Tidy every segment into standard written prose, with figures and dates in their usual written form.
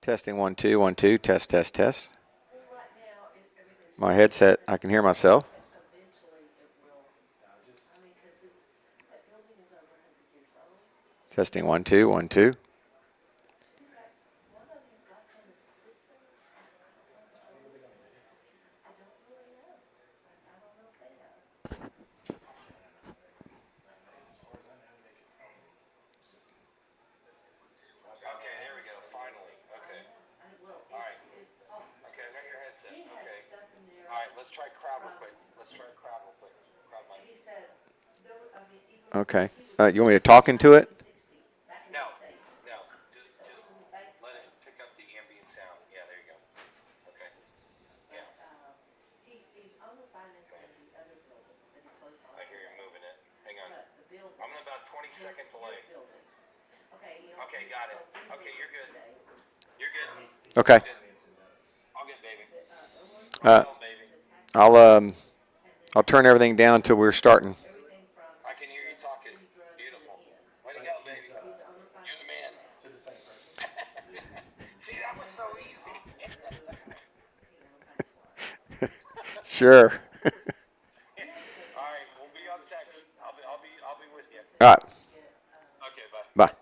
Testing 1 2 1 2 test test test. My headset, I can hear myself. Testing 1 2 1 2. Okay, there we go. Finally. Okay. All right. Okay, I got your headset. Okay. All right, let's try crowd real quick. Let's try crowd real quick. Crowd mic. Okay. You want me to talk into it? No, no. Just let it pick up the ambient sound. Yeah, there you go. Okay. Yeah. I hear you moving it. Hang on. I'm in about 20-second delay. Okay, got it. Okay, you're good. You're good. Okay. I'll get baby. Uh, Tell baby. I'll turn everything down until we're starting. I can hear you talking. Beautiful. Way to go, baby. You're the man. See, that was so easy. Sure. All right, we'll be on text. I'll be with you. All right. Okay, bye. Bye.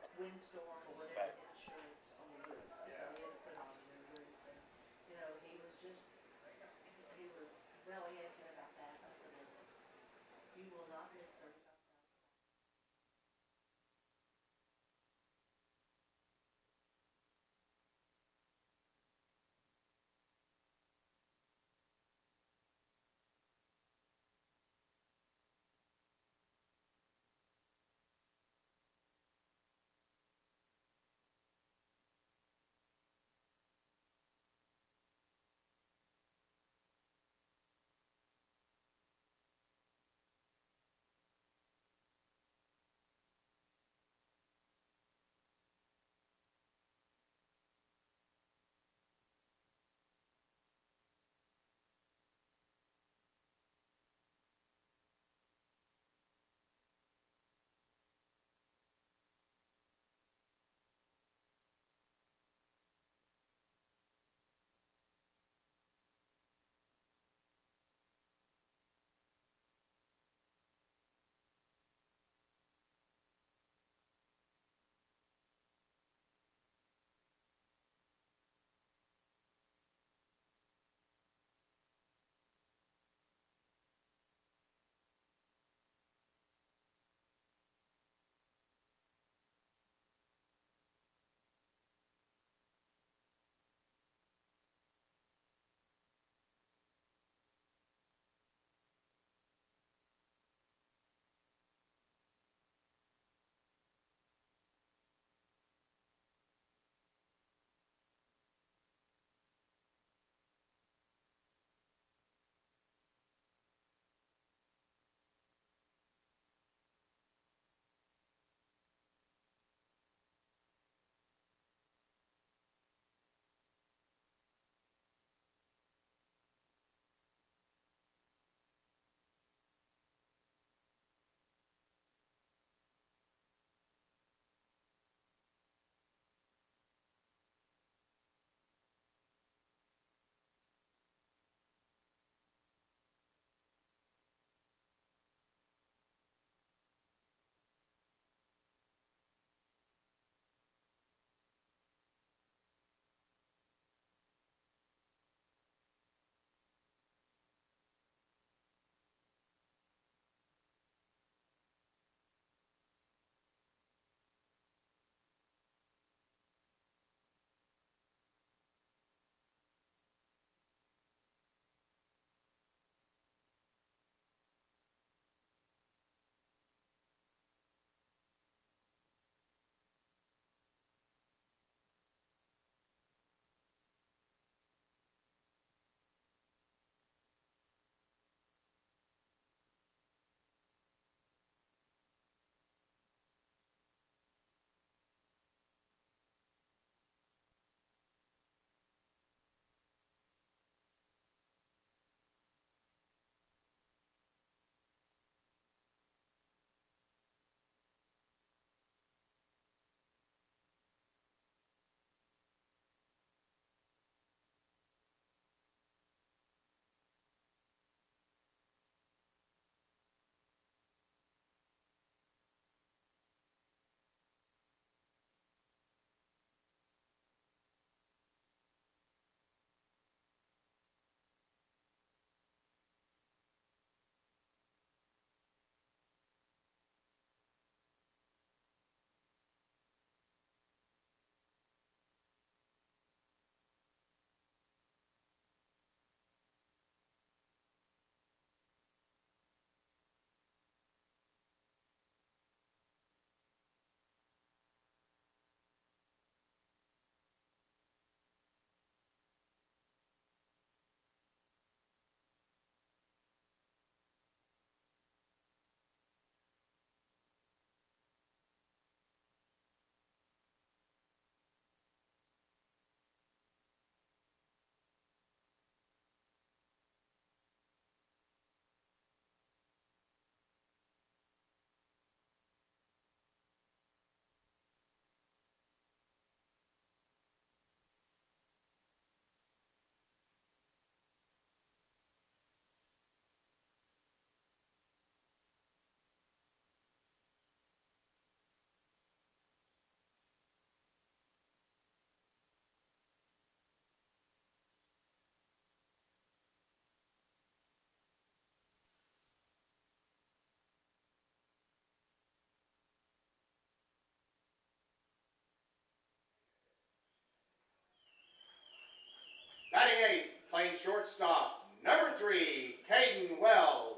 Batting eighth, playing shortstop, number 3, Caden Wells.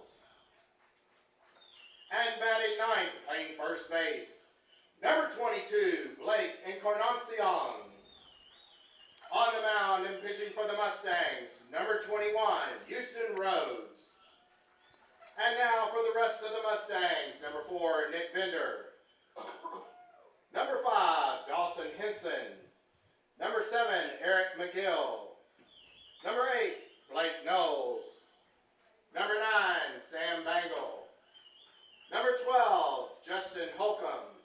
And batting ninth, playing first base, number 22, Blake Encarnacion. On the mound and pitching for the Mustangs, number 21, Houston Rhodes. And now for the rest of the Mustangs, number 4, Nick Bender. Number 5, Dawson Henson. Number 7, Eric McGill. Number 8, Blake Knowles. Number 9, Sam Bangle. Number 12, Justin Holcomb.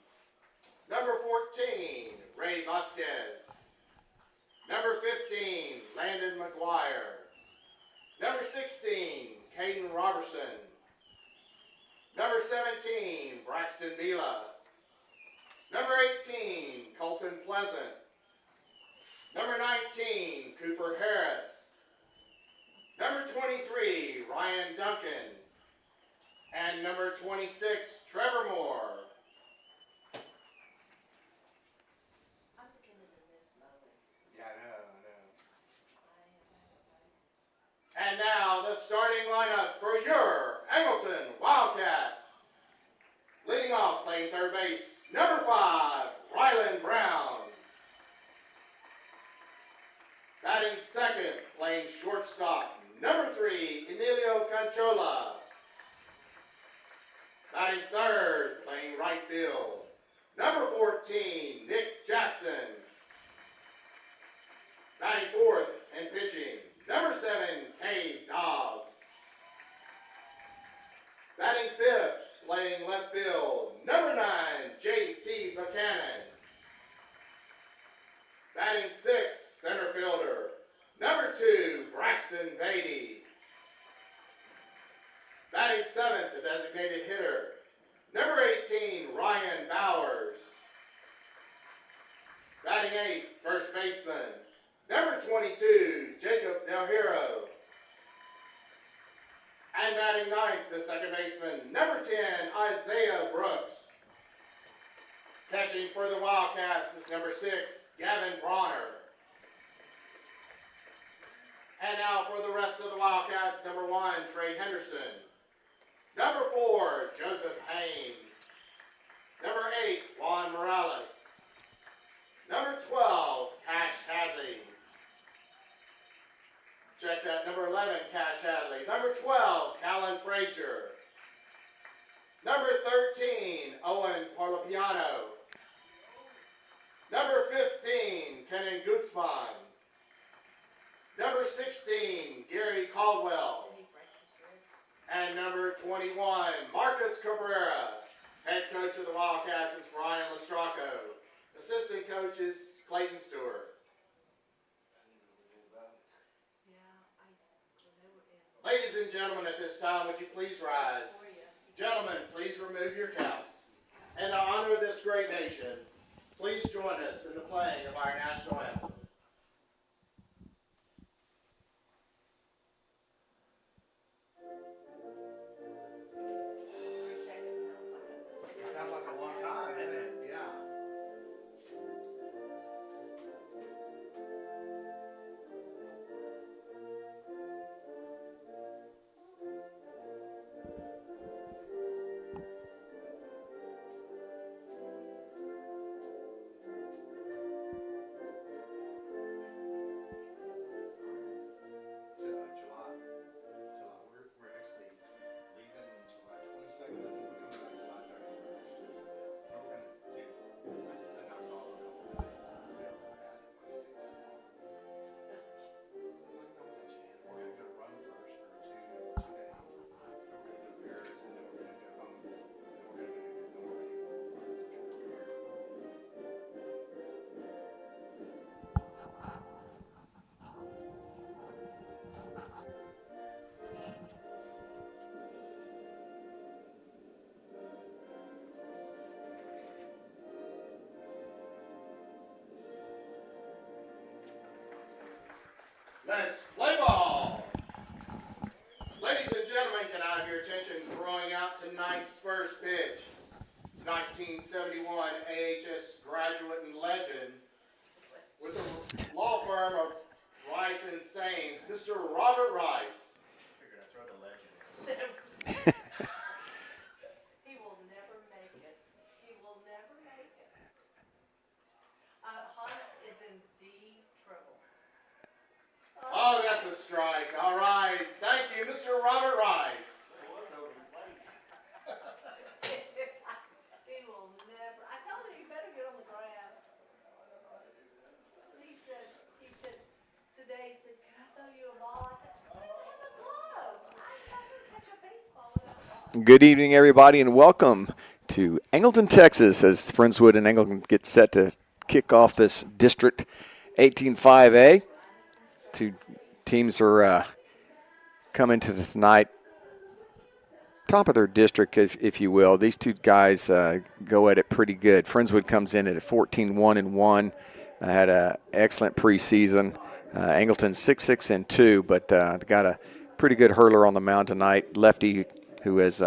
Number 14, Ray Vasquez. Number 15, Landon McGuire. Number 16, Caden Robertson. Number 17, Braxton Vila. Number 18, Colton Pleasant. Number 19, Cooper Harris. Number 23, Ryan Duncan. And number 26, Trevor Moore. Yeah, I know. And now the starting lineup for your Angleton Wildcats. Leading off, playing third base, number 5, Rylan Brown. Batting second, playing shortstop, number 3, Emilio Conchola. Batting third, playing right field, number 14, Nick Jackson. Batting fourth and pitching, number 7, Cade Dobbs. Batting fifth, playing left field, number 9, J.T. Buchanan. Batting sixth, center fielder, number 2, Braxton Beatty. Batting seventh, the designated hitter, number 18, Ryan Bowers. Batting eighth, first baseman, number 22, Jacob Del Hero. And batting ninth, the second baseman, number 10, Isaiah Brooks. Catching for the Wildcats is number 6, Gavin Bronner. And now for the rest of the Wildcats, number 1, Trey Henderson. Number 4, Joseph Haynes. Number 8, Juan Morales. Number 12, Cash Hadley. Check that, number 11, Cash Hadley. Number 12, Callan Frazier. Number 13, Owen Parlapiano. Number 15, Kenan Gutzman. Number 16, Gary Caldwell. And number 21, Marcus Cabrera. Head coach of the Wildcats is Brian Lestraco. Assistant coach is Clayton Stewart. Ladies and gentlemen, at this time, would you please rise? Gentlemen, please remove your caps. And to honor this great nation, please join us in the playing of our national anthem. It sounds like a long time, isn't it? Yeah. Let's play ball! Ladies and gentlemen, can I have your attention throwing out tonight's first pitch? It's 1971 AHS graduate and legend with the law firm of Rice and Sand. Oh, that's a strike. All right. Thank you, Mr. Robert Rice. He will never. I told him you better get on the grass. He said today, he said, can I throw you a ball? I said, I don't have a glove. I'm not going to catch a baseball without a glove. Good evening, everybody, and welcome to Angleton, Texas, as Friendswood and Angleton get set to kick off this District 18-5A. Two teams are coming to tonight, top of their district, if you will. These two guys go at it pretty good. Friendswood comes in at a 14-1-1, had an excellent preseason. Angleton 6-6-2, but they got a pretty good hurler on the mound tonight, lefty, who is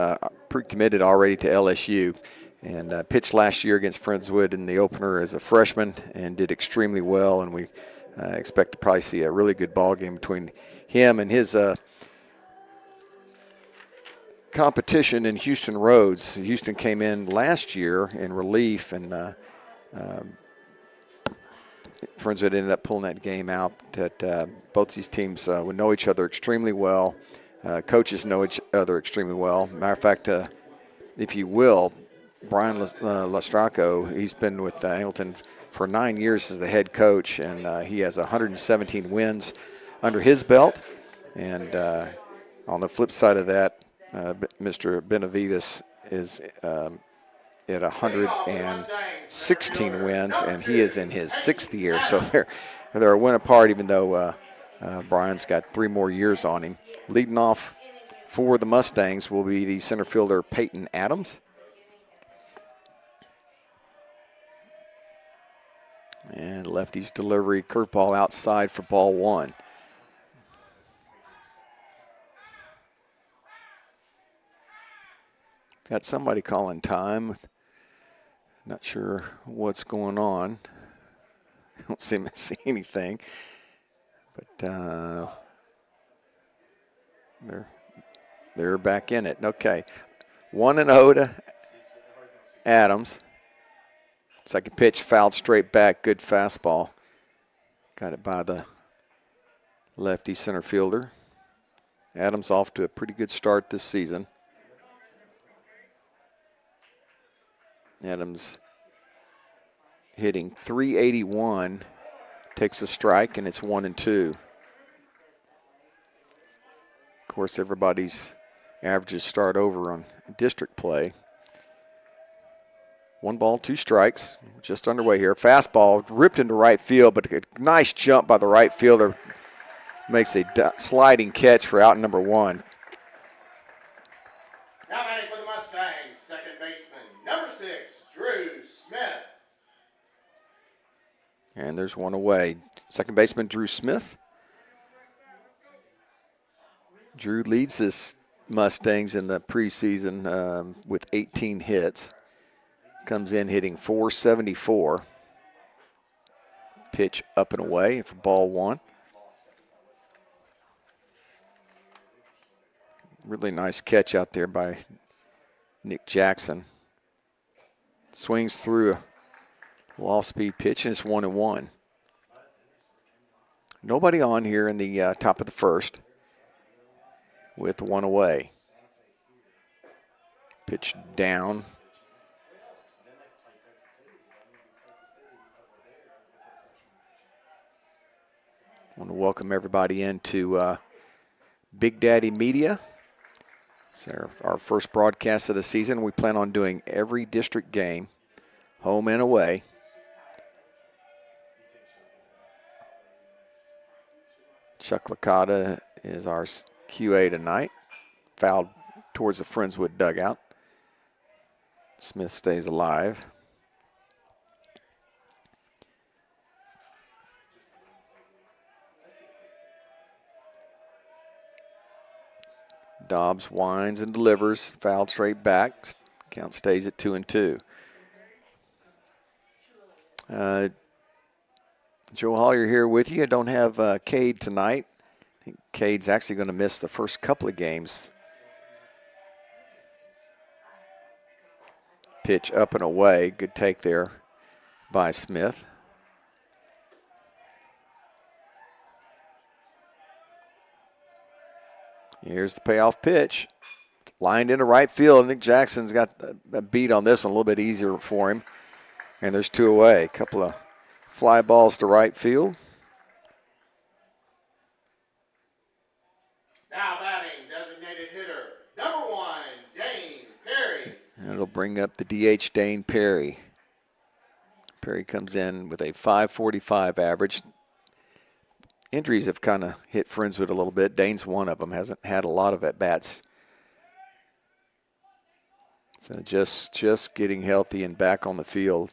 pre-committed already to LSU, and pitched last year against Friendswood in the opener as a freshman and did extremely well, and we expect to probably see a really good ball game between him and his competition in Houston Rhodes. Houston came in last year in relief, and Friendswood ended up pulling that game out. That both these teams would know each other extremely well. Coaches know each other extremely well. Matter of fact, if you will, Brian Lastraco, he's been with Angleton for 9 years as the head coach, and he has 117 wins under his belt. And on the flip side of that, Mr. Benavides is at 116 wins, and he is in his 6th year. So they're a win apart, even though Brian's got 3 more years on him. Leading off for the Mustangs will be the center fielder Peyton Adams. And lefty's delivery, curveball outside for ball 1. Got somebody calling time. Not sure what's going on. I don't seem to see anything. But they're back in it. Okay. 1-0 to Adams. Second pitch fouled straight back. Good fastball. Got it by the lefty center fielder. Adams off to a pretty good start this season. Adams hitting .381. Takes a strike, and it's 1-2. Of course, everybody's averages start over on district play. 1 ball, 2 strikes, just underway here. Fastball ripped into right field, but a nice jump by the right fielder. Makes a sliding catch for out number 1. Now batting for the Mustangs, second baseman, number 6, Drew Smith. And there's one away. Second baseman, Drew Smith. Drew leads this Mustangs in the preseason with 18 hits. Comes in hitting .474. Pitch up and away for ball 1. Really nice catch out there by Nick Jackson. Swings through a off-speed pitch, and it's 1-1. Nobody on here in the top of the first with 1 away. Pitch down. I want to welcome everybody into Big Daddy Media. It's our first broadcast of the season. We plan on doing every district game, home and away. Chuck Licata is our QA tonight. Fouled towards the Friendswood dugout. Smith stays alive. Dobbs winds and delivers, fouled straight back. Count stays at 2-2. Joe Hollier here with you. I don't have Cade tonight. I think Cade's actually going to miss the first couple of games. Pitch up and away. Good take there by Smith. Here's the payoff pitch. Lined into right field. Nick Jackson's got a beat on this one, a little bit easier for him. And there's 2 away. A couple of fly balls to right field. Now batting, designated hitter, number 1, Dane Perry. And it'll bring up the DH Dane Perry. Perry comes in with a .545 average. Injuries have kind of hit Friendswood a little bit. Dane's one of them. Hasn't had a lot of at-bats. So just getting healthy and back on the field.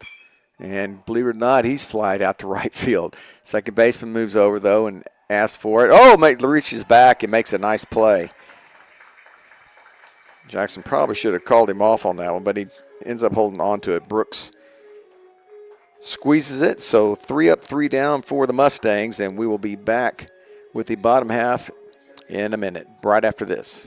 And believe it or not, he's flied out to right field. Second baseman moves over, though, and asks for it. Oh, reaches back and makes a nice play. Jackson probably should have called him off on that one, but he ends up holding on to it. Brooks squeezes it, so 3 up, 3 down for the Mustangs, and we will be back with the bottom half in a minute, right after this.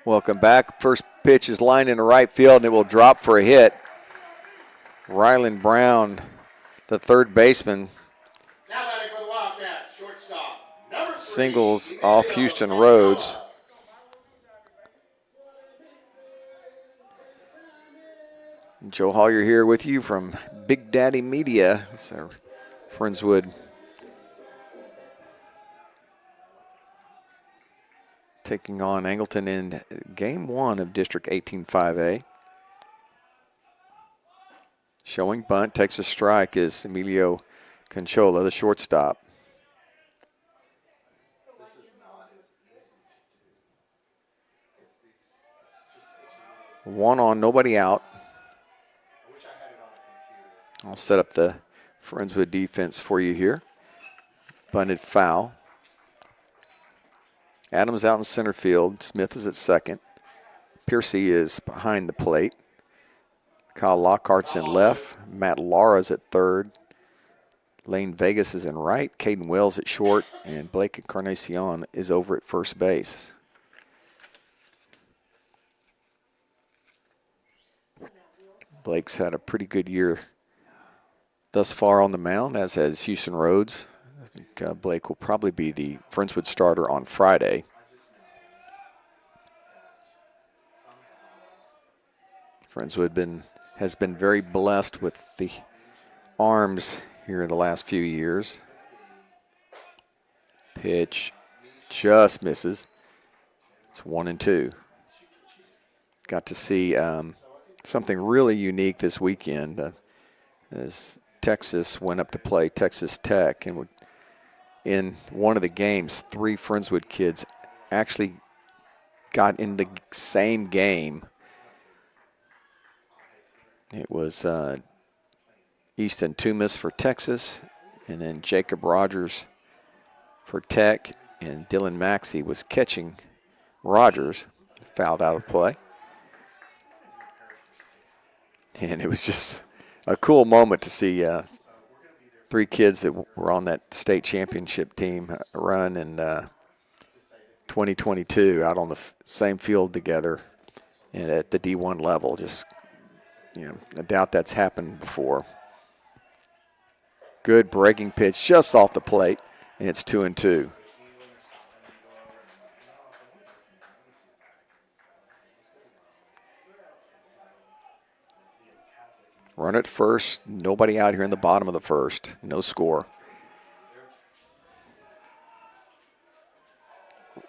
Welcome back. First pitch is lined into right field, and it will drop for a hit. Rylan Brown, the third baseman, Now batting for the Wildcats, shortstop, number 3, singles off Houston Rhodes. Joe Hollier here with you from Big Daddy Media. So Friendswood taking on Angleton in Game 1 of District 18-5A. Showing bunt, takes a strike is Emilio Conchola, the shortstop. One on, nobody out. I'll set up the Friendswood defense for you here. Bunted foul. Adams out in center field. Smith is at second. Piercy is behind the plate. Kyle Lockhart's in left. Matt Lara's at third. Lane Vegas is in right. Caden Wells at short. And Blake Encarnacion is over at first base. Blake's had a pretty good year thus far on the mound, as has Houston Rhodes. I think Blake will probably be the Friendswood starter on Friday. Friendswood has been very blessed with the arms here in the last few years. Pitch just misses. It's 1-2. Got to see something really unique this weekend as Texas went up to play Texas Tech, and in one of the games, 3 Friendswood kids actually got in the same game. It was Easton Toomas for Texas, and then Jacob Rogers for Tech, and Dylan Maxey was catching Rogers, fouled out of play. And it was just a cool moment to see 3 kids that were on that state championship team run in 2022 out on the same field together and at the D1 level. Just, I doubt that's happened before. Good breaking pitch just off the plate, and it's 2-2. Run at first, nobody out here in the bottom of the first, no score.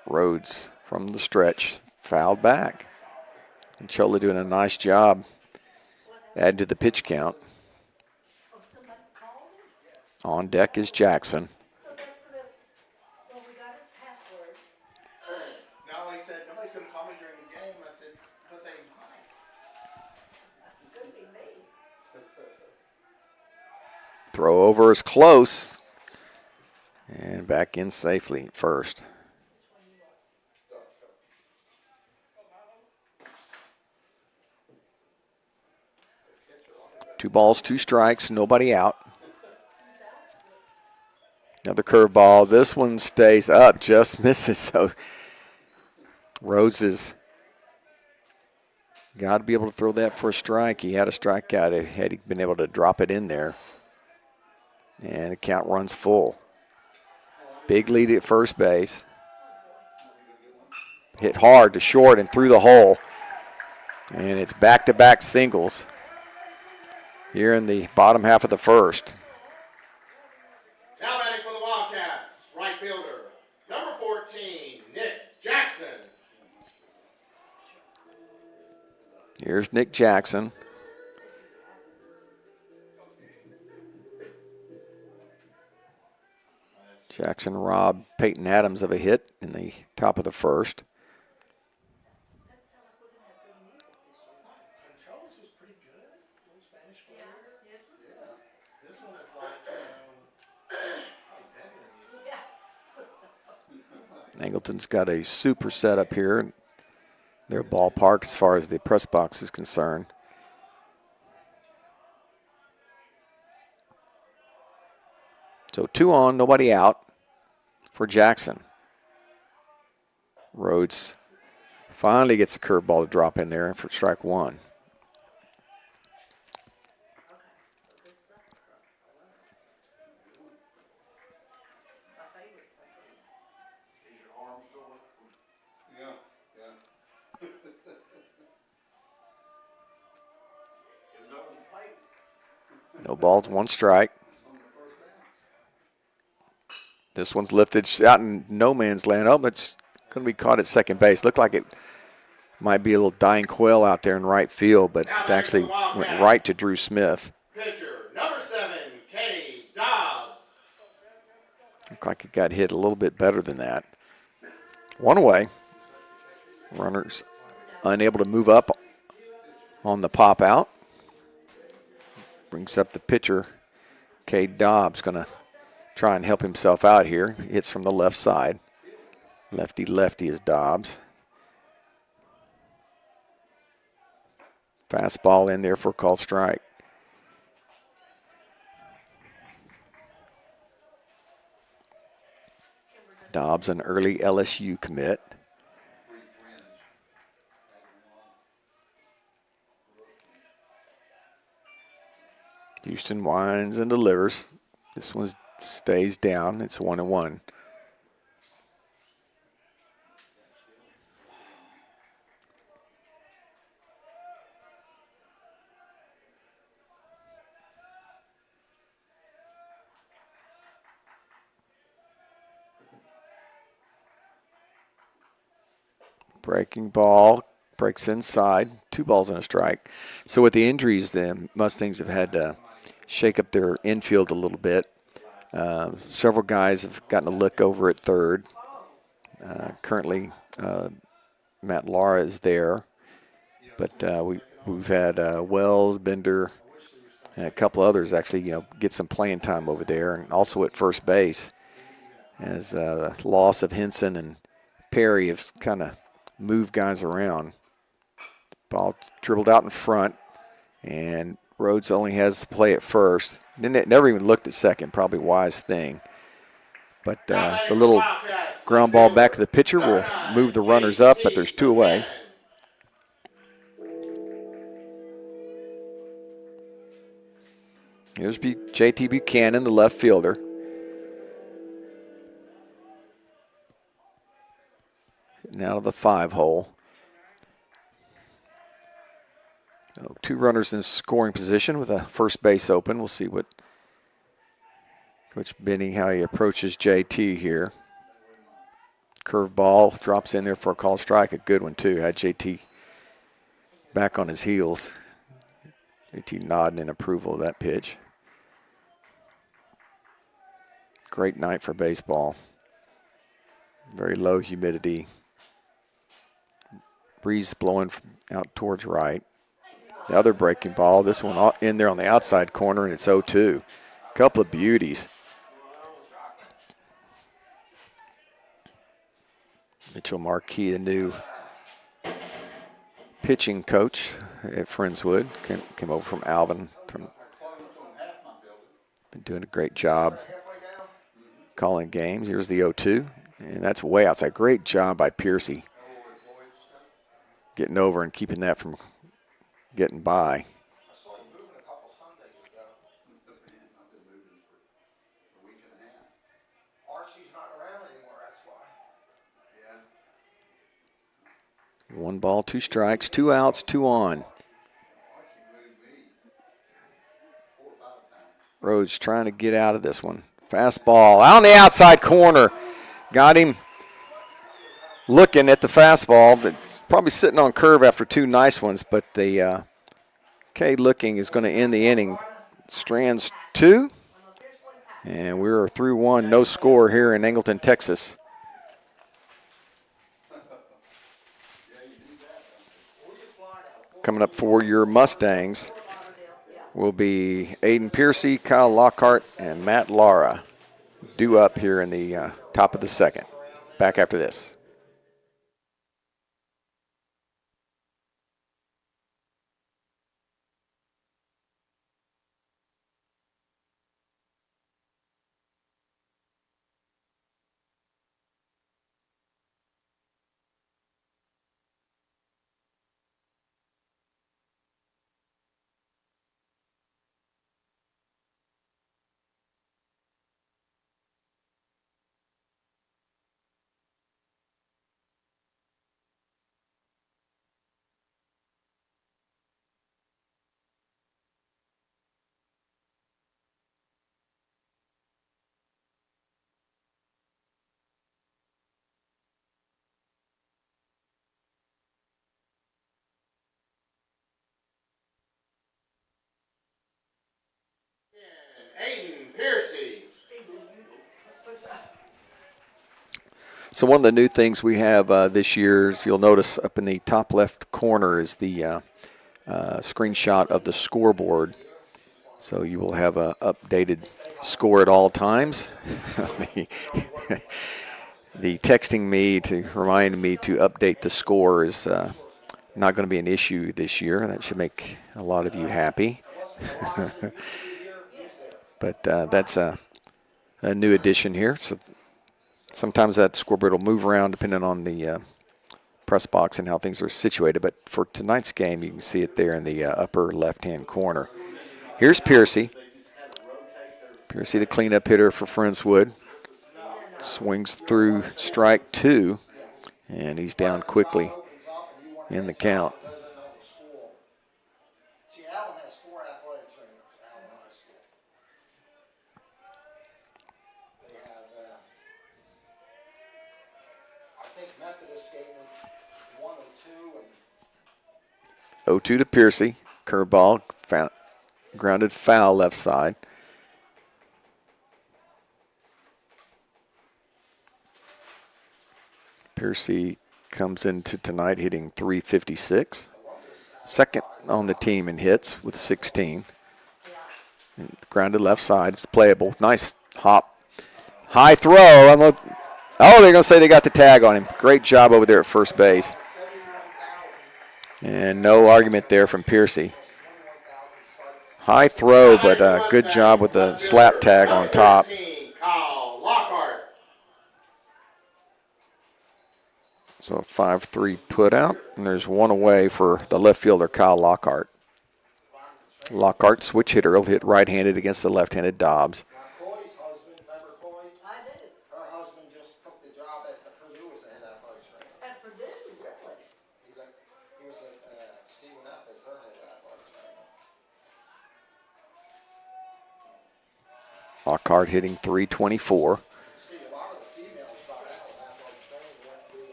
Rhodes from the stretch, fouled back. And Chola doing a nice job adding to the pitch count. On deck is Jackson. So that's gonna, well, we got his password. No, he said, nobody's going to call me during the game. I said, but they might. Could be me. Throw over is close. And back in safely at first. Two balls, 2 strikes, nobody out. Another curveball. This one stays up, just misses. So Rhodes has got to be able to throw that for a strike. He had a strikeout had he been able to drop it in there. And the count runs full. Big lead at first base. Hit hard to short and through the hole. And it's back-to-back singles here in the bottom half of the first. Now batting for the Wildcats, right fielder, number 14, Nick Jackson. Here's Nick Jackson. Jackson robbed Peyton Adams of a hit in the top of the first. Controls was pretty good. Little Spanish player. Yeah. This one is like Angleton's got a super setup here in their ballpark as far as the press box is concerned. So 2 on, nobody out for Jackson. Rhodes finally gets a curveball to drop in there for strike 1. No balls, 1 strike. This one's lifted out in no man's land. Oh, it's going to be caught at second base. Looked like it might be a little dying quail out there in right field, but it actually went right to Drew Smith. pitcher, number 7, Kenny Dobbs. Looked like it got hit a little bit better than that. 1 away. Runners unable to move up on the pop out. Brings up the pitcher, Cade Dobbs, going to try and help himself out here. Hits from the left side. Lefty is Dobbs. Fastball in there for a called strike. Dobbs, an early LSU commit. Houston winds and delivers. This one stays down. It's 1-1. Breaking ball, breaks inside, 2 balls and a strike. So with the injuries, the Mustangs have had to shake up their infield a little bit. Several guys have gotten a look over at third. Currently, Matt Lara is there, but we've had Wells, Bender, and a couple others actually, get some playing time over there, and also at first base, as loss of Henson and Perry have kind of moved guys around. Ball dribbled out in front, and Rhodes only has to play at first. Never even looked at second, probably a wise thing. But the little ground ball back to the pitcher will move the runners up, but there's 2 away. Here's JT Buchanan, the left fielder. Hitting out of the 5 hole. 2 runners in scoring position with a first base open. We'll see what Coach Benny, how he approaches JT here. Curveball drops in there for a called strike. A good one, too. Had JT back on his heels. JT nodding in approval of that pitch. Great night for baseball. Very low humidity. Breeze blowing out towards right. The other breaking ball, this one in there on the outside corner, and it's 0-2. Couple of beauties. Mitchell Marquis, the new pitching coach at Friendswood, came over from Alvin. Been doing a great job calling games. Here's the 0-2, and that's way outside. Great job by Piercy getting over and keeping that from getting by. One ball, 2 strikes, 2 outs, 2 on. Rhodes trying to get out of this one. Fastball out on the outside corner. Got him looking at the fastball. That's probably sitting on curve after 2 nice ones, but the K looking is going to end the inning. Strands 2, and we're through 1. No score here in Angleton, Texas. Coming up for your Mustangs will be Aiden Piercy, Kyle Lockhart, and Matt Lara. Due up here in the top of the second. Back after this. Aiden Piercy. So one of the new things we have this year, if you'll notice up in the top left corner, is the screenshot of the scoreboard. So you will have an updated score at all times. The texting me to remind me to update the score is not going to be an issue this year. That should make a lot of you happy. But that's a new addition here. So sometimes that scoreboard will move around depending on the press box and how things are situated. But for tonight's game, you can see it there in the upper left-hand corner. Here's Piercy. Piercy, the cleanup hitter for Friendswood. Swings through strike 2, and he's down quickly in the count. 0-2 to Piercy. Curveball, grounded foul left side. Piercy comes into tonight hitting .356. Second on the team in hits with 16. And grounded left side. It's playable. Nice hop. High throw. Oh, they're going to say they got the tag on him. Great job over there at first base. And no argument there from Piercy. High throw, but good job with the slap tag on top. So a 5-3 put out, and there's one away for the left fielder, Kyle Lockhart. Lockhart, switch hitter, will hit right-handed against the left-handed Dobbs. Coy's husband, remember Coy? I do. Her husband just took the job at Purdue as a head athletic trainer. At Purdue, really? He was at Stephen F. as her head athletic trainer. Lockhart hitting .324. See, a lot of the females got out of athletic training and went through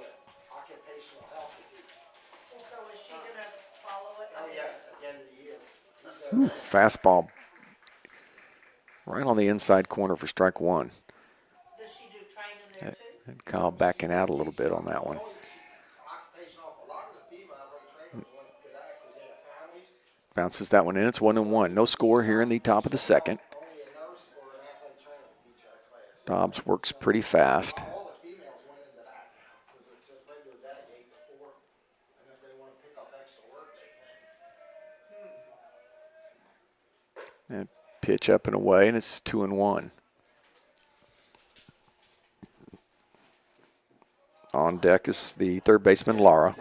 occupational health to teach. And so is she gonna follow it? Oh, yeah, at the end of the year. Fastball right on the inside corner for strike one. Does she do training there too? And Kyle backing out a little bit on that one. Occupational, a lot of the female athletic trainers went to that because they have families. Bounces that one in. It's 1-1. No score here in the top of the second. Only a nurse or an athletic trainer can teach that class. Dobbs works pretty fast. All the females went into that now because it's a regular day, 8 to 4. And if they want to pick up extra work, they can. And pitch up and away, and it's 2-1. On deck is the third baseman, Lara.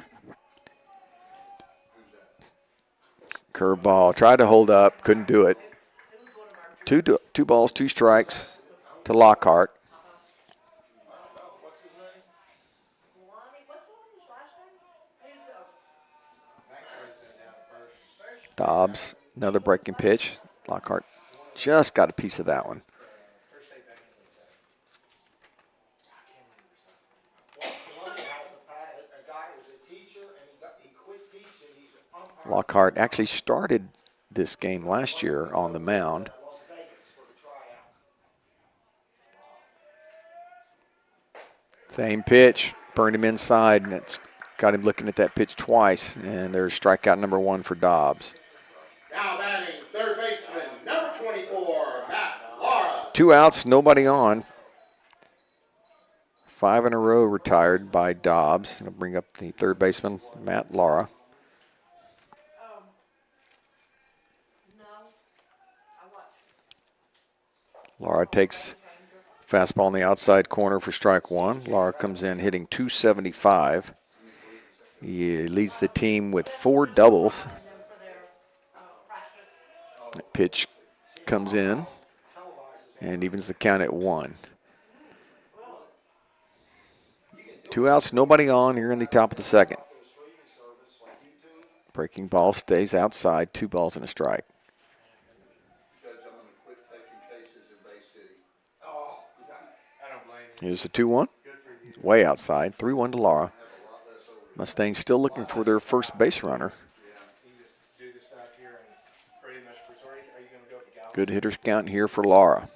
Curveball, tried to hold up, couldn't do it. Two balls, 2 strikes to Lockhart. What's his name? Lonnie, what's his last name? Who's Dobbs, another breaking pitch. Lockhart just got a piece of that one. Lockhart actually started this game last year on the mound. Same pitch, burned him inside, and it's got him looking at that pitch twice. And there's strikeout number 1 for Dobbs. Now batting third baseman, number 24, Matt Lara. 2 outs, nobody on. 5 in a row retired by Dobbs. It'll bring up the third baseman, Matt Lara. No. I watched. Lara takes fastball on the outside corner for strike 1. Lara comes in hitting .275. He leads the team with 4 doubles. That pitch comes in and evens the count at 1. 2 outs, nobody on here in the top of the second. Breaking ball stays outside, 2 balls and a strike. Here's the 2-1. Way outside, 3-1 to Lara. Mustangs still looking for their first base runner. Good hitters count here for Lara.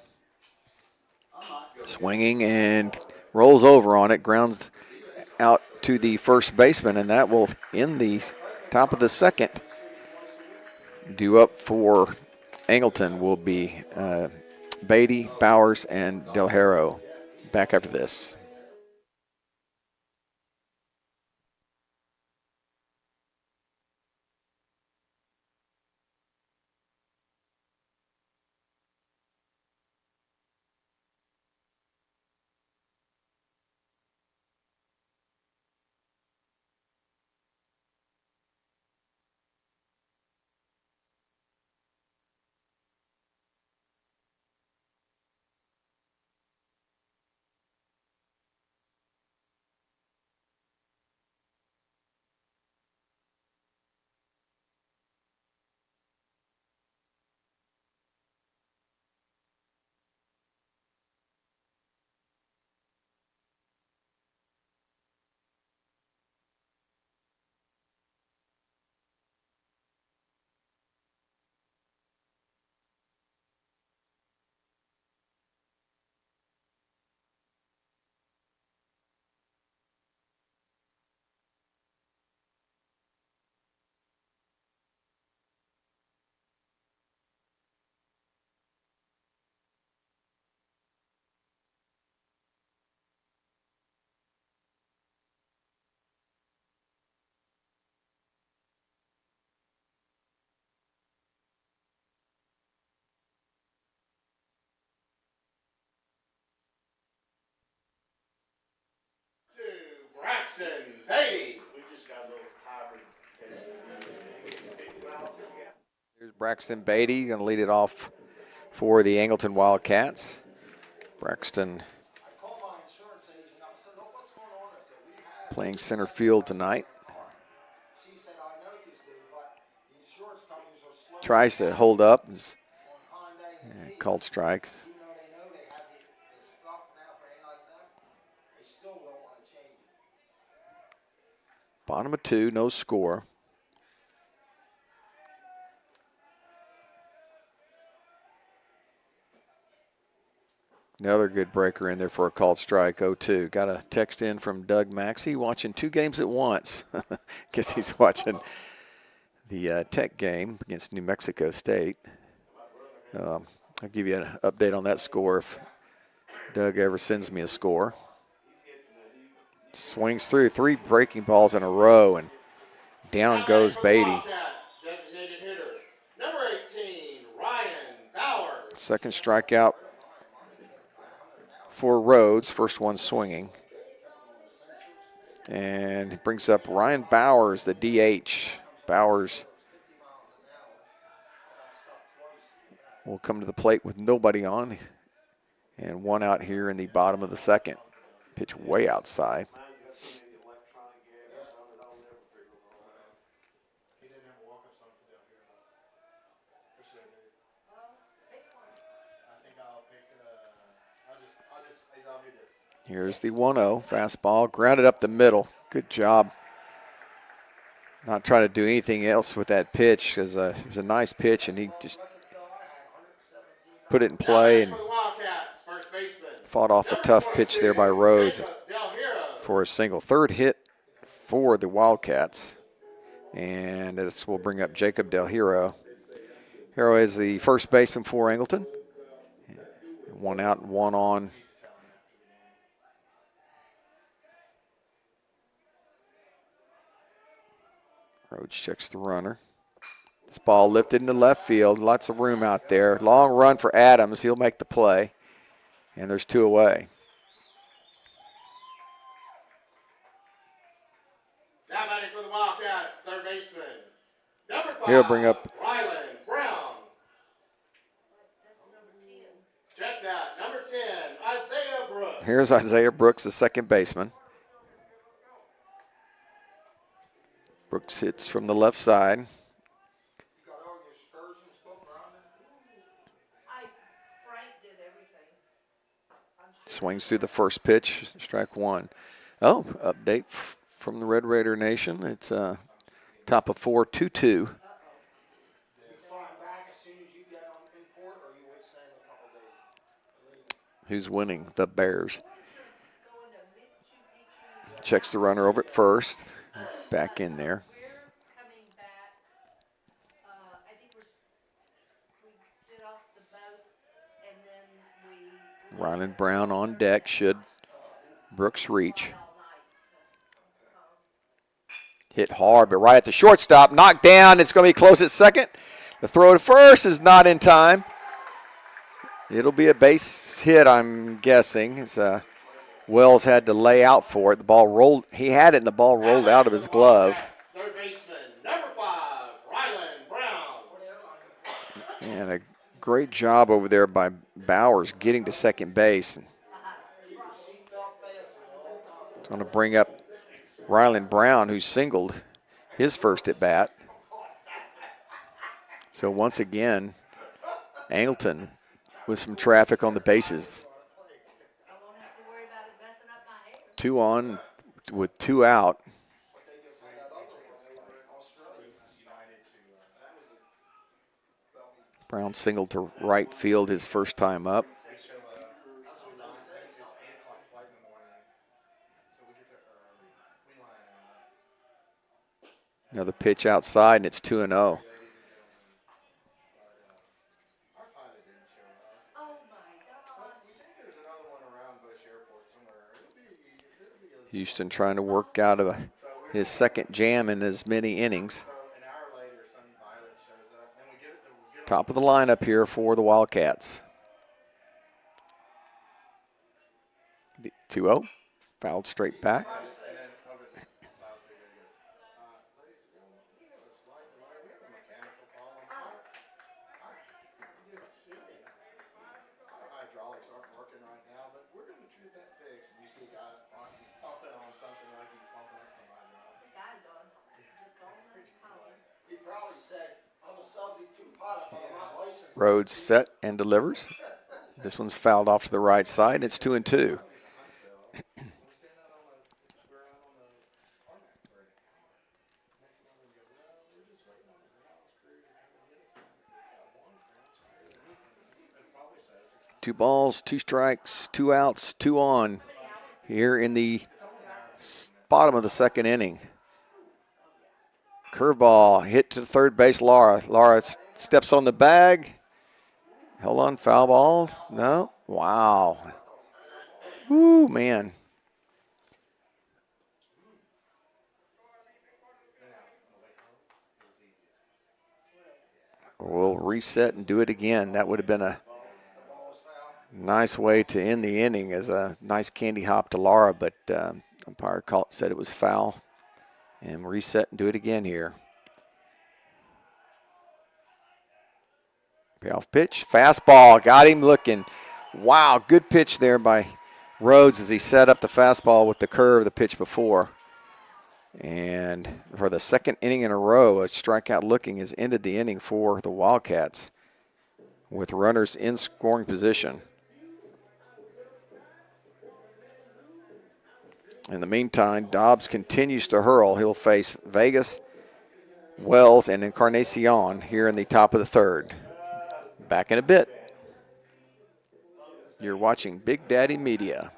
Swinging and rolls over on it, grounds out to the first baseman, and that will end the top of the second. Due up for Angleton will be Beatty, Bowers, and Del Haro. Back after this. Beatty. Here's Braxton Beatty going to lead it off for the Angleton Wildcats. Braxton playing center field tonight. Tries to hold up. Called strikes. Bottom of 2, no score. Another good breaker in there for a called strike, 0-2. Got a text in from Doug Maxey, watching 2 games at once. Guess he's watching the Tech game against New Mexico State. I'll give you an update on that score if Doug ever sends me a score. Swings through 3 breaking balls in a row, and down goes Beatty. Designated hitter, number 18, Ryan Bowers. Second strikeout for Rhodes, first one swinging. And it brings up Ryan Bowers, the DH. Bowers will come to the plate with nobody on. And 1 out here in the bottom of the second. Pitch way outside. Here's the 1-0 fastball, grounded up the middle. Good job. Not trying to do anything else with that pitch because it was a nice pitch, and he just put it in play and fought off a tough pitch there by Rhodes for a single. Third hit for the Wildcats, and this will bring up Jacob Del Hero. Hero is the first baseman for Angleton. 1 out and 1 on. Rhodes checks the runner. This ball lifted into left field. Lots of room out there. Long run for Adams. He'll make the play. And there's 2 away. Now batting for the Wildcats, third baseman, number 5. He'll bring up Ryland Brown. Check that, number 10, Isaiah Brooks. Here's Isaiah Brooks, the second baseman. Brooks hits from the left side. Swings through the first pitch, strike 1. Oh, update from the Red Raider Nation. It's top of 4, 2-2. Who's winning? The Bears. Checks the runner over at first. Back in there. Ryland Brown on deck. Should Brooks reach? Hit hard, but right at the shortstop. Knocked down. It's going to be close at second. The throw to first is not in time. It'll be a base hit, I'm guessing. It's, Wells had to lay out for it. The ball rolled. He had it, and the ball rolled out of his glove. Third baseman, number 5, Ryland Brown. And a great job over there by Bowers getting to second base. It's going to bring up Ryland Brown, who singled his first at bat. So once again, Angleton with some traffic on the bases. 2 on with 2 out. Brown singled to right field his first time up. Another pitch outside, and it's 2-0. Houston trying to work out of his second jam in as many innings. Top of the lineup here for the Wildcats. 2-0, fouled straight back. see a guy up front, he's pumping on something like he's pumping up somebody else. The guy done. It's all in power. He probably said, I'm a substitute pilot, but I'm not licensed. Rhodes set and delivers. This one's fouled off to the right side. It's 2-2. Two balls, two strikes, two outs, two on here in the bottom of the second inning. Curveball hit to third base, Lara. Lara steps on the bag. Held on, foul ball. No. Wow. Woo, man. We'll reset and do it again. That would have been a nice way to end the inning as a nice candy hop to Lara, but umpire said it was foul. And reset and do it again here. Payoff pitch, fastball, got him looking. Wow, good pitch there by Rhodes as he set up the fastball with the curve of the pitch before. And for the second inning in a row, a strikeout looking has ended the inning for the Wildcats with runners in scoring position. In the meantime, Dobbs continues to hurl. He'll face Vegas, Wells, and Encarnacion here in the top of the third. Back in a bit. You're watching Big Daddy Media.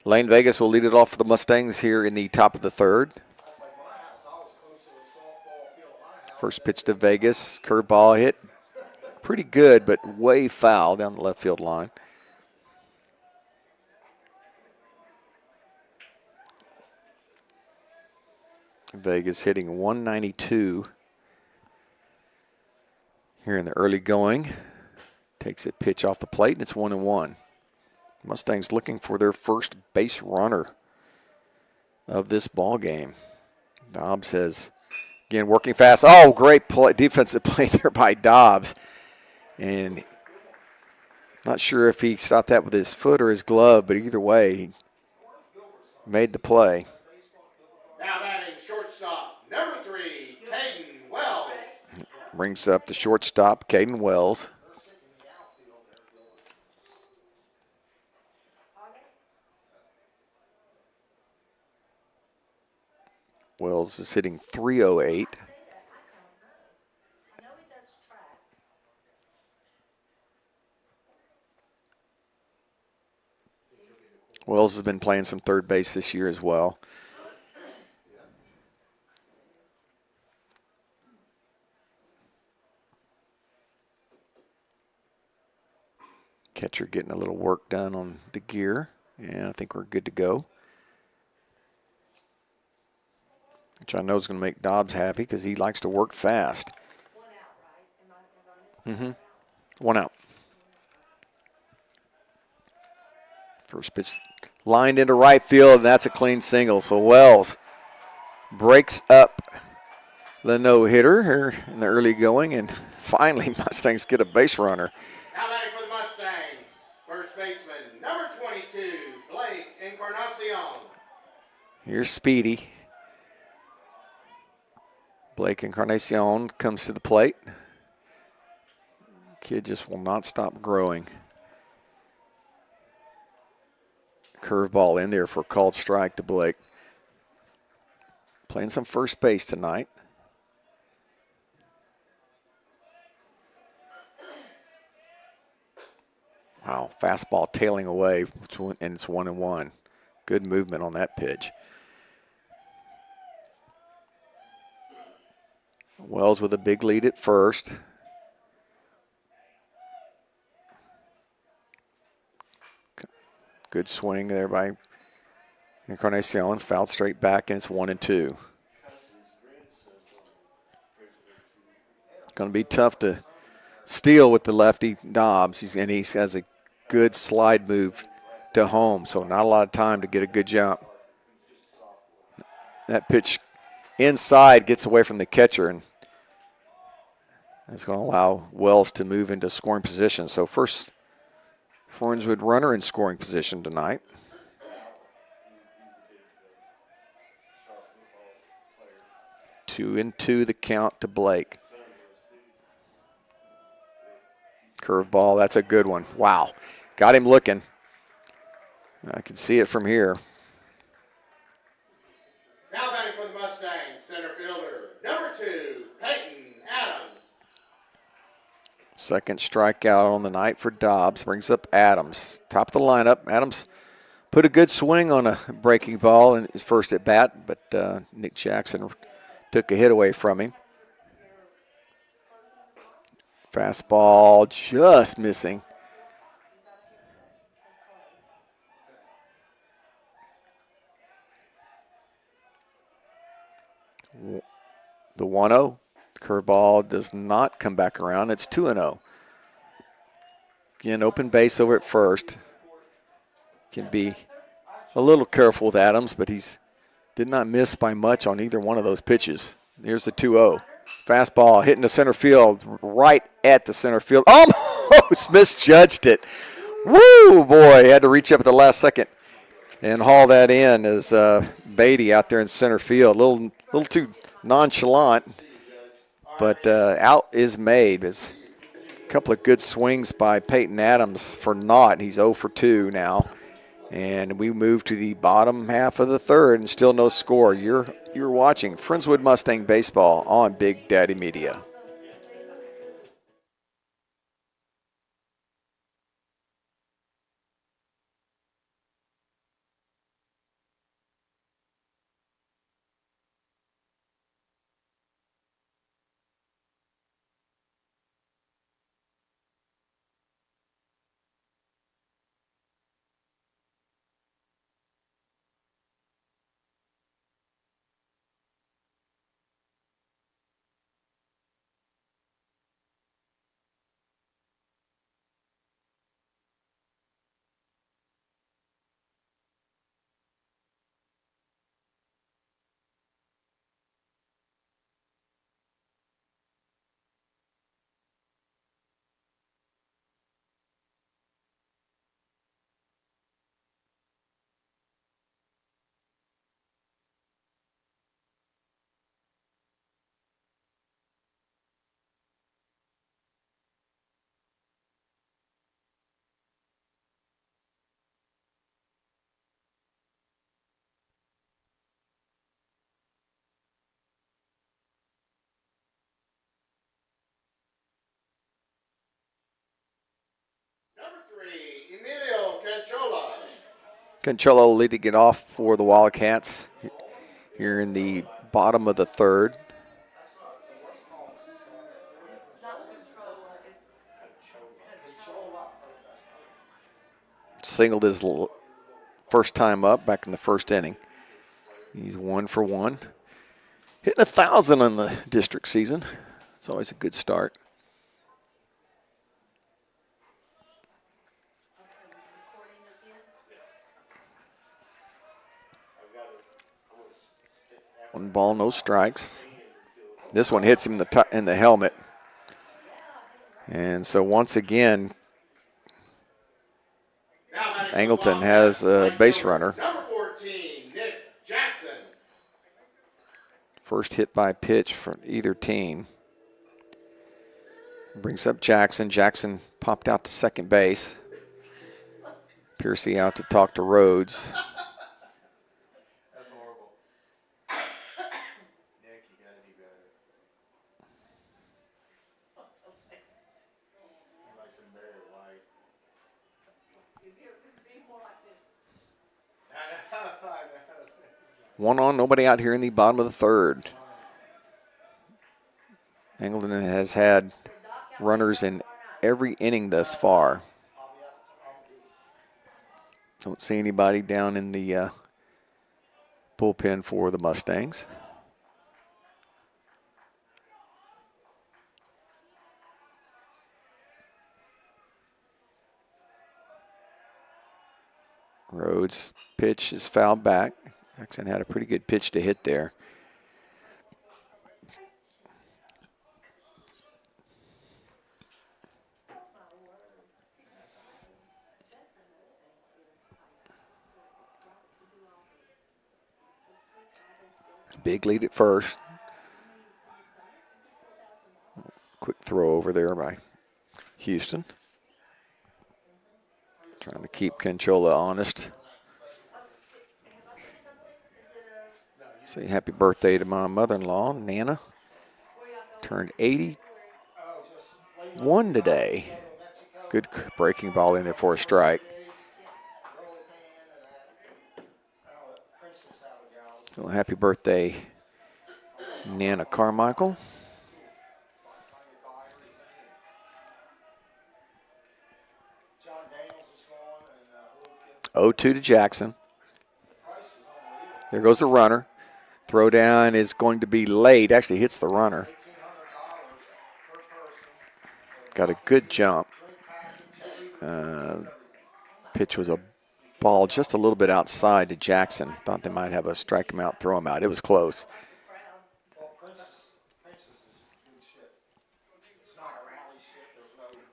Lane Vegas will lead it off for the Mustangs here in the top of the third. First pitch to Vegas, curveball hit. Pretty good, but way foul down the left field line. Vegas hitting 192 here in the early going. Takes a pitch off the plate, and it's 1-1. Mustangs looking for their first base runner of this ball game. Dobbs has, again, working fast. Oh, great play, defensive play there by Dobbs. And not sure if he stopped that with his foot or his glove, but either way, he made the play. Now batting shortstop, number 3, Caden Wells. Brings up the shortstop, Caden Wells. Wells is hitting 308. Wells has been playing some third base this year as well. Catcher getting a little work done on the gear, and I think we're good to go. Which I know is going to make Dobbs happy because he likes to work fast. 1 out, right? 1 out. First pitch lined into right field, and that's a clean single. So Wells breaks up the no-hitter here in the early going, and finally Mustangs get a base runner. Now batting for the Mustangs, first baseman, number 22, Blake Encarnacion. Here's Speedy. Blake Encarnacion comes to the plate. Kid just will not stop growing. Curveball in there for a called strike to Blake. Playing some first base tonight. Wow, fastball tailing away, and it's 1-1. Good movement on that pitch. Wells with a big lead at first. Good swing there by Encarnacion. Fouled straight back, and it's 1-2. Going to be tough to steal with the lefty Dobbs, and he has a good slide move to home, so not a lot of time to get a good jump. That pitch inside gets away from the catcher, and that's going to allow Wells to move into scoring position. So first Friendswood runner in scoring position tonight. 2-2 the count to Blake. Curveball, that's a good one. Wow, got him looking. I can see it from here. Now batting for the Mustangs, center fielder, number 2, Peyton Adams. Second strikeout on the night for Dobbs. Brings up Adams. Top of the lineup. Adams put a good swing on a breaking ball in his first at bat, but Nick Jackson took a hit away from him. Fastball just missing. The 1-0. Curveball does not come back around. It's 2-0. Again, open base over at first. Can be a little careful with Adams, but he's did not miss by much on either one of those pitches. Here's the 2-0. Fastball hitting the center field, right at the center field. Almost misjudged it. Woo, boy, had to reach up at the last second and haul that in as Beatty out there in center field. A little too nonchalant, but out is made. It's a couple of good swings by Peyton Adams for naught. He's 0 for 2 now. And we move to the bottom half of the third and still no score. You're watching Friendswood Mustang Baseball on Big Daddy Media. Number 3, Emilio Canchola. Cancelo leading it off for the Wildcats here in the bottom of the third. Singled his first time up back in the first inning. He's 1 for 1. Hitting 1,000 in the district season. It's always a good start. One ball, no strikes. This one hits him in the helmet. And so once again, Angleton has a base runner. Number 14, Nick Jackson. First hit by pitch for either team. Brings up Jackson. Jackson popped out to second base. Piercy out to talk to Rhodes. That's horrible. Nick, you gotta do better. He likes him very white. One on, nobody out here in the bottom of the third. Angleton has had runners in every inning thus far. Don't see anybody down in the bullpen for the Mustangs. Rhodes' pitch is fouled back. Jackson had a pretty good pitch to hit there. Big lead at first. Quick throw over there by Houston. Trying to keep Canchola honest. Say happy birthday to my mother-in-law, Nana. Turned 81 today. Good breaking ball in there for a strike. So happy birthday, Nana Carmichael. Oh, 2 to Jackson. There goes the runner. Throw down is going to be late. Actually hits the runner. Got a good jump. Pitch was a ball just a little bit outside to Jackson. Thought they might have a strike him out, throw him out. It was close.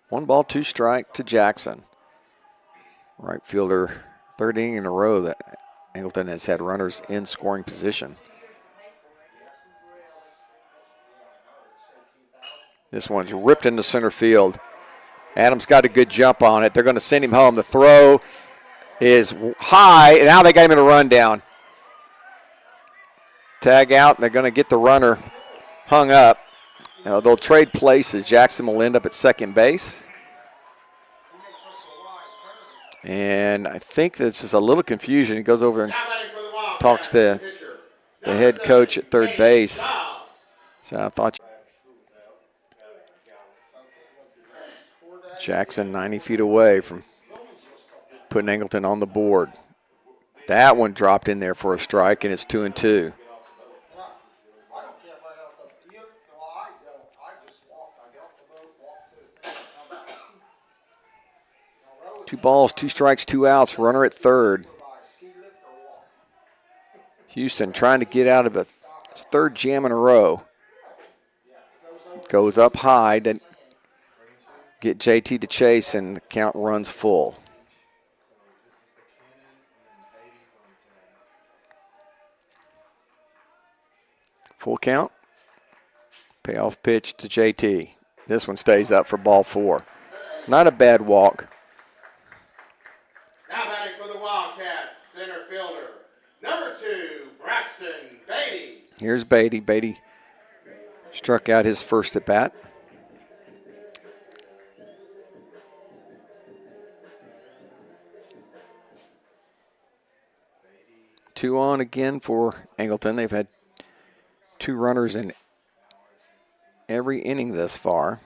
1 ball, 2 strike to Jackson. Right fielder, third inning in a row that Angleton has had runners in scoring position. This one's ripped into center field. Adams got a good jump on it. They're going to send him home. The throw is high, and now they got him in a rundown. Tag out, and they're going to get the runner hung up. Now, they'll trade places. Jackson will end up at second base. And I think that's just a little confusion. He goes over and talks to the head coach at third base. So I thought Jackson 90 feet away from putting Angleton on the board. That one dropped in there for a strike, and it's 2-2. 2 balls, 2 strikes, 2 outs. Runner at third. Houston trying to get out of a third jam in a row. Goes up high to get JT to chase, and the count runs full. Full count. Payoff pitch to JT. This one stays up for ball 4. Not a bad walk. Now batting for the Wildcats, center fielder, number 2, Braxton Beatty. Here's Beatty. Beatty struck out his first at bat. Two on again for Angleton. They've had 2 runners in every inning thus far.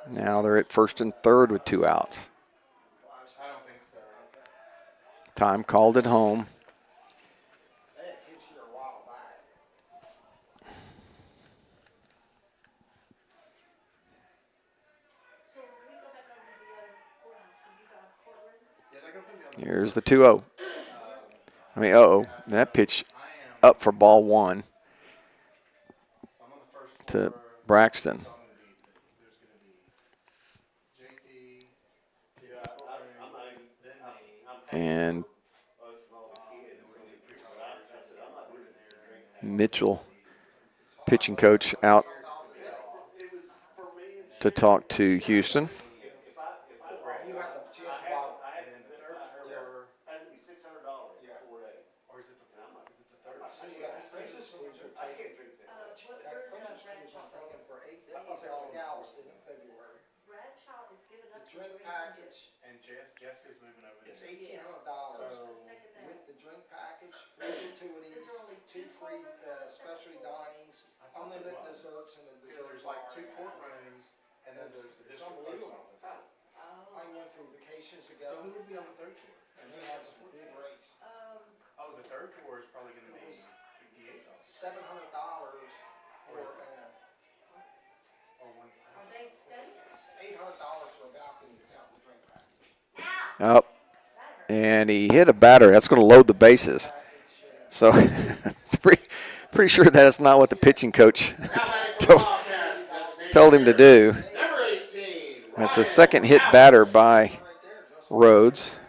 Now they're at first and third with 2 outs. Time called it home. Here's the 2-0. That pitch up for ball 1 to Braxton. And Mitchell, pitching coach, out to talk to Houston. Drink package and It's $1,800 with the drink package, free gratuities, 2 free specialty dinings, unlimited desserts in the dessert. There's like 2 courtrooms, and then there's the district clerk's office. I went through vacations So ago, who would be on the 3rd floor? and he had some big rates. Oh, the 3rd floor is probably going to be the DA's office. $700 for Or one. Are they steaks? $800 for a balcony without the drink package. Up. And he hit a batter. That's going to load the bases. So pretty sure that is not what the pitching coach told him to do. Number 18. That's the second hit batter by Rhodes.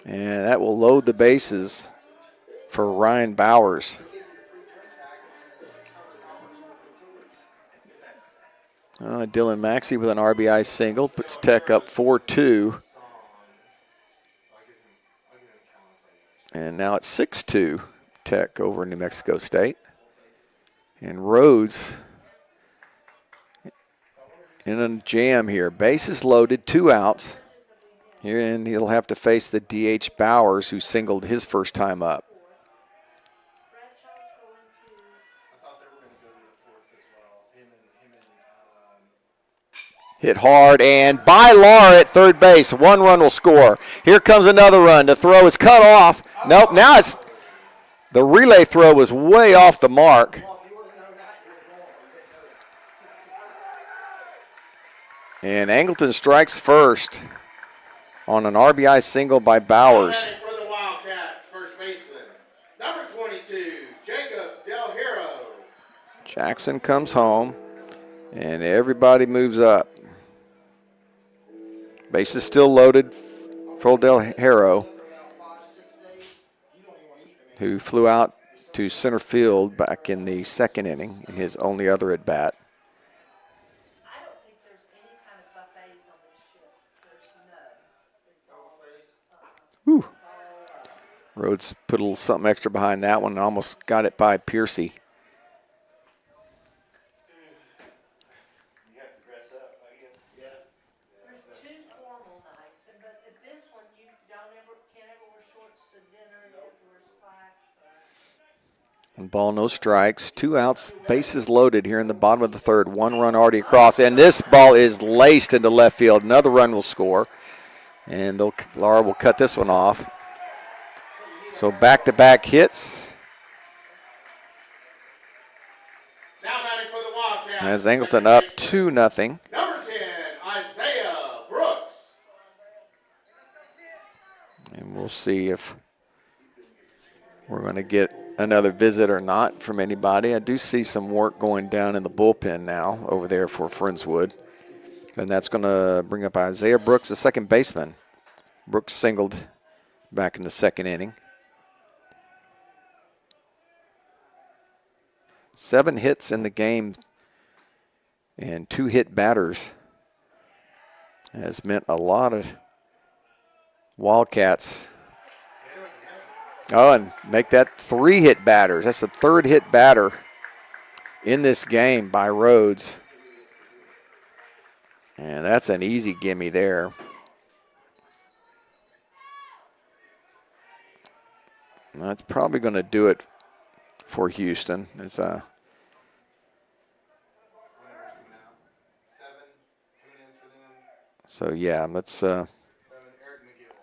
And that will load the bases for Ryan Bowers. Dylan Maxey with an RBI single puts Tech up 4-2. And now it's 6-2 Tech over New Mexico State. And Rhodes in a jam here. Bases loaded, 2 outs. Here, and he'll have to face the DH Bowers, who singled his first time up. I thought they were going to go to the 4th as well. Him and Hit hard, and by Lahr at third base. 1 run will score. Here comes another run. The throw is cut off. Nope, now it's the relay throw was way off the mark. And Angleton strikes first on an RBI single by Bowers. Batting for the Wildcats, first baseman, number 22, Jacob Del Hero. Jackson comes home, and everybody moves up. Bases still loaded for Del Hero, who flew out to center field back in the second inning in his only other at bat. I don't think there's any kind of buffets on this ship. There's none. It's all, Whew. Rhodes put a little something extra behind that one and almost got it by Piercy. you have to dress up, I guess. there's 2 formal nights, but at this one, you can't ever wear shorts to dinner, you have to wear slacks. And ball, no strikes. 2 outs, bases loaded here in the bottom of the third. 1 run already across, and this ball is laced into left field. Another run will score, and Lahr will cut this one off. So back-to-back hits. Now batting for the Wildcats. As Angleton up 2-0. Number 10, Isaiah Brooks. And we'll see if we're going to get another visit or not from anybody. I do see some work going down in the bullpen now over there for Friendswood. And that's going to bring up Isaiah Brooks, the second baseman. Brooks singled back in the second inning. 7 hits in the game and 2 hit batters has meant a lot of Wildcats. Oh, and make that 3 hit batters. That's the 3rd hit batter in this game by Rhodes. And that's an easy gimme there. And that's probably going to do it for Houston. It's Whenever's coming out. 7 coming in for them. so yeah, let's 7, Eric McGill.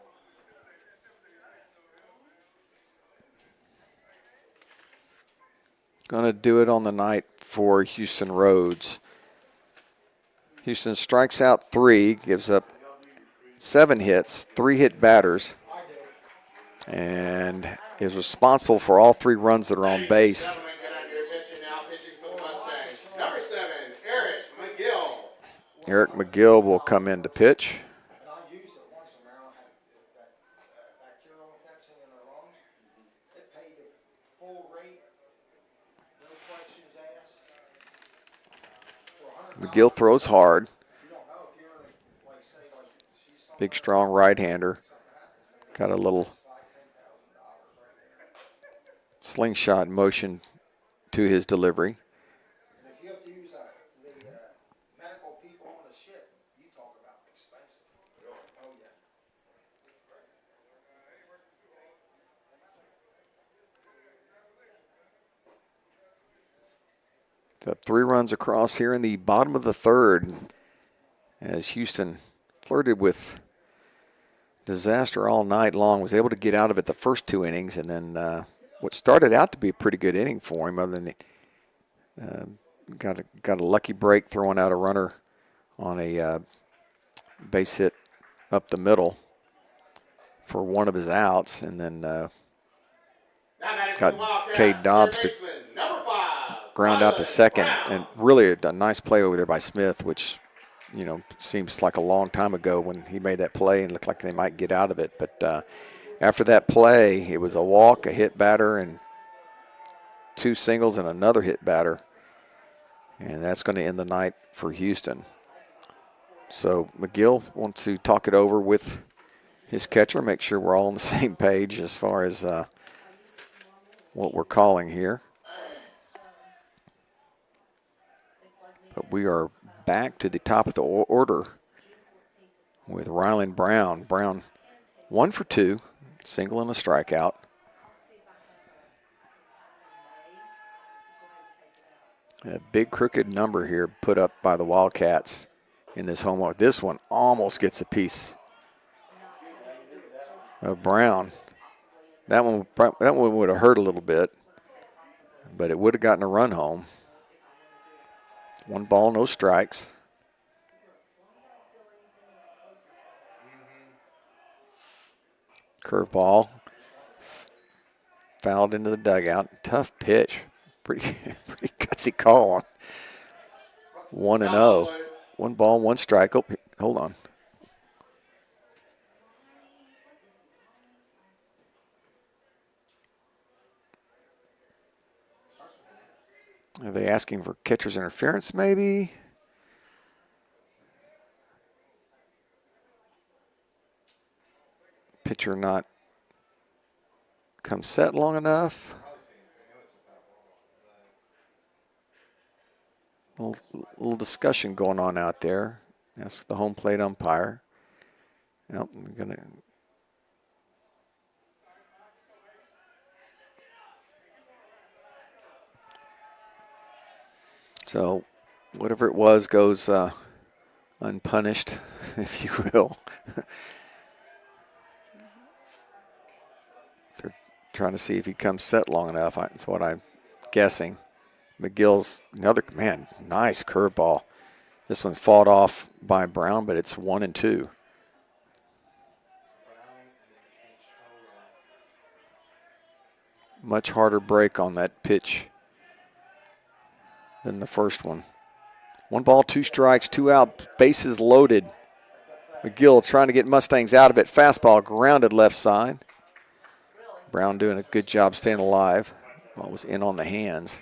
going to do it on the night for Houston Rhodes. Houston strikes out 3, gives up 7 hits, 3 hit batters, and is responsible for all 3 runs that are on base. Gentlemen, get on your attention now, pitching for the Mustangs. Number 7, Eric McGill. Eric McGill will come in to pitch. And I used it once around, had that bacterial infection in her lungs. It paid the full rate, no questions asked. For $100. McGill throws hard. You don't know if you're like say like she's something Big, strong right-hander. Got a little $5,000, $10,000 right there. slingshot motion to his delivery. And if you have to use the medical people on the ship, you talk about expensive. Oh yeah. The 3 runs across here in the bottom of the third as Houston flirted with disaster all night long, was able to get out of it the first 2 innings, and then what started out to be a pretty good inning for him, other than got a lucky break throwing out a runner on a base hit up the middle for one of his outs, and then got Cade Dobbs to ground out to second, and really a nice play over there by Smith, which, you know, seems like a long time ago when he made that play and looked like they might get out of it. But after that play, it was a walk, a hit batter, and 2 singles and another hit batter. And that's going to end the night for Houston. So McGill wants to talk it over with his catcher, make sure we're all on the same page as far as what we're calling here. But we are back to the top of the order with Ryland Brown. Brown 1 for 2, single and a strikeout. A big crooked number here put up by the Wildcats in this home run. This one almost gets a piece of Brown. That one would have hurt a little bit, but it would have gotten a run home. 1 ball, no strikes. Curveball fouled into the dugout. Tough pitch. Pretty gutsy call. 1-0. 1 ball, 1 strike. Oh, hold on. Are they asking for catcher's interference, maybe? Pitcher not come set long enough. Little discussion going on out there. Ask the home plate umpire. Yep, I'm gonna. So, whatever it was goes unpunished, if you will. They're trying to see if he comes set long enough. That's what I'm guessing. McGill's another, man, nice curveball. This one fought off by Brown, but it's 1-2. Much harder break on that pitch than the first one. 1 ball, 2 strikes, 2 out, bases loaded. McGill trying to get Mustangs out of it. Fastball grounded left side. Brown doing a good job staying alive. Ball was in on the hands.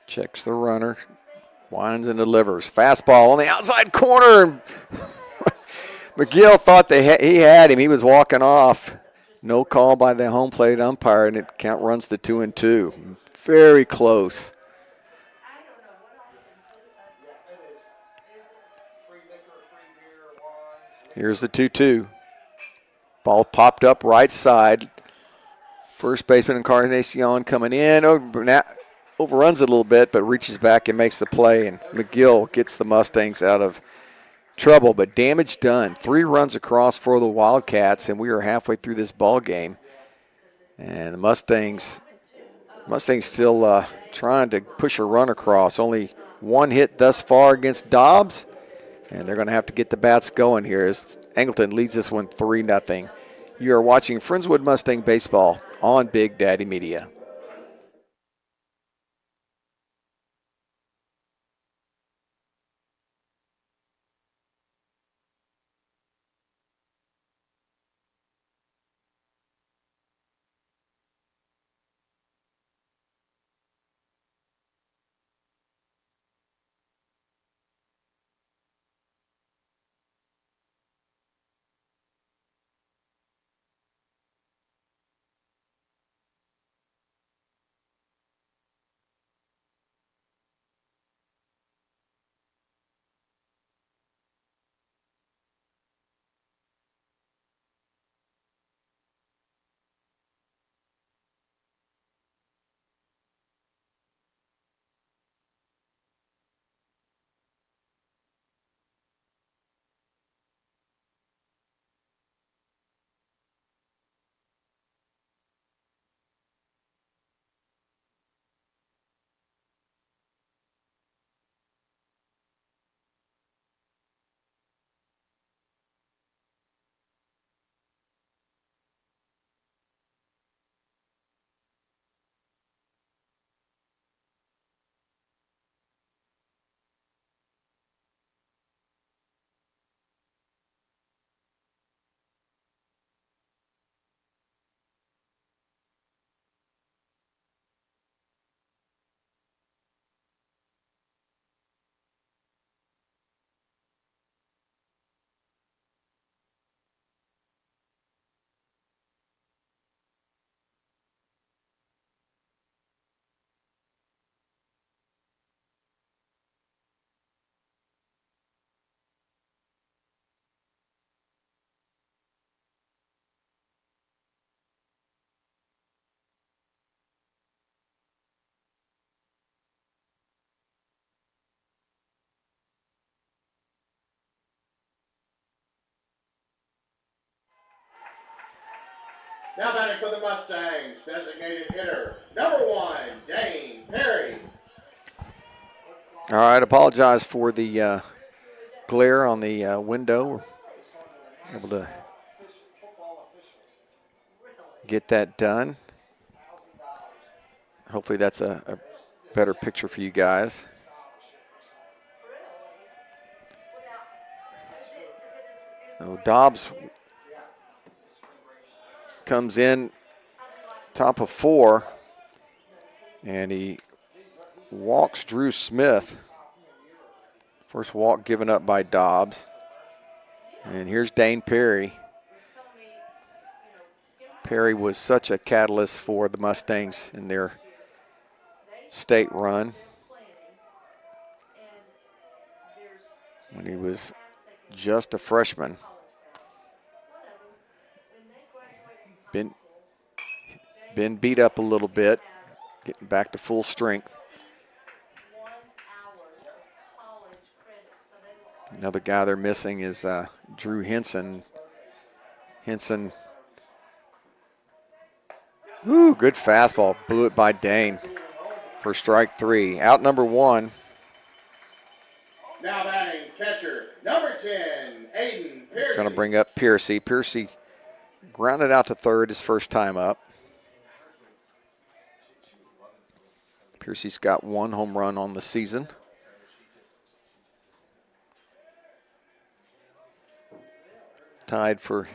Checks the runner, winds and delivers. Fastball on the outside corner. McGill thought he had him. He was walking off. No call by the home plate umpire, and it count runs to 2-2. Very close. Here's the 2-2. Ball popped up right side. First baseman Encarnacion coming in. Overruns it a little bit, but reaches back and makes the play, and McGill gets the Mustangs out of trouble, but damage done. 3 runs across for the Wildcats, and we are halfway through this ball game. And the Mustangs still trying to push a run across. Only 1 hit thus far against Dobbs, and they're going to have to get the bats going here as Angleton leads this one 3-0. You are watching Friendswood Mustang Baseball on Big Daddy Media. Now batting for the Mustangs, designated hitter, number 1, Dane Perry. All right, apologize for the glare on the window. We're able to get that done. Hopefully that's a better picture for you guys. So Dobbs comes in top of 4, and he walks Drew Smith. First walk given up by Dobbs. And here's Dane Perry. Perry was such a catalyst for the Mustangs in their state run when he was just a freshman. Been beat up a little bit, getting back to full strength. Another guy they're missing is Drew Henson. Henson, ooh, good fastball. Blew it by Dane for strike 3. Out number 1. Now batting catcher, number 10, Aiden Piercy. Going to bring up Piercy. Piercy grounded out to third his first time up. Piercy's got 1 home run on the season. Tied for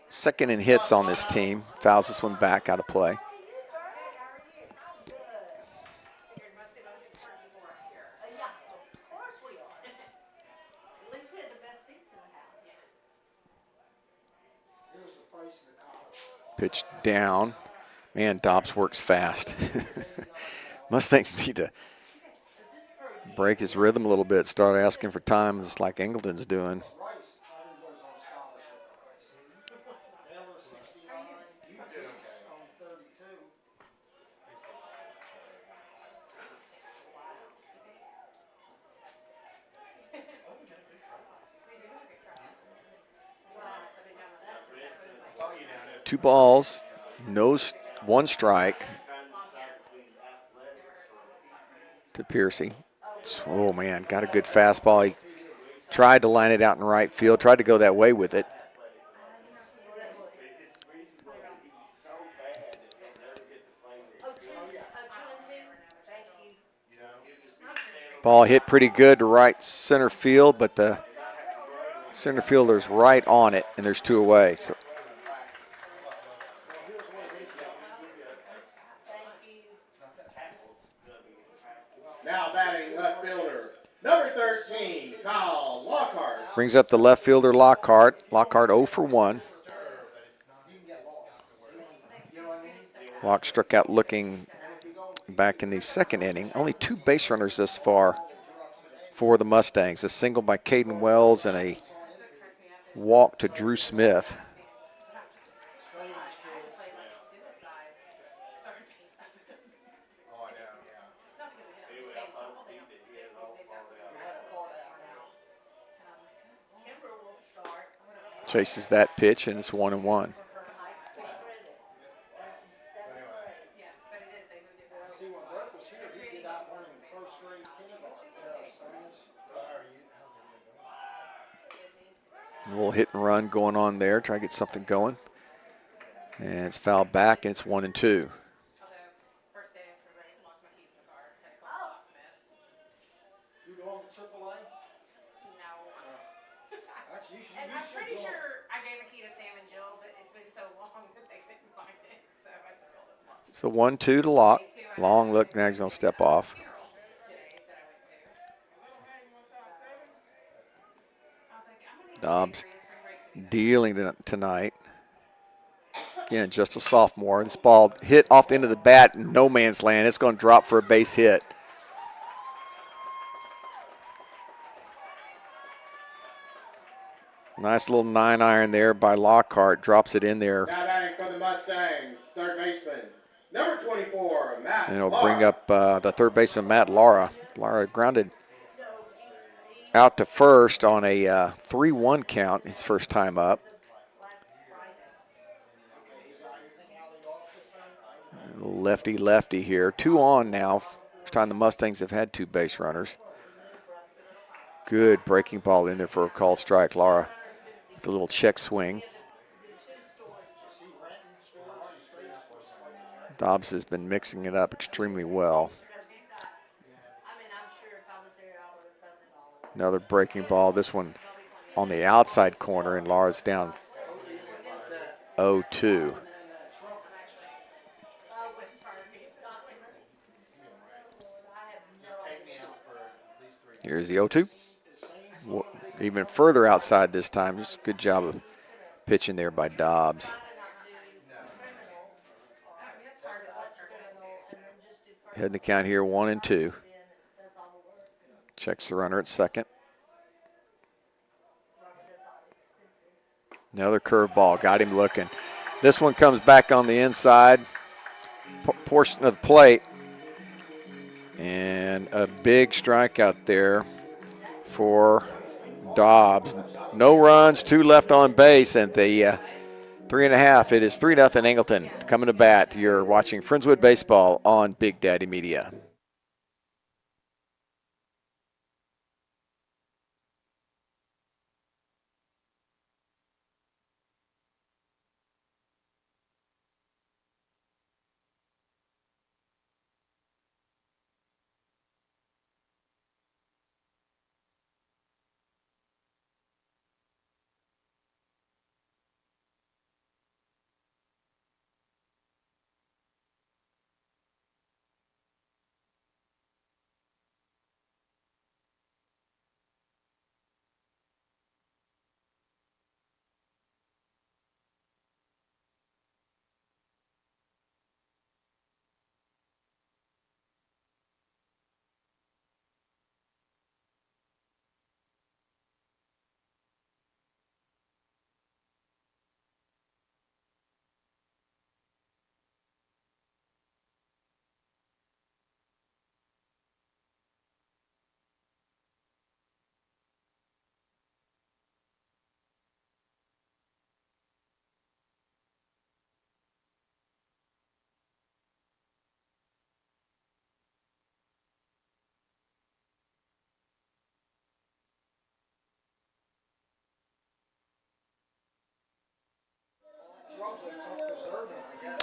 second in hits on this team. Fouls this one back out of play. Pitch down. Man, Dobbs works fast. Mustangs need to break his rhythm a little bit, start asking for time just like Angleton's doing. Two balls, one strike to Piercy. Oh, man, got a good fastball. He tried to line it out in right field, tried to go that way with it. Ball hit pretty good to right center field, but the center fielder's right on it, and there's 2 away. So now batting left fielder, number 13, Kyle Lockhart. brings up the left fielder Lockhart. Lockhart 0 for 1. Lock struck out looking back in the second inning. Only 2 base runners this far for the Mustangs. A single by Caden Wells and a walk to Drew Smith. Chases that pitch, and it's 1-1. A little hit and run going on there, try to get something going. And it's fouled back, and it's 1-2. And I'm pretty sure I gave a key to Sam and Jill, but it's been so long that they couldn't find it, so I just called it. So 1-2 to Lock. Long look, now he's going to step off. Dobbs dealing tonight. Again, just a sophomore. This ball hit off the end of the bat in no man's land. It's going to drop for a base hit. Nice little 9-iron there by Lockhart. Drops it in there. Now batting for the Mustangs, third baseman, number 24, Matt And it'll Lara. bring up the third baseman, Matt Lara. Lara grounded out to first on a 3-1 count his first time up. Lefty here. 2 on now. First time the Mustangs have had 2 base runners. Good breaking ball in there for a called strike. Laura with a little check swing. Dobbs has been mixing it up extremely well. Another breaking ball. This one on the outside corner, and Laura's down 0-2. Here's the 0-2. Even further outside this time. Just good job of pitching there by Dobbs. Heading the count here, 1-2. Checks the runner at second. Another curveball, got him looking. This one comes back on the inside portion of the plate. And a big strikeout there for Dobbs. No runs, 2 left on base, and the 3.5. It is 3-0 Angleton coming to bat. You're watching Friendswood Baseball on Big Daddy Media.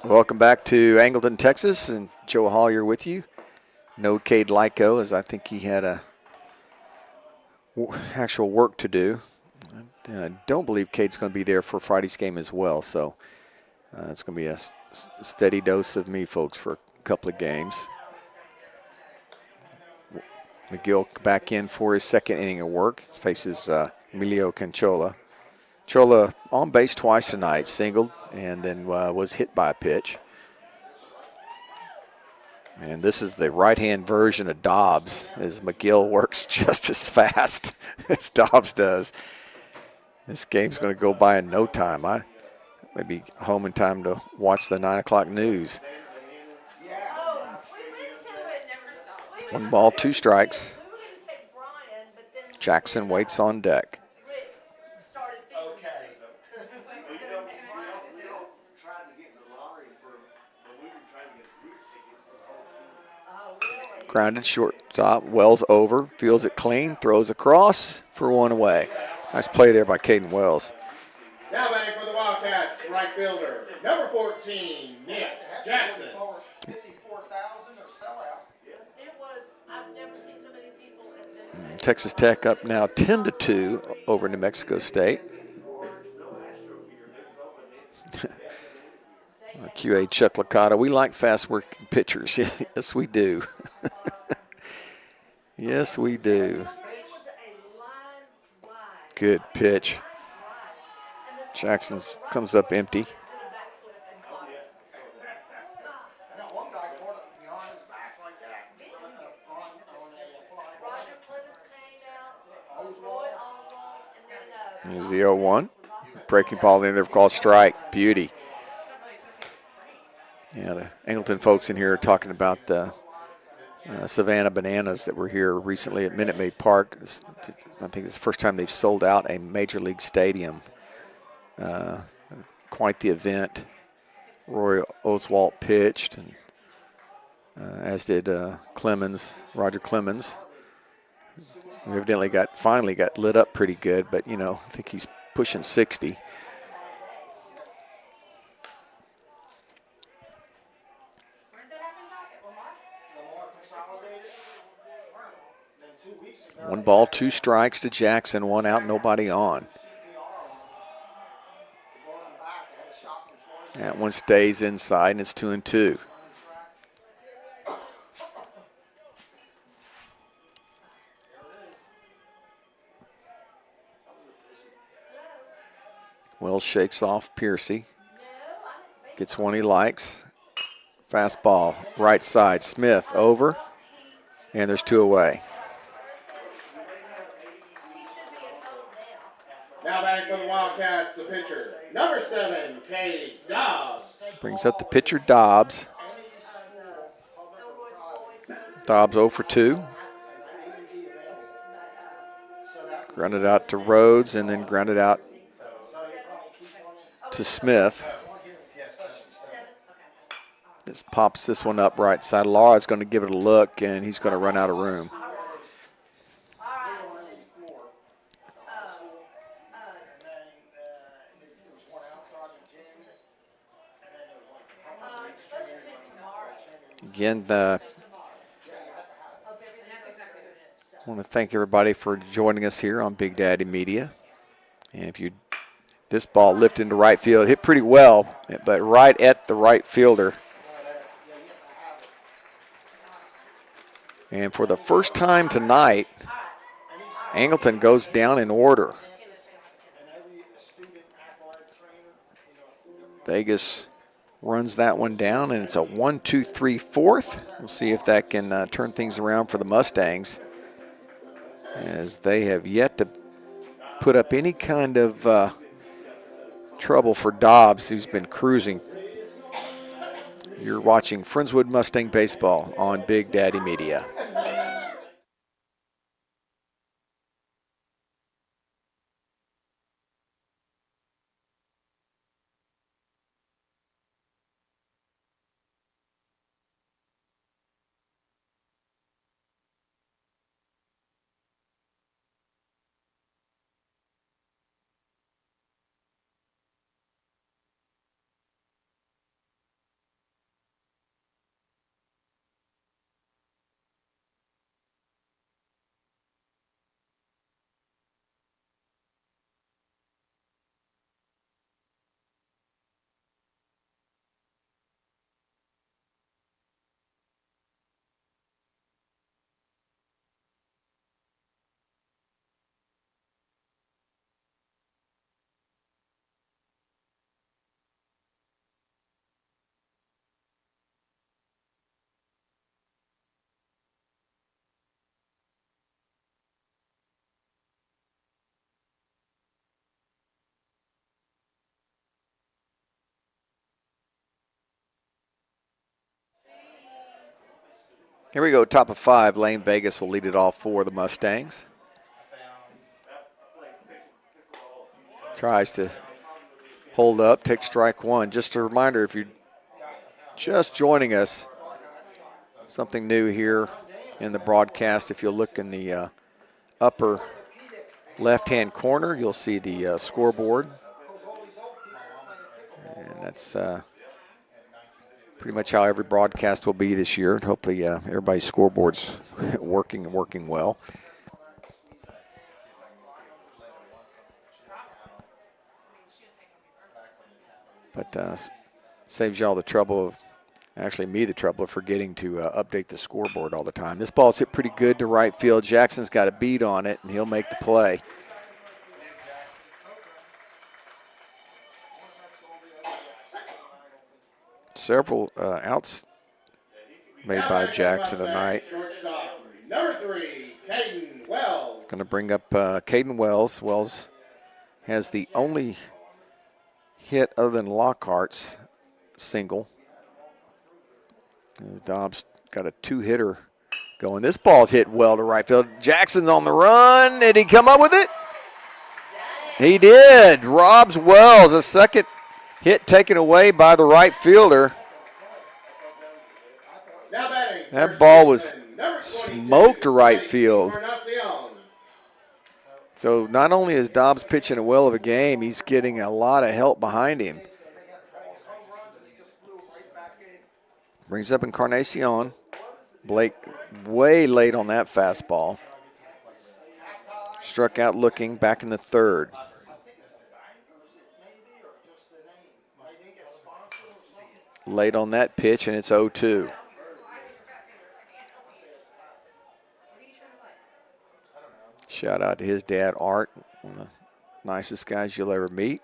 Welcome back to Angleton, Texas, and Joe Hollier with you. No Cade Lyko, as I think he had a actual work to do. And I don't believe Cade's going to be there for Friday's game as well, so it's going to be a steady dose of me, folks, for a couple of games. McGill back in for his second inning of work. Faces Emilio Canchola. Chola on base twice tonight, singled, and then was hit by a pitch. And this is the right-hand version of Dobbs, as McGill works just as fast as Dobbs does. This game's going to go by in no time. I may be home in time to watch the 9 o'clock news. 1 ball, 2 strikes. Jackson waits on deck. Grounded shortstop, Wells over, fields it clean, throws across for 1 away. Nice play there by Caden Wells. Now batting for the Wildcats, right fielder, number 14, Nick Jackson. 54,000 or sellout. It was, I've never seen so many people. Texas Tech up now 10-2 over New Mexico State. QA Chuck Licata, we like fast-working pitchers. Yes, we do. Yes, we do. Good pitch. Jackson comes up empty. Here's the 0-1. Breaking ball in there, called strike. Beauty. Yeah, the Angleton folks in here are talking about the Savannah Bananas that were here recently at Minute Maid Park. I think it's the first time they've sold out a major league stadium. Quite the event. Roy Oswalt pitched, and as did Roger Clemens. Who evidently finally got lit up pretty good, but I think he's pushing 60. One ball, 2 strikes to Jackson, 1 out, nobody on. That one stays inside, and it's 2-2. Wells shakes off Piercy. Gets one he likes. Fastball, right side. Smith over. And there's 2 away. Now back for the Wildcats, the pitcher, number 7, Cade Dobbs. Brings up the pitcher, Dobbs. Dobbs 0 for 2. Grounded out to Rhodes and then grounded out to Smith. This pops this one up right side. Laura's going to give it a look, and he's going to run out of room. Again, I want to thank everybody for joining us here on Big Daddy Media. And this ball lifted into right field, hit pretty well, but right at the right fielder. And for the first time tonight, Angleton goes down in order. Vegas runs that one down, and it's a 1-2-3-4. We'll see if that can turn things around for the Mustangs, as they have yet to put up any kind of trouble for Dobbs, who's been cruising. You're watching Friendswood Mustang Baseball on Big Daddy Media. Here we go, top of 5. Lane Vegas will lead it off for the Mustangs. Tries to hold up, take strike 1. Just a reminder, if you're just joining us, something new here in the broadcast. If you'll look in the upper left-hand corner, you'll see the scoreboard. And that's pretty much how every broadcast will be this year. Hopefully everybody's scoreboard's working and working well. But saves y'all the trouble of, actually me the trouble of forgetting to update the scoreboard all the time. This ball's hit pretty good to right field. Jackson's got a beat on it, and he'll make the play. Several outs made by Jackson tonight. Number 3, Caden Wells. Going to bring up Caden Wells. Wells has the only hit other than Lockhart's single. Dobbs got a 2-hitter going. This ball's hit well to right field. Jackson's on the run. Did he come up with it? He did. Robs Wells, a second hit taken away by the right fielder. Now batting That First ball was baseman, number 22, smoked to right Blake field. Encarnacion. So not only is Dobbs pitching a well of a game, he's getting a lot of help behind him. Brings up Encarnacion. Blake way late on that fastball. Struck out looking back in the third. Late on that pitch, and it's 0-2. Shout out to his dad, Art, one of the nicest guys you'll ever meet.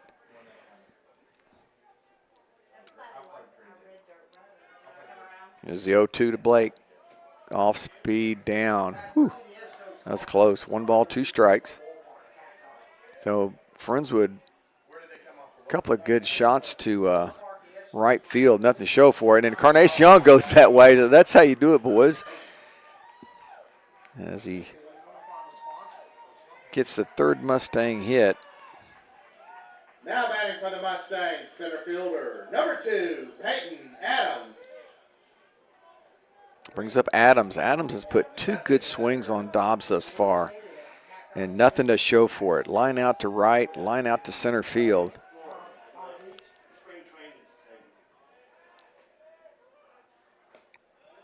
Here's the 0-2 to Blake. Off speed down. Whew. That's close. 1 ball, 2 strikes. So Friendswood, a couple of good shots to right field. Nothing to show for it. And Encarnacion goes that way. That's how you do it, boys. As he gets the third Mustang hit. Now batting for the Mustangs, center fielder, number 2, Peyton Adams. Brings up Adams. Adams has put 2 good swings on Dobbs thus far, and nothing to show for it. Line out to right, line out to center field.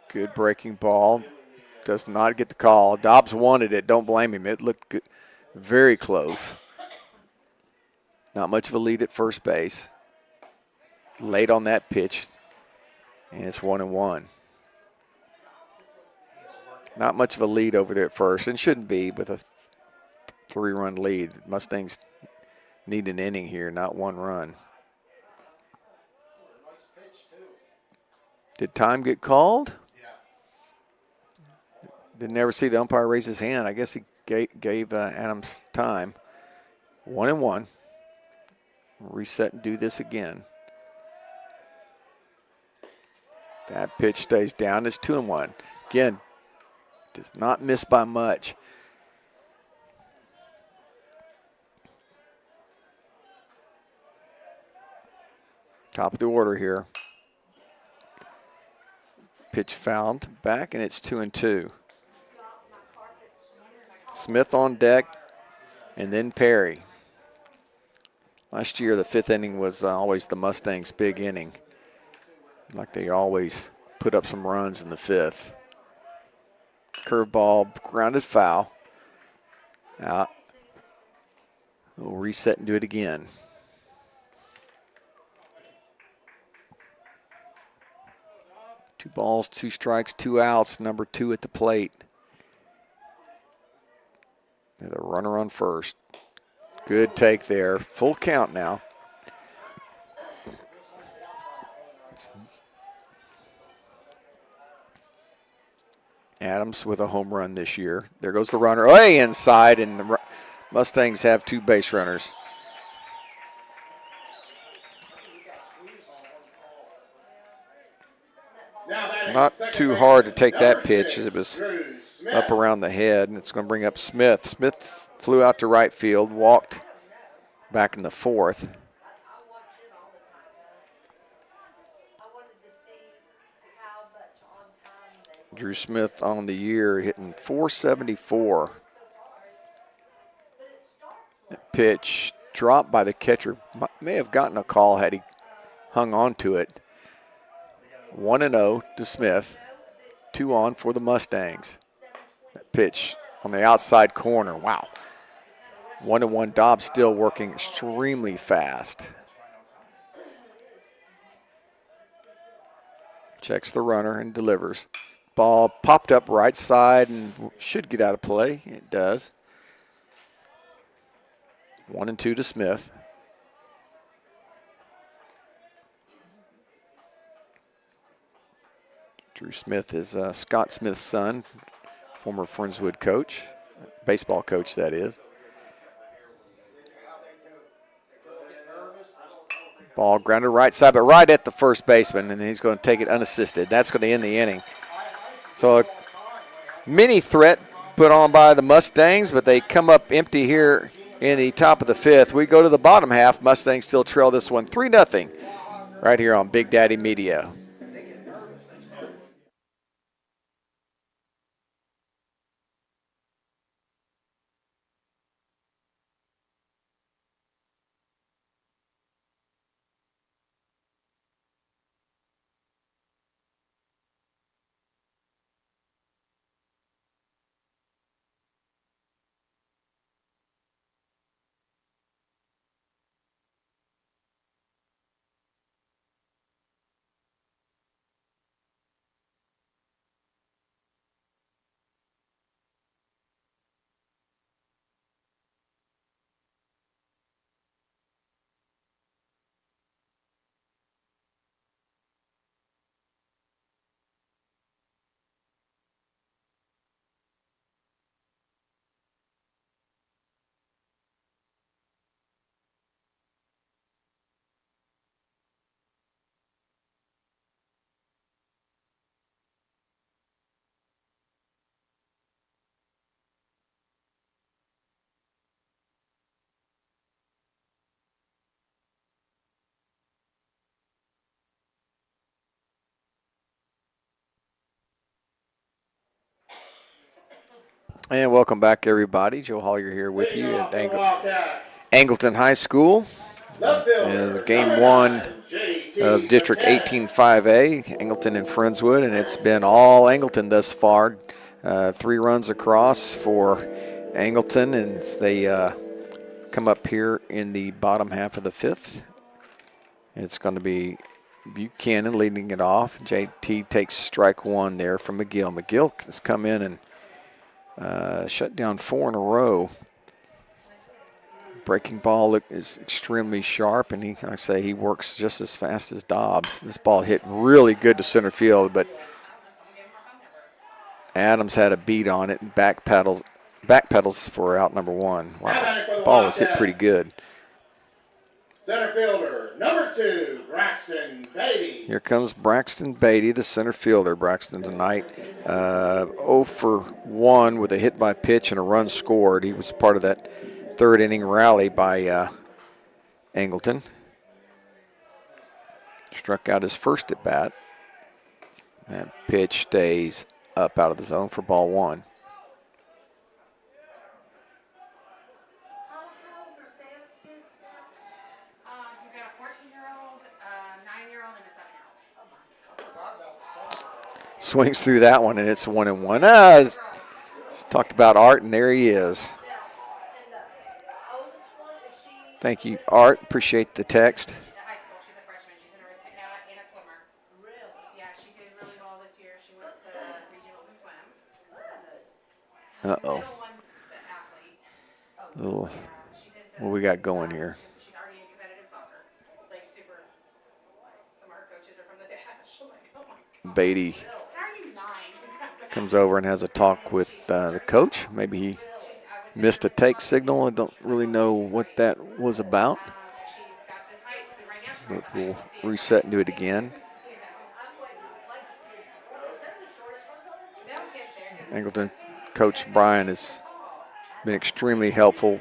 Good breaking ball. Does not get the call. Dobbs wanted it. Don't blame him. It looked good. Very close. Not much of a lead at first base. Late on that pitch, and it's 1-1. Not much of a lead over there at first, and shouldn't be with a 3-run lead. Mustangs need an inning here, not 1 run. Did time get called? Didn't ever see the umpire raise his hand. I guess he gave Adams time. 1-1. Reset and do this again. That pitch stays down. It's 2-1. Again, does not miss by much. Top of the order here. Pitch fouled back, and it's 2-2. Smith on deck, and then Perry. Last year, the 5th inning was always the Mustangs' big inning. Like they always put up some runs in the 5th. Curveball, grounded foul. Out. We'll reset and do it again. Two balls, 2 strikes, 2 outs. Number 2 at the plate. The runner on first. Good take there. Full count now. Adams with a home run this year. There goes the runner. Way inside, and the Mustangs have 2 base runners. Not too hard to take that pitch as it was up around the head, and it's going to bring up Smith. Smith flew out to right field, walked back in the 4th. Drew Smith on the year hitting .474. That pitch dropped by the catcher. May have gotten a call had he hung on to it. 1-0 to Smith. 2 on for the Mustangs. That pitch on the outside corner. Wow. 1-1. Dobbs still working extremely fast. Checks the runner and delivers. Ball popped up right side and should get out of play. It does. 1-2 to Smith. Drew Smith is Scott Smith's son, former Friendswood coach, baseball coach that is. Ball grounded right side, but right at the first baseman, and he's going to take it unassisted. That's going to end the inning. So a mini threat put on by the Mustangs, but they come up empty here in the top of the 5th. We go to the bottom half. Mustangs still trail this one 3-0 right here on Big Daddy Media. And welcome back, everybody. Joe Hollier here with Leading you off at for the Wildcats, Angleton High School. left Is fielder, game number one 9, J.T. of District McKinnon. 18-5A, Angleton and Friendswood, and it's been all Angleton thus far. 3 runs across for Angleton, and they come up here in the bottom half of the 5th. It's going to be Buchanan leading it off. JT takes strike 1 there from McGill. McGill has come in and shut down 4 in a row. Breaking ball is extremely sharp, and he works just as fast as Dobbs. This ball hit really good to center field, but Adams had a beat on it and backpedals for out number 1. Wow, ball was hit pretty good. Center fielder, number 2, Braxton Beatty. Here comes Braxton Beatty, the center fielder. Braxton tonight 0 for 1 with a hit by pitch and a run scored. He was part of that 3rd inning rally by Angleton. Struck out his first at bat. That pitch stays up out of the zone for ball 1. How old are Sam's kids now? He's got a 14-year-old, 9-year-old, and a 7-year-old. Swings through that one, and it's 1-1. Talked about Art, and there he is. And the oldest one, is she? Thank you, Art. Appreciate the text. She's at high school. She's a freshman. She's an Aristocat and a swimmer. Really? Yeah, she did really well this year. She went to regionals and swim. Good. Uh-oh. The middle one's an athlete. Little, She's into. what we got going here? She's already in competitive soccer. Like super. Some of her coaches are from the dash. Like, oh my god. Beatty How are you 9? comes over and has a talk with the coach. Maybe he missed a take signal. I don't really know what that was about. She's got the height. Right now she's But got the height. we'll reset and do it again. I'm waiting for like these kids to grow. Is that the shortest ones on the team? They'll get there. 'Cause Angleton coach Brian has been extremely helpful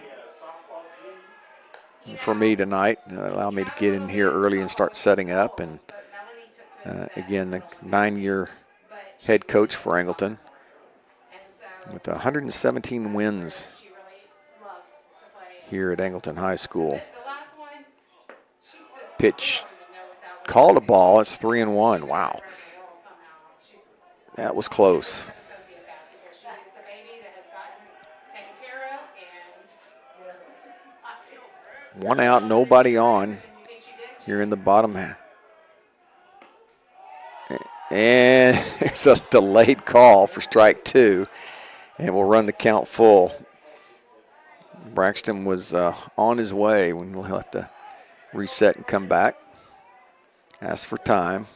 for me tonight. Allowed me to get in here early and start setting up. And Melanie took to again, the 9-year head coach for Angleton and so with 117 wins she really loves to play. here at Angleton High School. The last one, she's just Pitch I don't even know what that was. called a ball. It's 3-1. Wow, Around the world somehow. She's that was close. an sociopath because she is the baby that has gotten taken care of, and I feel 1 out, nobody on you think she did. here in the bottom half. And there's a delayed call for strike 2, and we'll run the count full. Braxton was on his way when he'll have to reset and come back. Ask for time.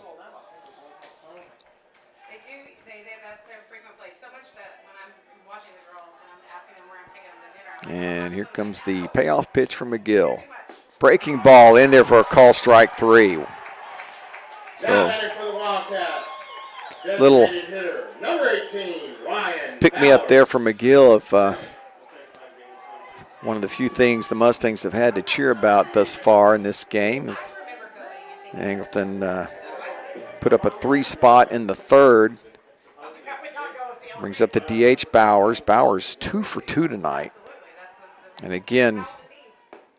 That's their frequent place. So much that when I'm watching the girls and I'm asking them where I'm taking them to dinner, And here comes the payoff pitch from McGill. Breaking ball in there for a call, strike 3. Now So heading for the Wildcats, Little designated hitter, number 18, Ryan pick me up Ballard. there from McGill if one of the few things the Mustangs have had to cheer about thus far in this game is Angleton put up a 3 spot in the 3rd. Brings up the DH Bowers. Bowers 2 for 2 tonight. And again,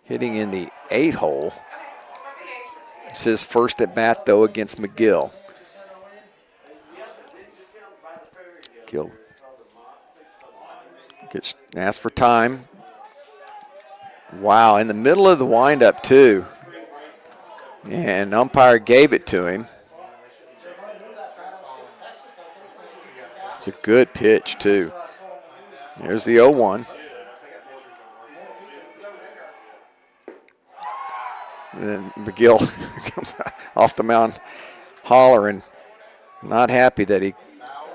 hitting in the 8 hole. It's his first at bat though against McGill. McGill gets asked for time. Wow, in the middle of the windup too. And umpire gave it to him. It's a good pitch too. There's the 0-1. And then McGill comes off the mound hollering, not happy that he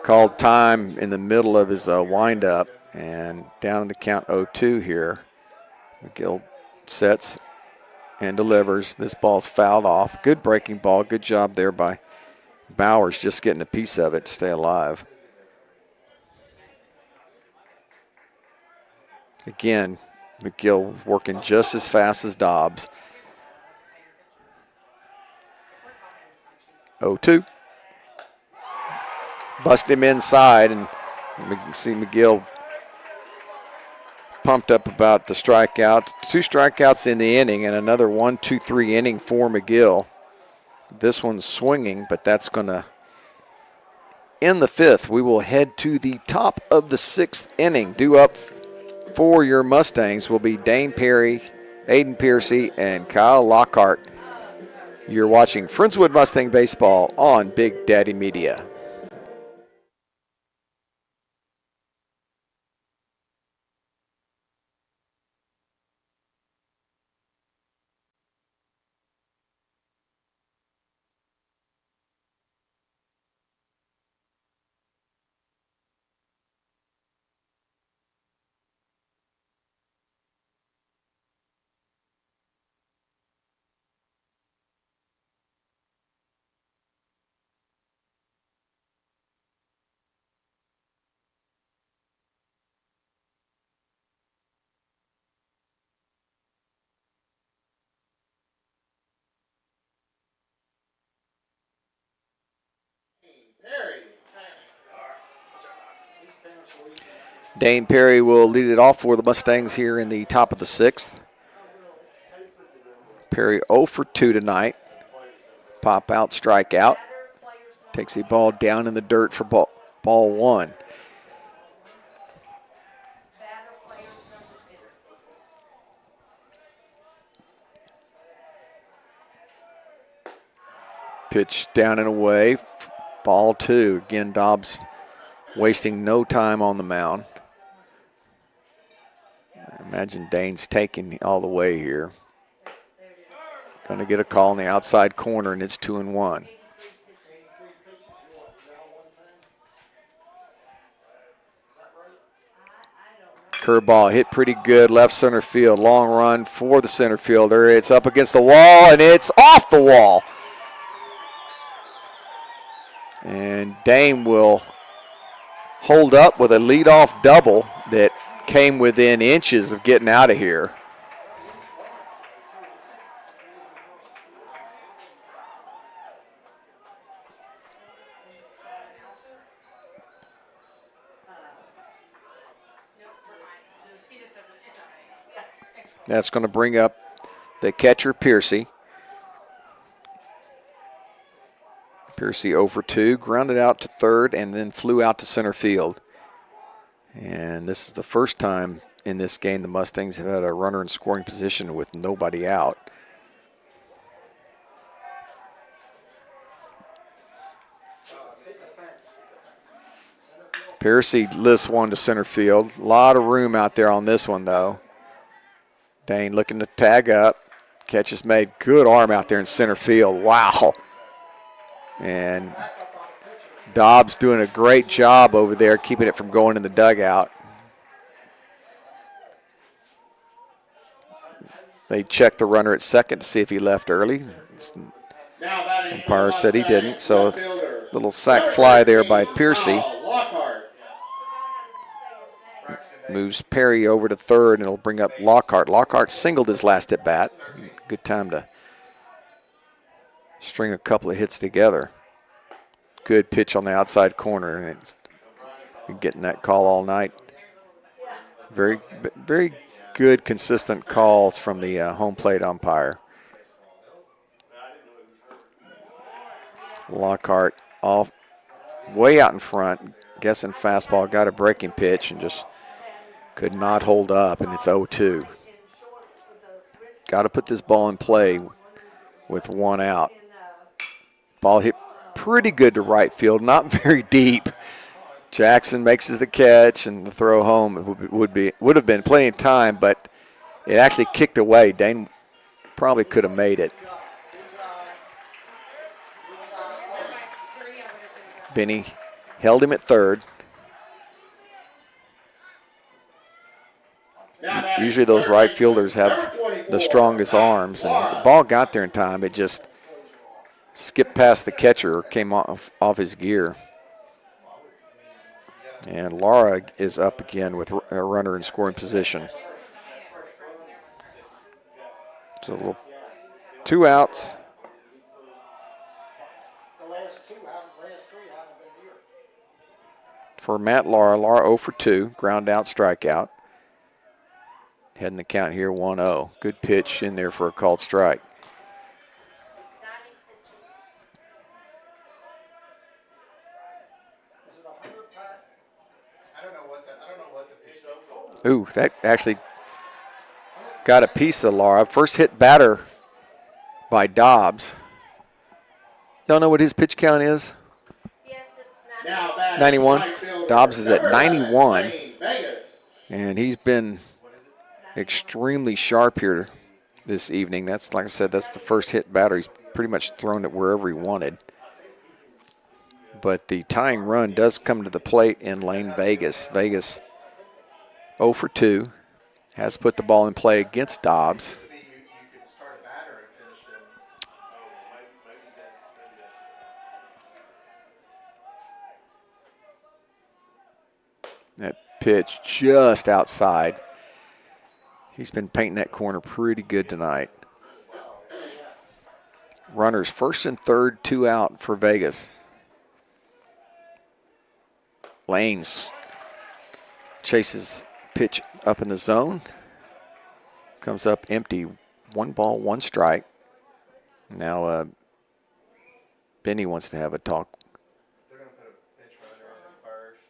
called time in the middle of his windup, and down in the count 0-2 here. McGill sets and delivers. This ball's fouled off. Good breaking ball. Good job there by Bowers, just getting a piece of it to stay alive. Again, McGill working just as fast as Dobbs. 0-2. Bust him inside, and you can see McGill pumped up about the strikeout. 2 strikeouts in the inning and another 1-2-3 inning for McGill. This one's swinging, but that's going to end the 5th. We will head to the top of the 6th inning. Due up for your Mustangs will be Dane Perry, Aiden Piercy, and Kyle Lockhart. You're watching Friendswood Mustang Baseball on Big Daddy Media. Dane Perry will lead it off for the Mustangs here in the top of the 6th. Perry 0 for 2 tonight. Pop out, strikeout. Takes a ball down in the dirt for ball 1. Pitch down and away. Ball 2. Again, Dobbs wasting no time on the mound. I imagine Dane's taking all the way here. Going to get a call in the outside corner, and it's 2-1. Curveball hit pretty good, left center field. Long run for the center fielder. It's up against the wall, and it's off the wall. And Dane will hold up with a leadoff double that came within inches of getting out of here. That's going to bring up the catcher, Piercy. Piercy 0 for 2, grounded out to third, and then flew out to center field. And this is the first time in this game the Mustangs have had a runner in scoring position with nobody out. Piercy lifts one to center field. A lot of room out there on this one, though. Dane looking to tag up. Catch is made. Good arm out there in center field. Wow. And Dobbs doing a great job over there keeping it from going in the dugout. They checked the runner at second to see if he left early. Umpire said he didn't, so a little sac fly there by Piercy. Moves Perry over to third, and it'll bring up Lockhart. Lockhart singled his last at bat. Good time to string a couple of hits together. Good pitch on the outside corner, and it's been getting that call all night. Very, very good, consistent calls from the home plate umpire. Lockhart off, way out in front, guessing fastball, got a breaking pitch, and just could not hold up, and it's 0-2. Got to put this ball in play with one out. Ball hit pretty good to right field, not very deep. Jackson makes the catch, and the throw home would have been plenty of time, but it actually kicked away. Dane probably could have made it. Benny held him at third. Usually those right fielders have the strongest arms, and the ball got there in time. It just skipped past the catcher, came off his gear. And Lara is up again with a runner in scoring position. So a little 2 outs. For Matt Lara, 0 for 2, ground out, strikeout. Heading the count here, 1-0. Good pitch in there for a called strike. 90 pitches. Is it 100, Pat? I don't know what the pitch is. Ooh, that actually got a piece of Lara. First hit batter by Dobbs. Don't know what his pitch count is. Yes, it's Now batting 91. right fielder, Dobbs is at number 91. 11, Vegas. And he's been extremely sharp here this evening. That's, like I said, that's the first hit batter. He's pretty much thrown it wherever he wanted. But the tying run does come to the plate in lane Vegas. Vegas 0 for 2. Has put the ball in play against Dobbs. You could start a batter and finish them. That pitch just outside. He's been painting that corner pretty good tonight. Runners first and third, 2 out for Vegas. Lanes chases pitch up in the zone. Comes up empty. 1 ball, 1 strike. Now Benny wants to have a talk They're going to put a pitch runner on first.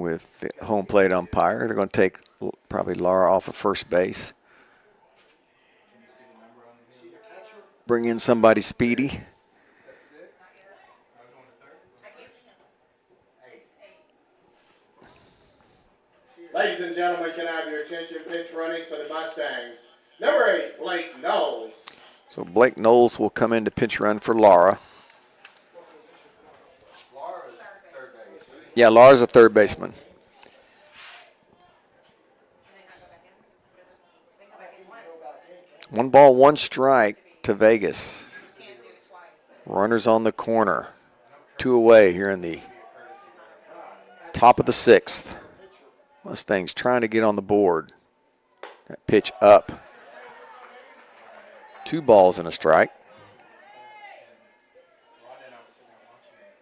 with the home plate umpire. They're going to take probably Lara off of first base. Bring in somebody speedy. I can't see him. Ladies and gentlemen, can I have your attention? Pitch running for the Mustangs. Number 8, Blake Knowles. So Blake Knowles will come in to pinch run for Lara. Laura's third base. Yeah, Lara's a third baseman. Can they not go back in? They go back in once. 1 ball, 1 strike to Vegas. You just can't do it twice. Runners on the corner. 2 away here in the top of the 6th. Mustangs trying to get on the board. That pitch up. 2 balls and a strike. Ron and I was sitting there watching it.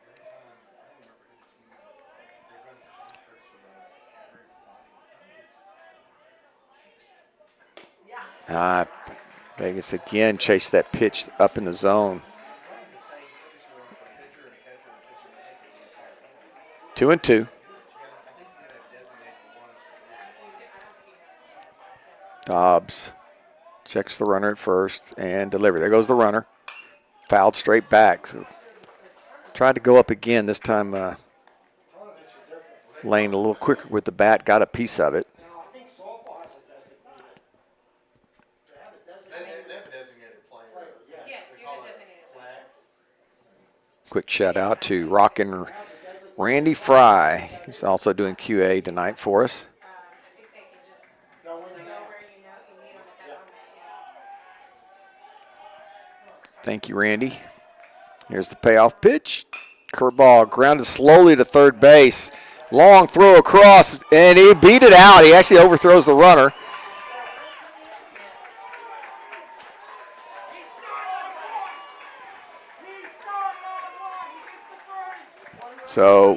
Every time, I don't remember who the team was. They run the same person every body. Vegas again chased that pitch up in the zone. 2 and 2. Dobbs checks the runner at first and delivery. There goes the runner. Fouled straight back. So tried to go up again. This time Lane a little quicker with the bat. Got a piece of it. Now, I think softball has a designated. They have a designated. They have a designated player. Yes, you have a designated. Flex. Quick shout out to Rockin' Randy Fry. He's also doing QA tonight for us. I think they can just Go in and go out. where you know you need them at that moment. Thank you, Randy. Here's the payoff pitch. Curveball grounded slowly to third base. Long throw across, and he beat it out. He actually overthrows the runner. So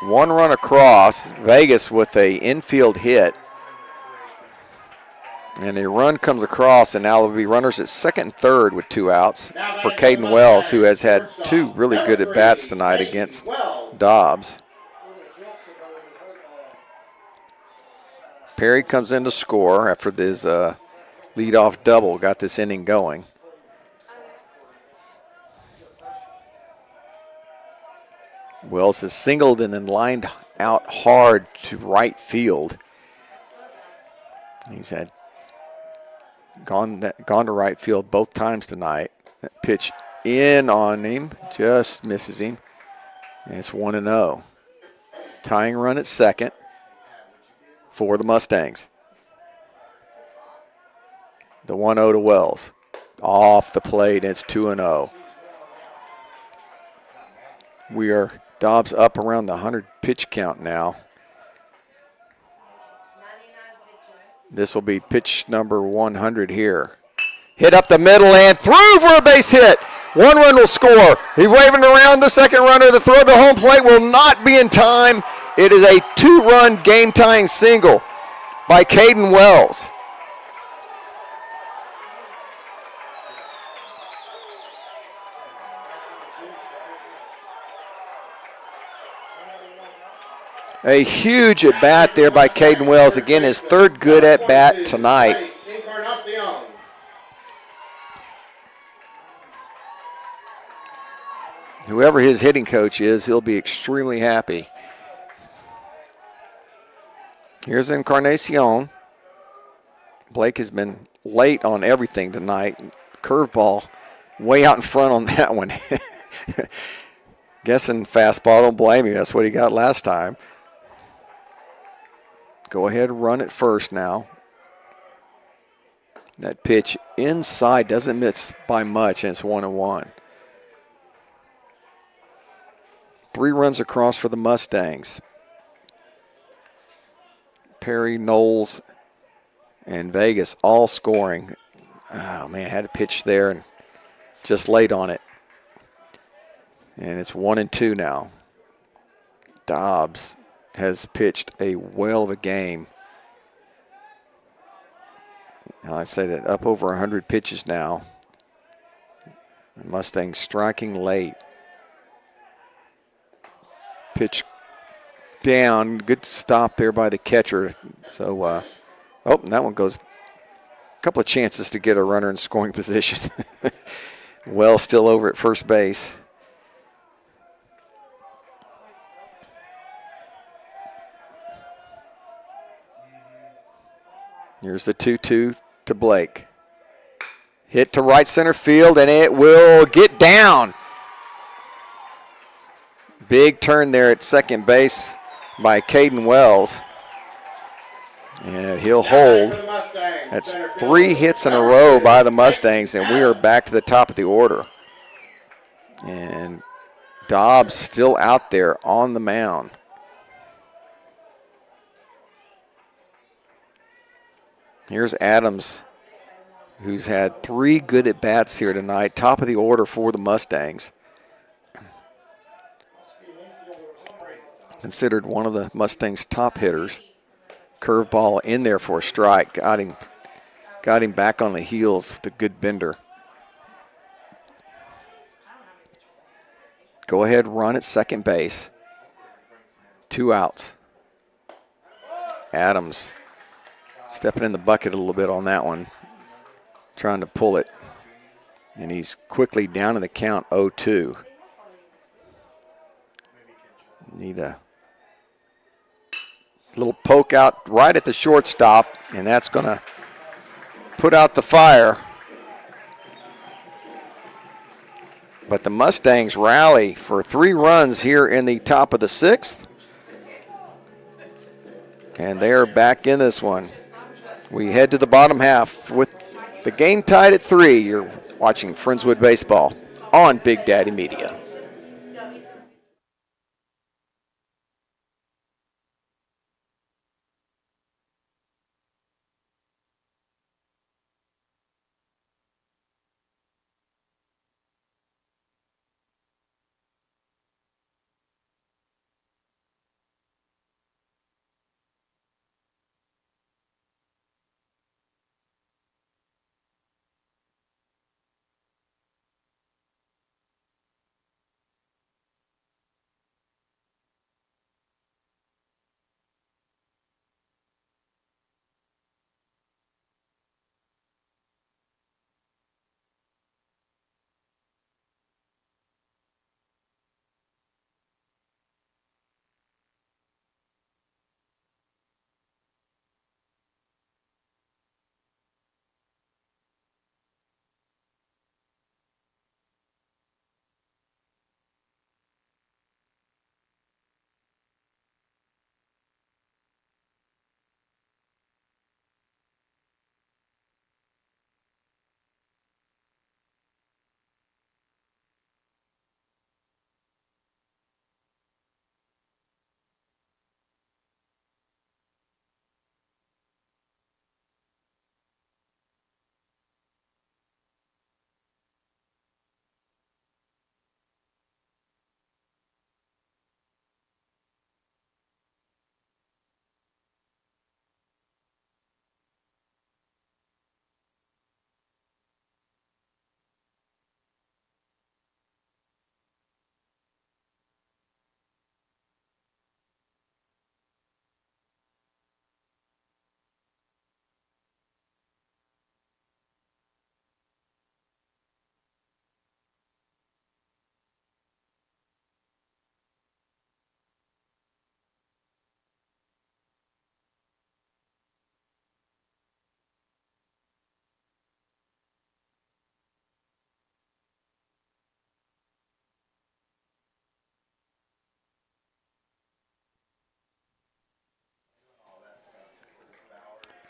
1 run across. Vegas with a infield hit. And a run comes across, and now there'll be runners at second and third with 2 outs for Caden Wells, who has had 2 really good at-bats tonight against Dobbs. Perry comes in to score after this leadoff double, got this inning going. Wells has singled and then lined out hard to right field. He's had gone to right field both times tonight. That pitch in on him, just misses him. And it's 1-0. Tying run at second for the Mustangs. The 1-0 to Wells. Off the plate, and it's 2-0. We are Dobbs up around the 100 pitch count now. 99 pitches. This will be pitch number 100 here. Hit up the middle and through for a base hit. 1 run will score. He's waving around the second runner. The throw to home plate will not be in time. It is a 2-run game-tying single. by Caden Wells. A huge at bat there by Caden Wells. Again, his third good at bat tonight. Encarnacion. Whoever his hitting coach is, he'll be extremely happy. Here's Encarnacion. Blake has been late on everything tonight. Curveball way out in front on that one. Guessing fastball, don't blame you. That's what he got last time. Go ahead and run it first now. That pitch inside doesn't miss by much, and it's 1-1. 3 runs across for the Mustangs. Perry, Knowles, and Vegas all scoring. Oh, man, had a pitch there and just late on it. And it's 1-2 now. Dobbs has pitched a whale of a game. I say that up over 100 pitches now. The Mustangs striking late. Pitch down. Good stop there by the catcher. So, oh, that one goes. A couple of chances to get a runner in scoring position. Well, still over at first base. Here's the 2-2 to Blake. Hit to right center field, and it will get down. Big turn there at second base by Caden Wells. And he'll hold. That's 3 hits in a row by the Mustangs, and we are back to the top of the order. And Dobbs still out there on the mound. Here's Adams, who's had 3 good at-bats here tonight. Top of the order for the Mustangs. Considered one of the Mustangs' top hitters. Curveball in there for a strike. Got him back on the heels with a good bender. Go ahead, run at second base. 2 outs. Adams stepping in the bucket a little bit on that one, trying to pull it. And he's quickly down in the count, 0-2. Need a little poke out right at the shortstop, and that's going to put out the fire. But the Mustangs rally for 3 runs here in the top of the 6th. And they are back in this one. We head to the bottom half with the game tied at 3. You're watching Friendswood Baseball on Big Daddy Media.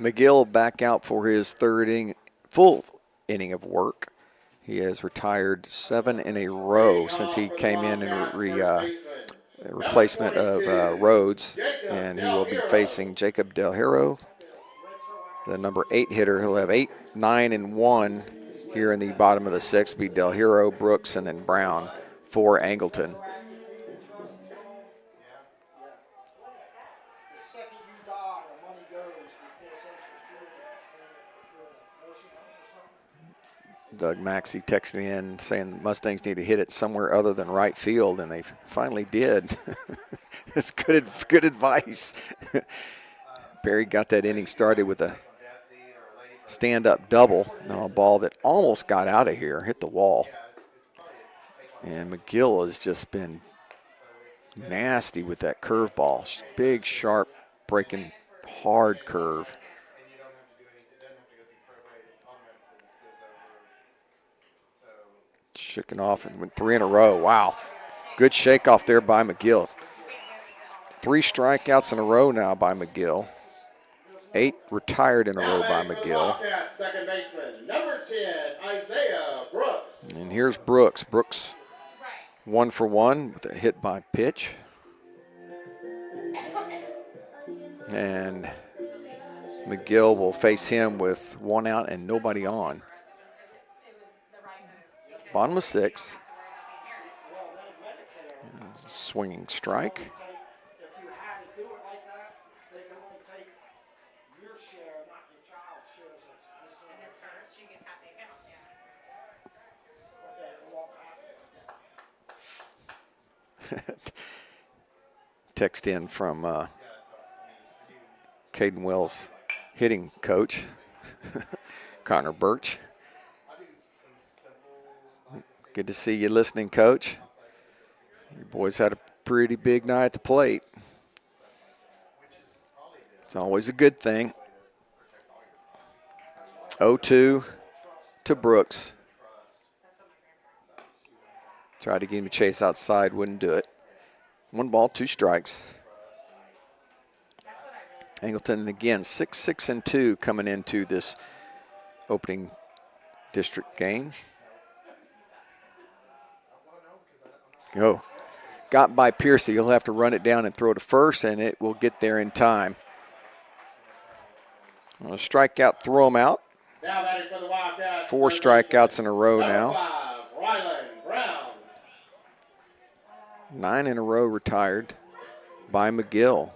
McGill back out for his full inning of work. He has retired 7 in a row since he came in replacement of Rhodes, and he will be facing Jacob Del Hierro, the number 8 hitter. He'll have 8, 9, and 1 here in the bottom of the 6th. Be Del Hierro, Brooks, and then Brown for Angleton. The second you die, the money goes before Social Security. Nursing home or something. Doug Maxey texting in saying the Mustangs need to hit it somewhere other than right field, and they finally did. That's good advice. Perry got that inning started with a stand-up double on a ball that almost got out of here, hit the wall. And McGill has just been nasty with that curveball. Big, sharp, breaking, hard curve. Shaking off and went 3 in a row. Wow. Good shake off there by McGill. 3 strikeouts in a row now by McGill. 8 retired in a row by McGill. Second baseman, number 10, Isaiah Brooks. And here's Brooks. Brooks 1 for 1 with a hit by pitch. And McGill will face him with 1 out and nobody on. Bottom of 6. Swinging strike. If you had to do it like that, they can only take your share, not your child's share. And it's her, she gets half the account, yeah. But that won't happen. Text in from Caden Wells' hitting coach, Connor Birch. Good to see you listening, Coach. You boys had a pretty big night at the plate. It's always a good thing. 0-2 to Brooks. Tried to get him to chase outside, wouldn't do it. 1 ball, 2 strikes. Angleton again, 6-6-2 coming into this opening district game. Oh, got by Piercy. He'll have to run it down and throw to first, and it will get there in time. A strikeout, throw him out. Now batting for the Wildcats. 4 strikeouts in a row now. Number 5, Rylan Brown. 9 in a row retired by McGill.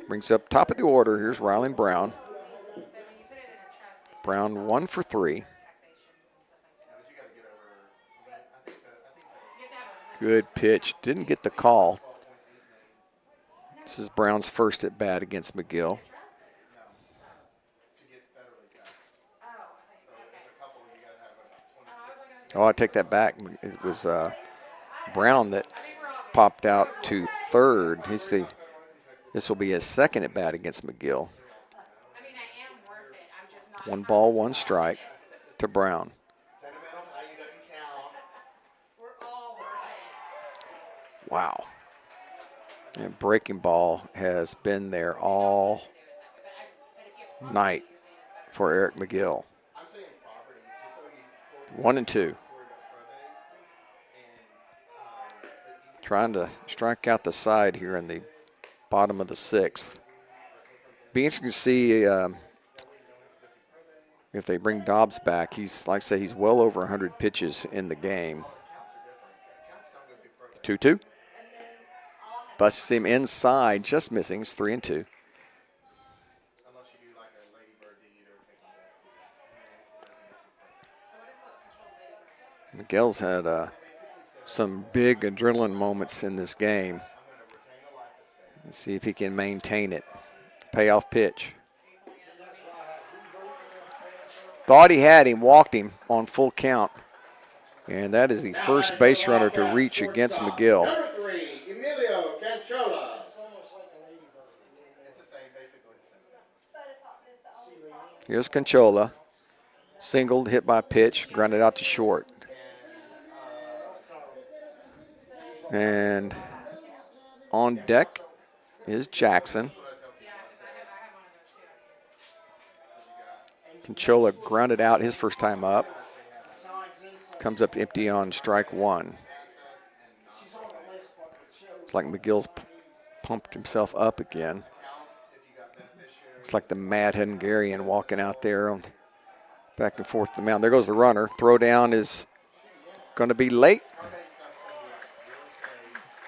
Brings up top of the order. Here's Rylan Brown. Brown 1 for 3. Good pitch. Didn't get the call. This is Brown's first at bat against McGill. Oh, I take that back. It was Brown that popped out to third. This will be his second at bat against McGill. 1 ball, 1 strike to Brown. Wow. And breaking ball has been there all night for Eric McGill. 1-2. Trying to strike out the side here in the bottom of the 6th. Be interesting to see if they bring Dobbs back. He's, like I say, he's well over 100 pitches in the game. 2-2. Busts him inside, just missing. It's 3-2. Miguel's had some big adrenaline moments in this game. Let's see if he can maintain it. Payoff pitch. Thought he had him, walked him on full count. And that is the first base runner to reach against McGill. Number 3, Emilio Canchola. Here's Conchola. Singled, hit by pitch, grounded out to short. And on deck is Jackson. Conchola grounded out his first time up. Comes up empty on strike one. It's like McGill's pumped himself up again. It's like the mad Hungarian walking out there on back and forth to the mound. There goes the runner. Throw down is going to be late.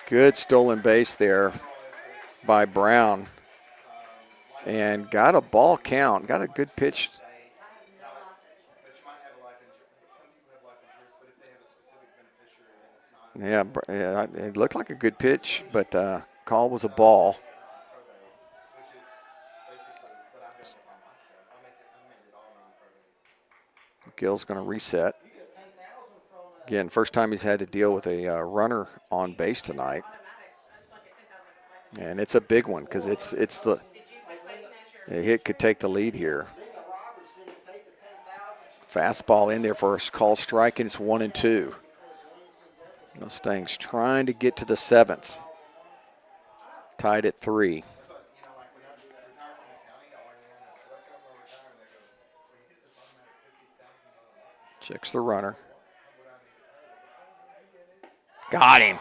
Good stolen base there by Brown. And got a ball count. Got a good pitch. Yeah, it looked like a good pitch, but call was a ball. Gill's going to reset. Again, first time he's had to deal with a runner on base tonight. And it's a big one because it's the hit could take the lead here. Fastball in there for a call strike, and it's 1-2. Mustangs trying to get to the seventh. Tied at 3. Checks the runner. Got him.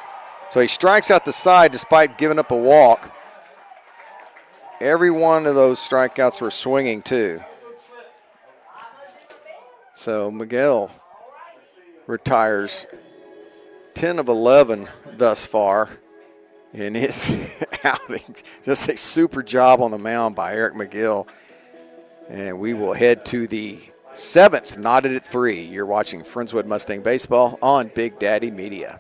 So he strikes out the side despite giving up a walk. Every one of those strikeouts were swinging too. So Miguel retires 10 of 11 thus far in his outing. Just a super job on the mound by Eric McGill. And we will head to the 7th, knotted at 3. You're watching Friendswood Mustang Baseball on Big Daddy Media.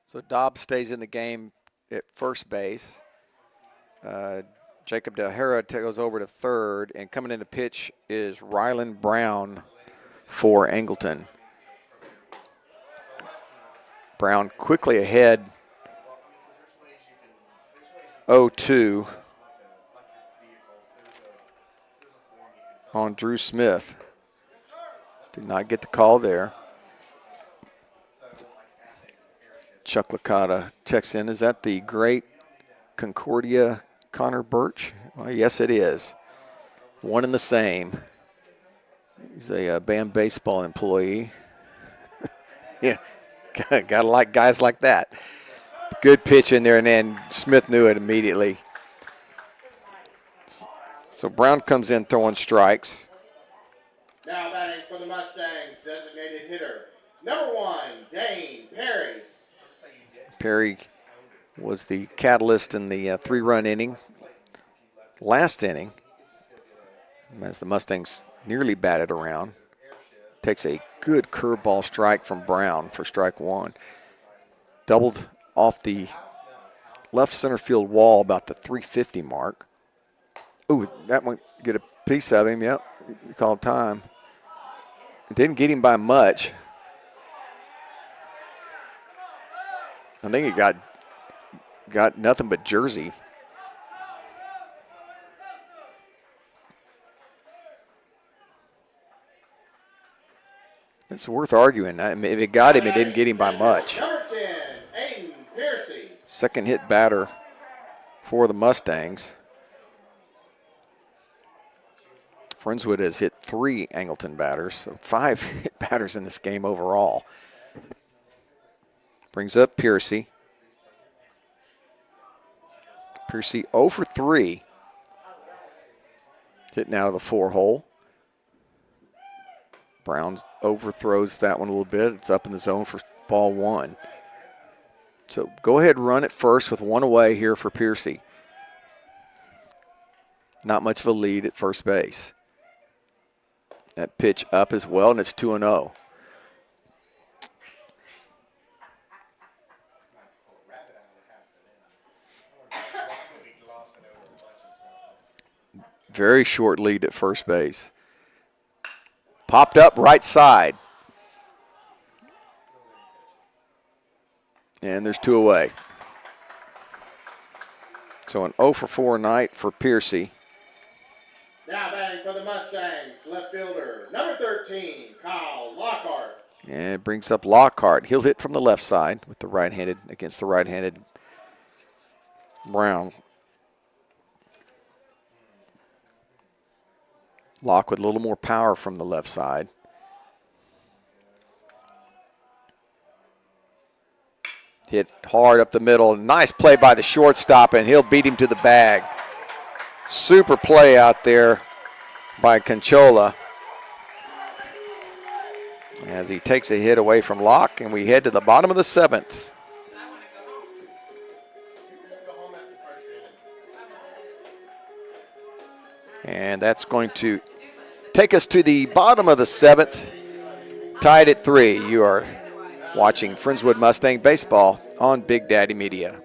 So Dobbs stays in the game at first base. Jacob Del Hera goes over to third, and coming in to pitch is Rylan Brown for Angleton. Brown quickly ahead, 0-2 on Drew Smith. Did not get the call there. Chuck Licata checks in. Is that the great Concordia Connor Birch? Well, yes, it is. One and the same. He's a BAM baseball employee. Yeah, gotta like guys like that. Good pitch in there, and then Smith knew it immediately. So Brown comes in throwing strikes. Now batting for the Mustangs, designated hitter, number 1, Dane Perry. Perry was the catalyst in the 3-run inning. Last inning, as the Mustangs nearly batted around. Takes a good curveball strike from Brown for strike 1. Doubled off the left center field wall about the 350 mark. Ooh, that might get a piece of him. Yep, you called time. Didn't get him by much. I think he got nothing but jersey. It's worth arguing. I mean, if it got him, it didn't get him by much. Number 10, Aiden Piercy. Second hit batter for the Mustangs. Friendswood has hit 3 Angleton batters, so 5 hit batters in this game overall. Brings up Piercy. Piercy 0 for 3. Hitting out of the 4-hole. Browns overthrows that one a little bit. It's up in the zone for ball 1. So go ahead and run it first with 1 away here for Piercy. Not much of a lead at first base. That pitch up as well, and it's 2-0. Very short lead at first base. Popped up right side. And there's 2 away. So an 0 for 4 night for Piercy. Now batting for the Mustangs, left fielder, number 13, Kyle Lockhart. And it brings up Lockhart. He'll hit from the left side with the right-handed against the right-handed Brown. Lock with a little more power from the left side. Hit hard up the middle. Nice play by the shortstop, and he'll beat him to the bag. Super play out there by Conchola as he takes a hit away from Locke, and we head to the bottom of the 7th. And that's going to take us to the bottom of the 7th, tied at 3. You are watching Friendswood Mustang Baseball on Big Daddy Media.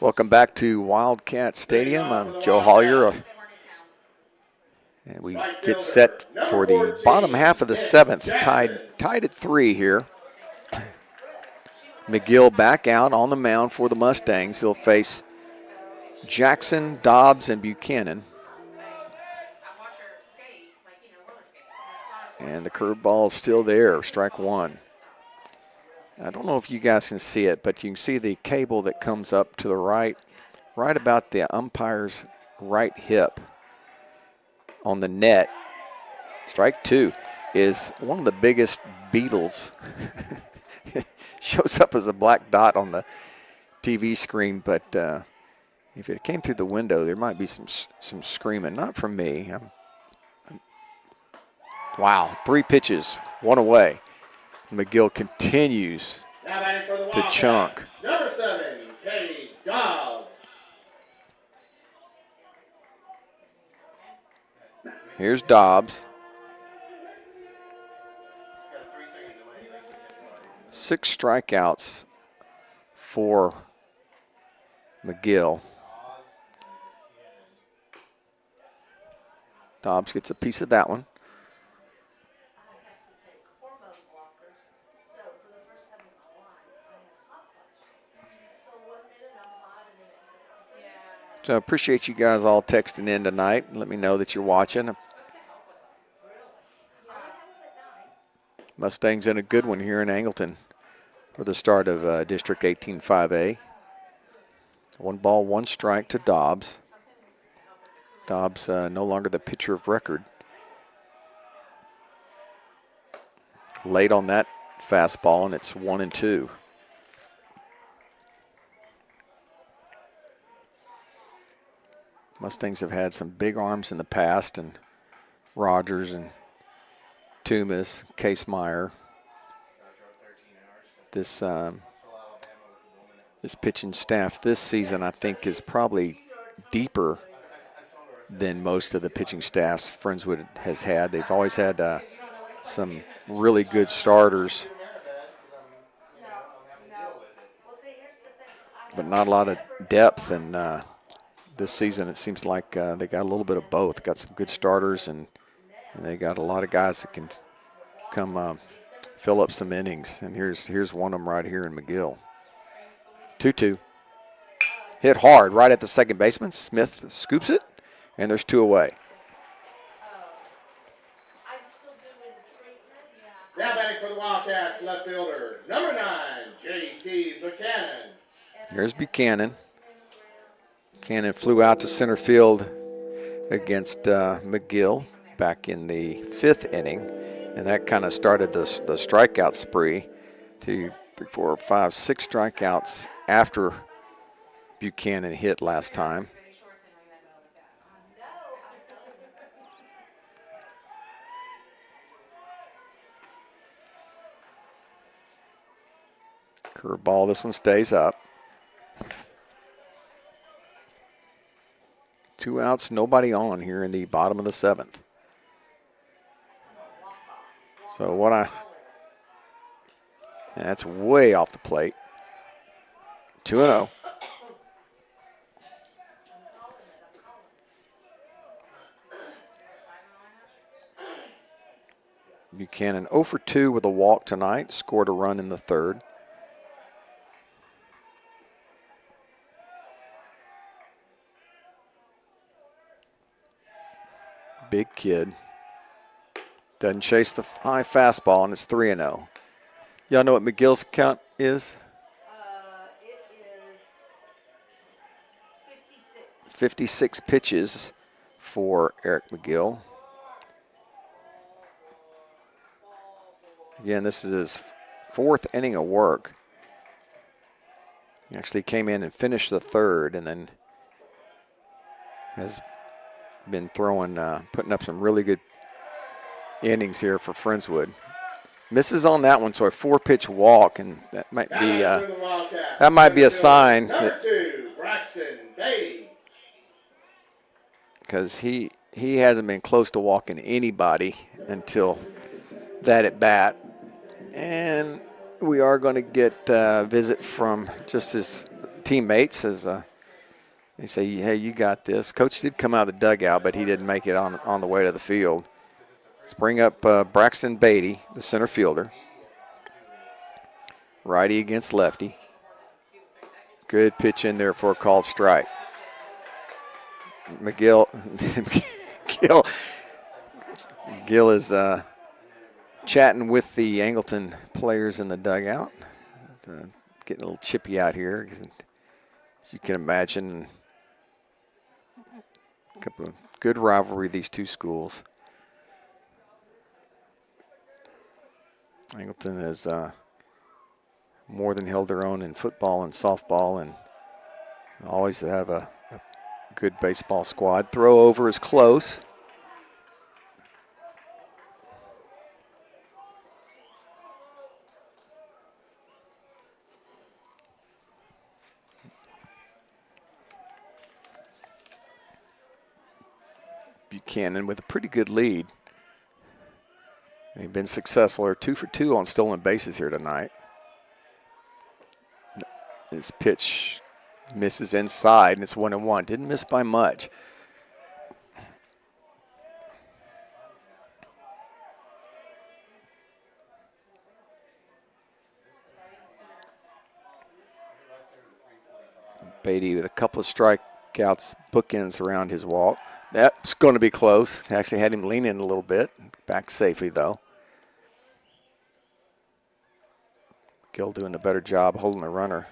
Welcome back to Wildcat Stadium. I'm Joe Hollier. And we get set for the bottom half of the 7th, tied at 3 here. McGill back out on the mound for the Mustangs. He'll face Jackson, Dobbs, and Buchanan. And the curveball is still there, strike 1. I don't know if you guys can see it, but you can see the cable that comes up to the right about the umpire's right hip on the net. Strike 2 is one of the biggest beetles. Shows up as a black dot on the TV screen, but if it came through the window, there might be some screaming. Not from me. Wow, 3 pitches, 1 away. McGill continues to chunk. Number 7, Kenny Dobbs. Here's Dobbs. 6 strikeouts for McGill. Dobbs gets a piece of that one. I have to take hormone blockers. So for the first time in my life, I have hot flashes. So 1 minute I'm hot and the next minute I'm freezing. So I appreciate you guys all texting in tonight. Let me know that you're watching. Really? I have them at night. Mustangs in a good one here in Angleton for the start of District 18-5A. 1 ball, 1 strike to Dobbs. Dobbs no longer the pitcher of record. Late on that fastball, and it's 1-2. Mustangs have had some big arms in the past, and Rogers and Toomas, Case Meyer. This pitching staff this season, I think, is probably deeper than most of the pitching staffs Friendswood has had. They've always had some really good starters, but not a lot of depth. And this season, it seems like they got a little bit of both. Got some good starters, and they got a lot of guys that can come fill up some innings. And here's one of them right here in McGill. 2-2. Hit hard right at the second baseman. Smith scoops it, and there's 2 away. I'm still doing the treatment. Now batting for the Wildcats, left fielder, number 9, J.T. Buchanan. Here's Buchanan. Buchanan flew out to center field against McGill back in the 5th inning, and that kind of started the strikeout spree. 2, 3, 4, 5, 6 strikeouts after Buchanan hit last time. Curveball, this one stays up. 2 outs, nobody on here in the bottom of the 7th. So that's way off the plate. 2-0. Buchanan 0 for 2 with a walk tonight, scored a run in the 3rd. Big kid. Doesn't chase the high fastball, and it's 3-0. Y'all know what McGill's count is? It is 56. 56 pitches for Eric McGill. Again, this is his 4th inning of work. He actually came in and finished the 3rd, and then has been throwing, putting up some really good innings here for Friendswood. Misses on that one, so a 4-pitch walk, and that might be a sign Number 2, Braxton Beatty. because he hasn't been close to walking anybody until that at bat. And we are going to get a visit from just his teammates as they say, hey, you got this. Coach did come out of the dugout, but he didn't make it on the way to the field. Let's bring up Braxton Beatty, the center fielder. Righty against lefty. Good pitch in there for a called strike. McGill is chatting with the Angleton players in the dugout. Getting a little chippy out here, as you can imagine. A couple of good rivalry, these two schools. Angleton has more than held their own in football and softball, and always have a good baseball squad. Throw over is close. Buchanan with a pretty good lead They've been successful. They're 2 for 2 on stolen bases here tonight. This pitch misses inside, and it's 1-1. Didn't miss by much. Beatty with a couple of strikeouts, bookends around his walk. That's going to be close. Actually had him lean in a little bit. Back safely, though. Gill doing a better job holding the runner.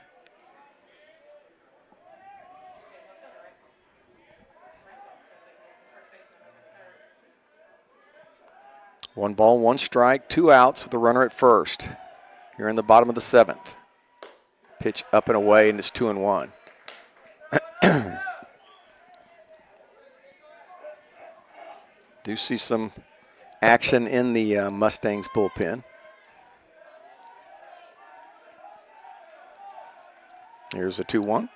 One ball, one strike, 2 outs with the runner at first. Here in the bottom of the 7th. Pitch up and away, and it's 2-1. Do see some action in the Mustangs bullpen. Here's a 2-1.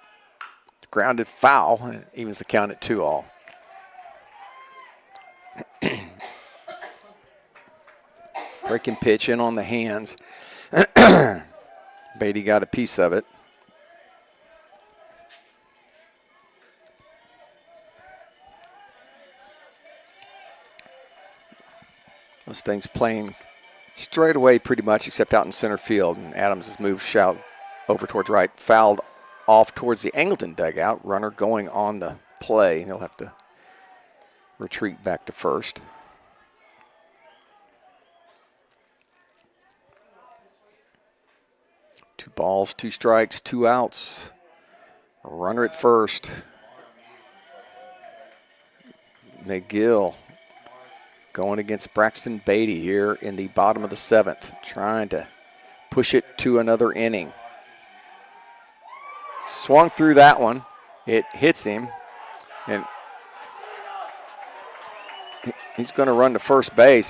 Grounded foul, and it evens the count at 2-all. Breaking pitch in on the hands. Beatty got a piece of it. Mustangs playing straight away pretty much, except out in center field. And Adams has moved shout over towards right, fouled off towards the Angleton dugout. Runner going on the play. He'll have to retreat back to first. Two balls, 2 strikes, 2 outs. Runner at first. McGill going against Braxton Beatty here in the bottom of the 7th, trying to push it to another inning. Swung through that one. It hits him, and he's going to run to first base.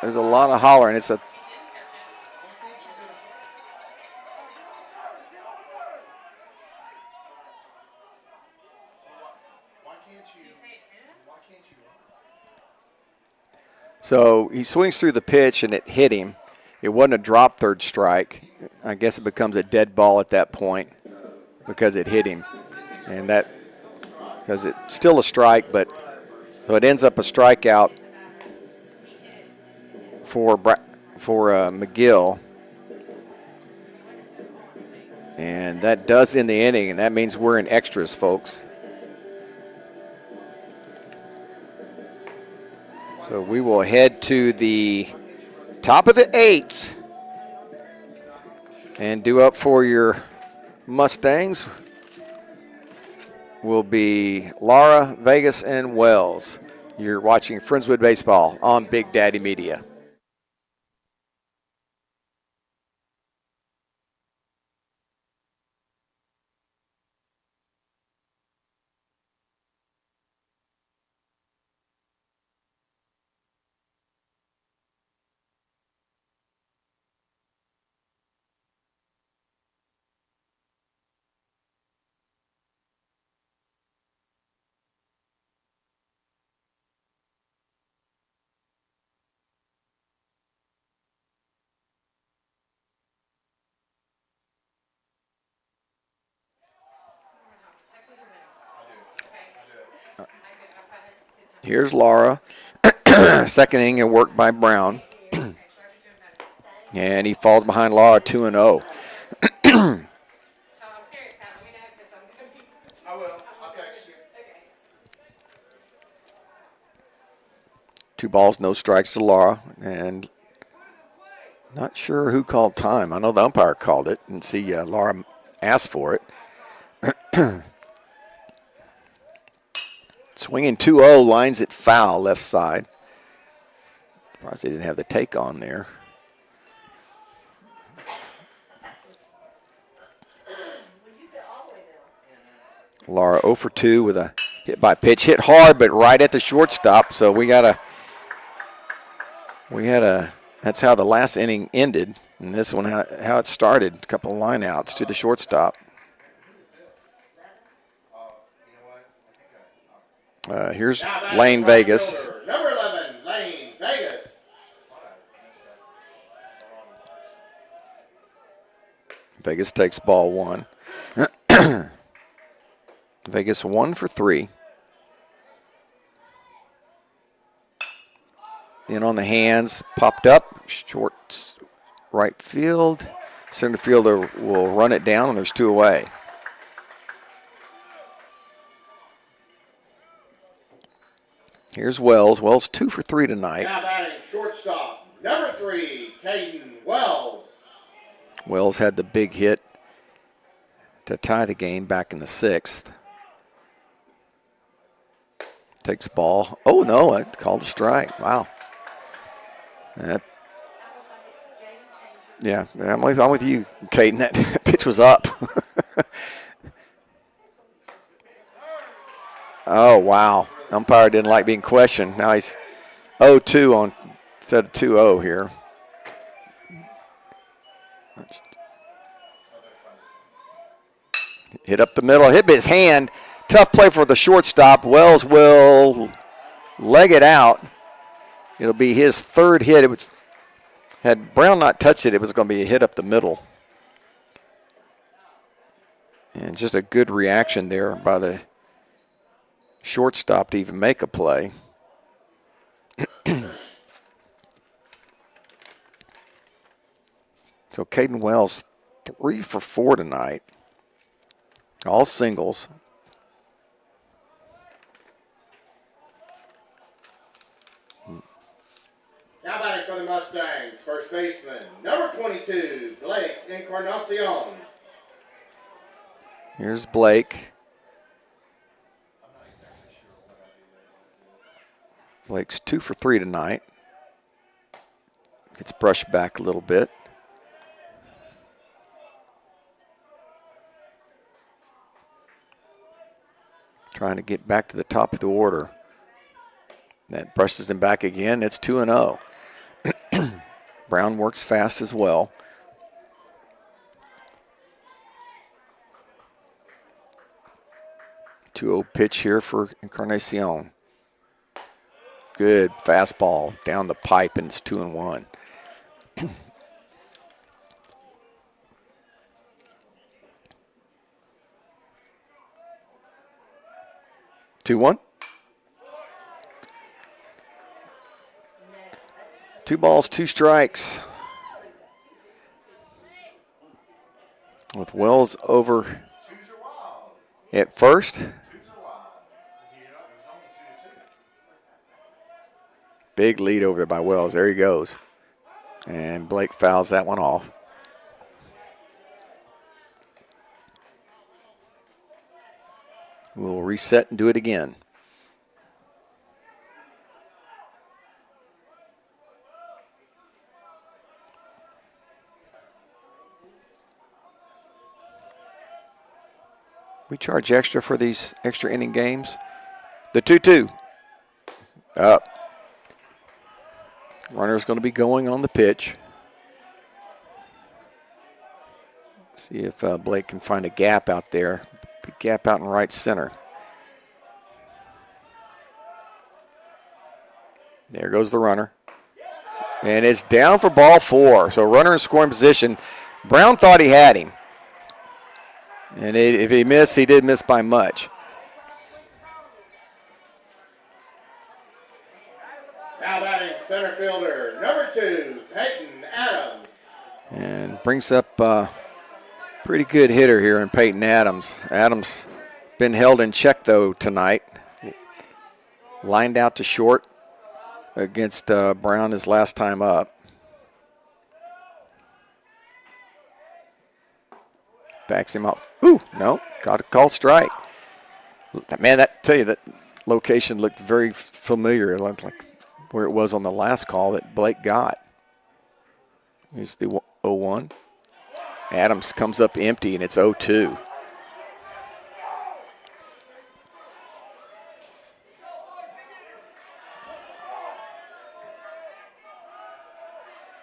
There's a lot of hollering. It's a So he swings through the pitch and it hit him. It wasn't a drop third strike. I guess it becomes a dead ball at that point because it hit him. And that, because it's still a strike, but so it ends up a strikeout for McGill. And that does end the inning, and that means we're in extras, folks. So we will head to the top of the 8th and due up for your Mustangs will be Lara, Vegas, and Wells. You're watching Friendswood Baseball on Big Daddy Media. Here's Lara, second inning and work by Brown. And he falls behind Lara 2-0. Tell him I'm serious, Pat. Let me know because I'm going to be. I will. I'll text you. Okay. 2 balls, no strikes to Lara. And not sure who called time. I know the umpire called it and see Lara asked for it. Swinging 2-0, lines it foul left side. Surprised they didn't have the take on there. Lara 0 for 2 with a hit by pitch. Hit hard, but right at the shortstop. So that's how the last inning ended. And this one, how it started, a couple of line outs to the shortstop. Here's Now batting Lane right Vegas. fielder, number 11, Lane Vegas. Vegas takes ball 1. Vegas 1 for 3. In on the hands, popped up, short right field. Center fielder will run it down, and there's 2 away. Here's Wells. Wells 2 for 3 tonight. Now batting shortstop, number 3, Caden Wells. Wells had the big hit to tie the game back in the 6th. Takes ball. Oh, no, I called a strike. Wow. Yeah, I'm with you, Caden. That pitch was up. Oh, wow. Umpire didn't like being questioned. Now he's 0-2 on instead of 2-0 here. Hit up the middle. Hit his hand. Tough play for the shortstop. Wells will leg it out. It'll be his 3rd hit. Had Brown not touched it, it was going to be a hit up the middle. And just a good reaction there by the shortstop to even make a play. So Caden Wells 3 for 4 tonight. All singles. Now batting for the Mustangs, first baseman, number 22, Blake Encarnacion. Here's Blake. Blake's 2 for 3 tonight. Gets brushed back a little bit. Trying to get back to the top of the order. That brushes him back again. It's 2-0. Brown works fast as well. Two-0 pitch here for Encarnacion. Good fastball down the pipe, and it's 2-1. 2-1. 2 balls, 2 strikes. With Wells over at first. Big lead over there by Wells. There he goes. And Blake fouls that one off. We'll reset and do it again. We charge extra for these extra inning games. The 2-2. Up. Runner's going to be going on the pitch. See if Blake can find a gap out there. Big gap out in right center. There goes the runner. And it's down for ball 4. So runner in scoring position. Brown thought he had him. And if he missed, he did miss by much. Now batting center fielder, number 2, Peyton Adams. And brings up a pretty good hitter here in Peyton Adams. Adams been held in check, though, tonight. Lined out to short against Brown his last time up. Backs him up. Ooh, no, got a called strike. Man, tell you, that location looked very familiar, like where it was on the last call that Blake got. Here's the 0-1. Adams comes up empty, and it's 0-2.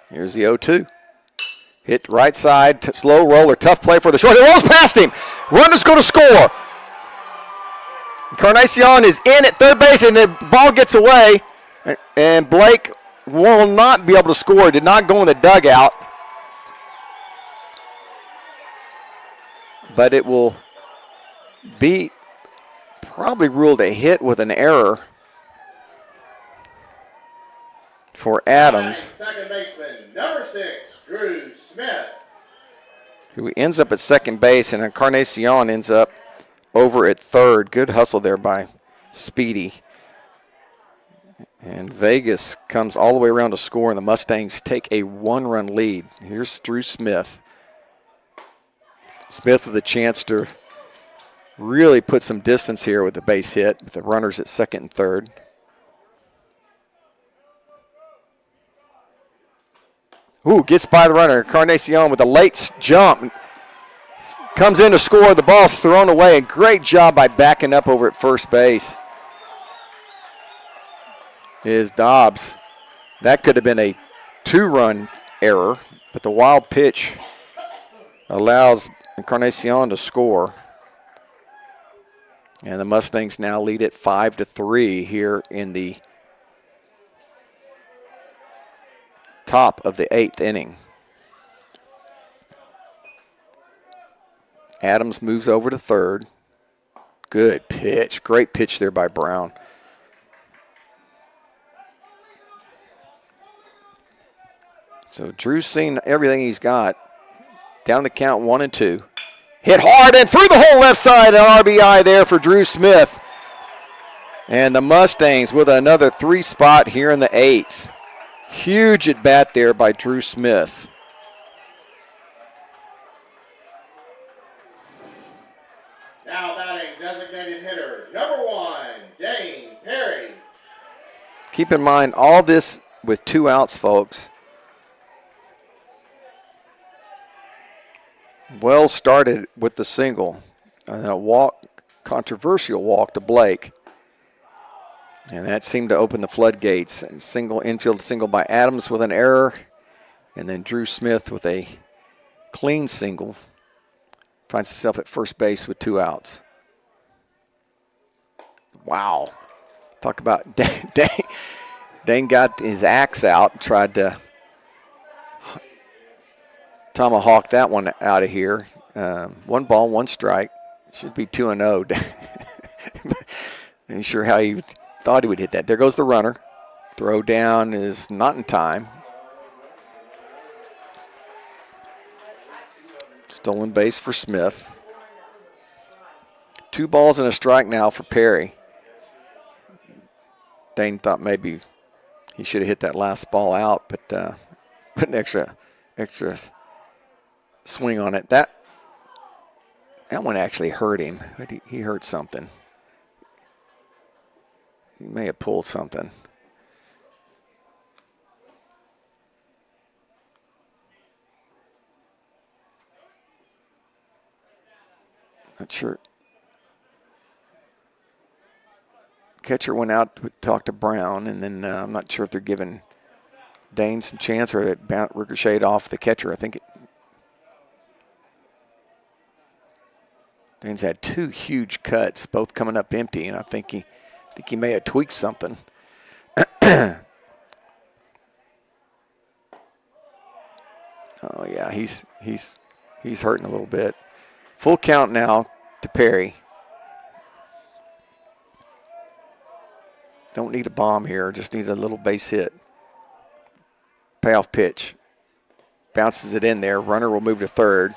Here's the 0-2. Hit right side, slow roller, tough play for the short. It rolls past him. Runner's going to score. Encarnacion is in at third base, and the ball gets away. And Blake will not be able to score. Did not go in the dugout. But it will be probably ruled a hit with an error for Adams. Second baseman, number 6, Drew Smith. Who ends up at second base, and Encarnacion ends up over at third. Good hustle there by Speedy. And Vegas comes all the way around to score, and the Mustangs take a 1-run lead. Here's Drew Smith. Smith with a chance to really put some distance here with the base hit, with the runners at second and third. Ooh, gets by the runner. Encarnacion with a late jump. Comes in to score. The ball's thrown away. A great job by backing up over at first base. Is Dobbs. That could have been a 2-run error, but the wild pitch allows Encarnacion to score. And the Mustangs now lead it 5-3 here in the top of the 8th inning. Adams moves over to third. Good pitch. Great pitch there by Brown. So Drew's seen everything he's got. Down the count 1-2. Hit hard and through the whole left side. An RBI there for Drew Smith. And the Mustangs with another 3 spot here in the 8th. Huge at bat there by Drew Smith. Now batting designated hitter, number 1, Dane Perry. Keep in mind all this with 2 outs, folks. Well started with the single. A walk, controversial walk to Blake. And that seemed to open the floodgates. A single infield single by Adams with an error. And then Drew Smith with a clean single. Finds himself at first base with 2 outs. Wow. Talk about Dane got his axe out and tried to tomahawk that one out of here. 1 ball, 1 strike. Should be 2-0. Ain't sure how he thought he would hit that. There goes the runner. Throw down is not in time. Stolen base for Smith. 2 balls and a strike now for Perry. Dane thought maybe he should have hit that last ball out, but put an extra swing on it. That one actually hurt him. He hurt something. He may have pulled something. Not sure. Catcher went out to talk to Brown, and then I'm not sure if they're giving Dane some chance or it ricocheted off the catcher. I think Dane's had 2 huge cuts, both coming up empty, and I think he may have tweaked something. Oh yeah, he's hurting a little bit. Full count now to Perry. Don't need a bomb here, just need a little base hit. Payoff pitch. Bounces it in there. Runner will move to third.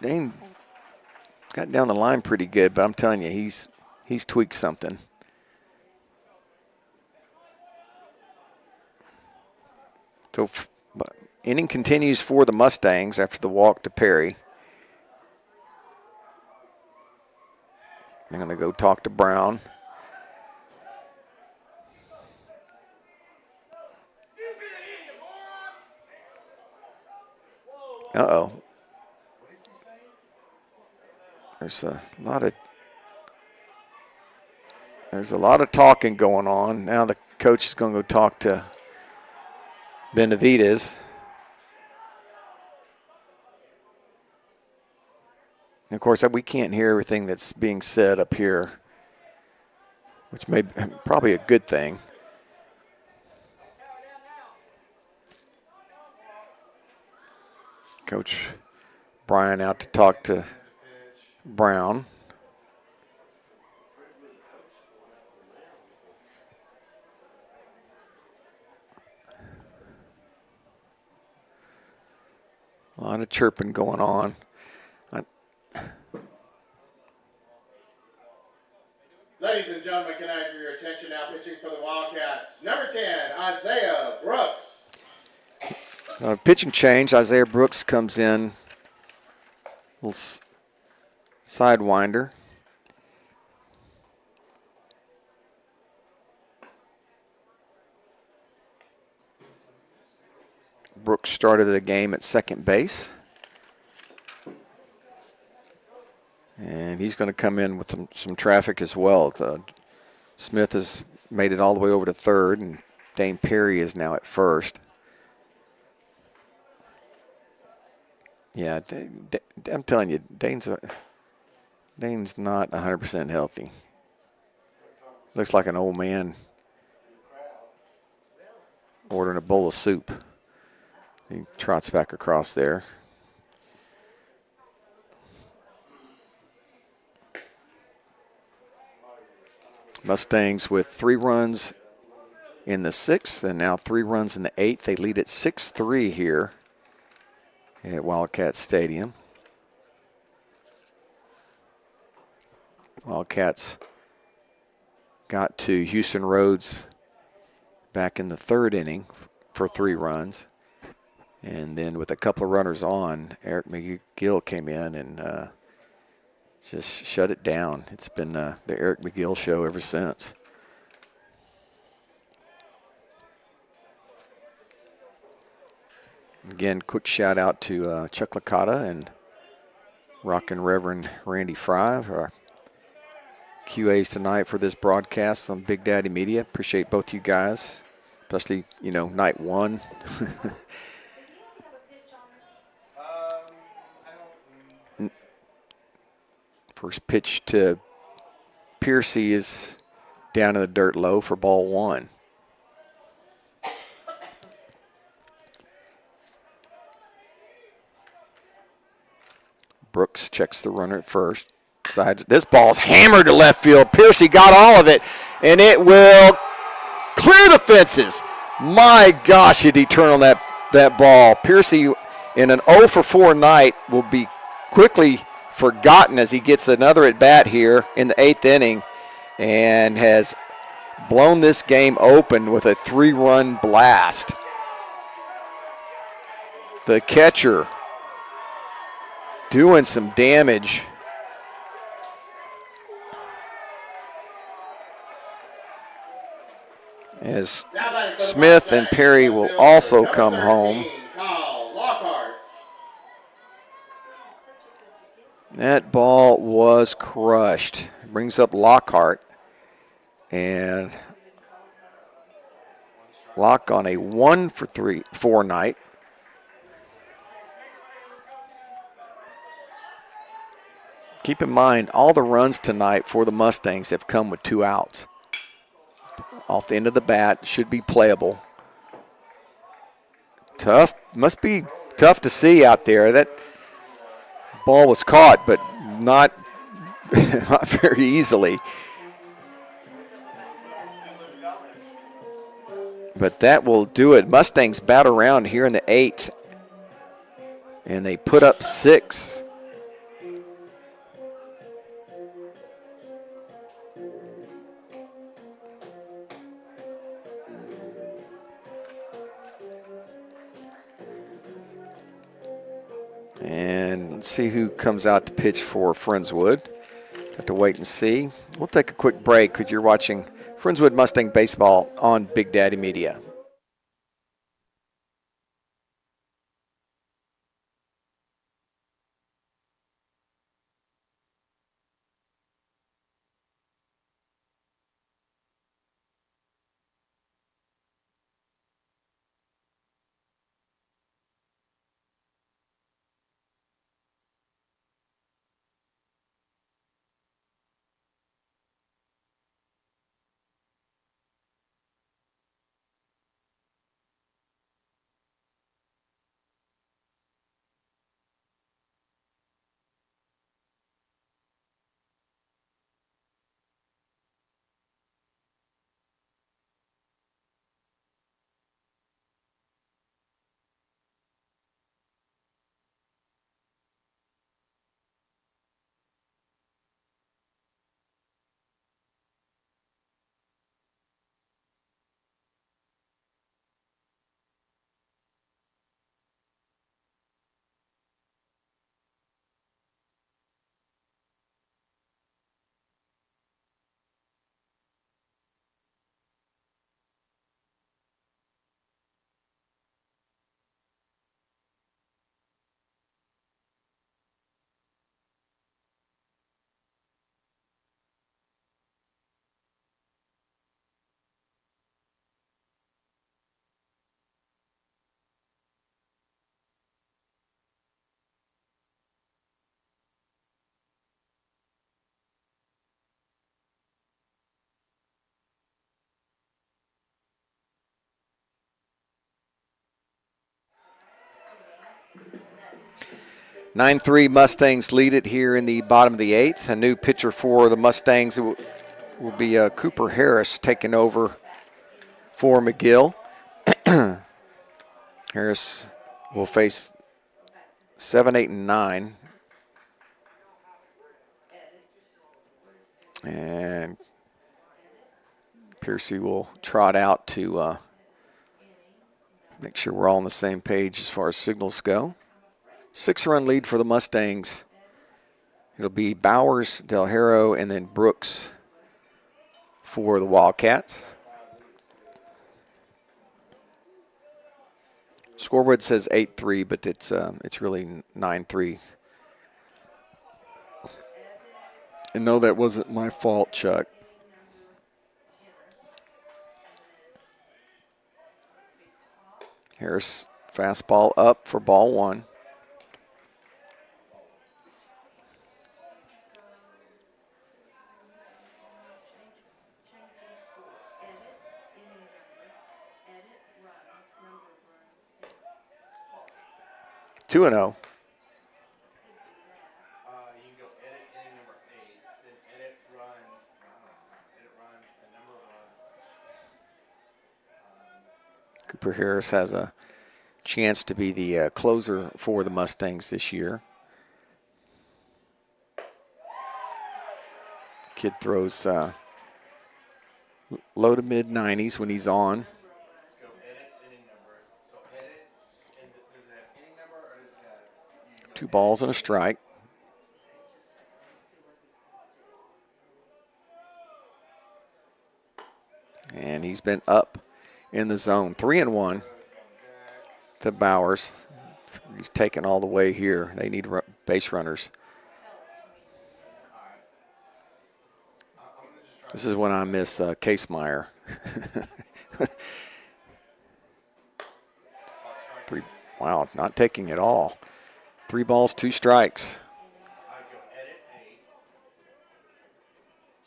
Dane got down the line pretty good, but I'm telling you, he's tweaked something. So inning continues for the Mustangs after the walk to Perry. I'm going to go talk to Brown. Uh-oh. There's a lot of talking going on. Now the coach is going to go talk to Benavidez. And of course, we can't hear everything that's being said up here, which may be probably a good thing. Coach Brian out to talk to Brown. A lot of chirping going on. Ladies and gentlemen, can I have your attention now? Pitching for the Wildcats, number 10, Isaiah Brooks. Pitching change. Isaiah Brooks comes in. Little sidewinder. Brooks started the game at second base. And he's going to come in with some traffic as well. Smith has made it all the way over to third, and Dane Perry is now at first. Yeah, I'm telling you, Dane's not 100% healthy. Looks like an old man ordering a bowl of soup. He trots back across there. Mustangs with 3 runs in the 6th and now 3 runs in the 8th. They lead at 6-3 here at Wildcat Stadium. Wildcats got to Houston Rhodes back in the 3rd inning for 3 runs. And then with a couple of runners on, Eric McGill came in and just shut it down. It's been the Eric McGill show ever since. Again, quick shout out to Chuck Licata and Rockin' Reverend Randy Fry, our QAs tonight for this broadcast on Big Daddy Media. Appreciate both you guys, especially, night 1. First pitch to Piercy is down in the dirt low for ball 1. Brooks checks the runner at first. This ball's hammered to left field. Piercy got all of it, and it will clear the fences. My gosh, did he turn on that ball. Piercy, in an 0 for 4 night, will be quickly forgotten as he gets another at bat here in the 8th inning and has blown this game open with a 3-run blast. The catcher doing some damage. As Smith and Perry will also come home. That ball was crushed. Brings up Lockhart. And Lock on a 1 for 4 night. Keep in mind, all the runs tonight for the Mustangs have come with 2 outs. Off the end of the bat, should be playable. Tough, must be tough to see out there. That ball was caught, but not, not very easily. But that will do it. Mustangs bat around here in the 8th, and they put up 6. And let's see who comes out to pitch for Friendswood. Have to wait and see. We'll take a quick break because you're watching Friendswood Mustang Baseball on Big Daddy Media. 9-3 Mustangs lead it here in the bottom of the 8th. A new pitcher for the Mustangs will be Cooper Harris taking over for McGill. Harris will face 7, 8, and 9. And Piercy will trot out to make sure we're all on the same page as far as signals go. 6-run lead for the Mustangs. It'll be Bowers, Del Haro, and then Brooks for the Wildcats. Scoreboard says 8-3, but it's really 9-3. And no, that wasn't my fault, Chuck. Harris fastball up for ball 1. Two and 0. You can go edit inning number 8, then edit runs, edit runs, the number of runs. Cooper Harris has a chance to be the closer for the Mustangs this year. Kid throws low to mid 90s when he's on. Let's go edit inning number. So edit, and does it have inning number or does it have? 2 balls and a strike. And he's been up in the zone. 3-1 to Bowers. He's taken all the way here. They need base runners. This is when I miss Casemeyer. 3. Wow, not taking it all. 3 balls, 2 strikes. I go edit 8.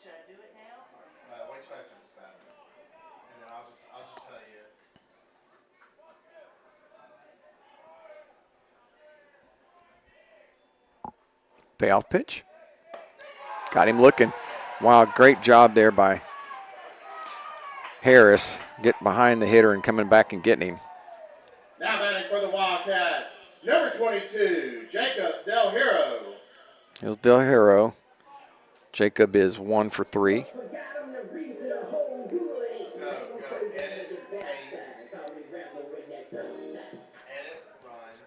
Should I do it now or? Wait till after this batter, and then I'll just tell you. Payoff pitch. Got him looking. Wow, great job there by Harris, getting behind the hitter and coming back and getting him. Now batting for the Wildcats, number 22, Jacob Del Haro. Here's Del Haro. Jacob is 1 for 3. So go edit 8. Edit runs.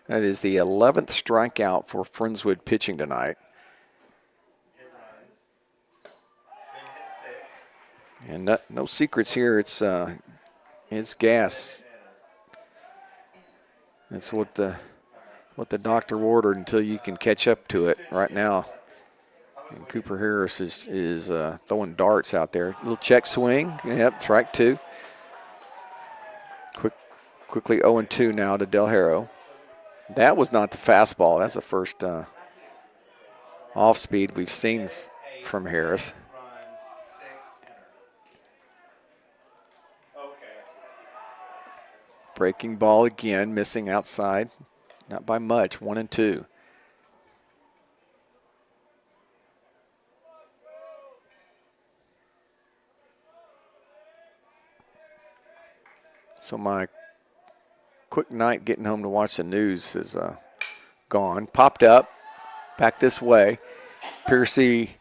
That is the 11th strikeout for Friendswood pitching tonight. It runs. Then hit 6. And no secrets here. It's gas. That's what the doctor ordered until you can catch up to it right now. And Cooper Harris is throwing darts out there. Little check swing. Yep, strike 2. Quickly 0-2 now to Del Haro. That was not the fastball. That's the first off speed we've seen from Harris. Runs 6. Enter. Okay. Breaking ball again, missing outside. Not by much, 1-2. So my quick night getting home to watch the news is gone. Popped up, back this way. Piercy,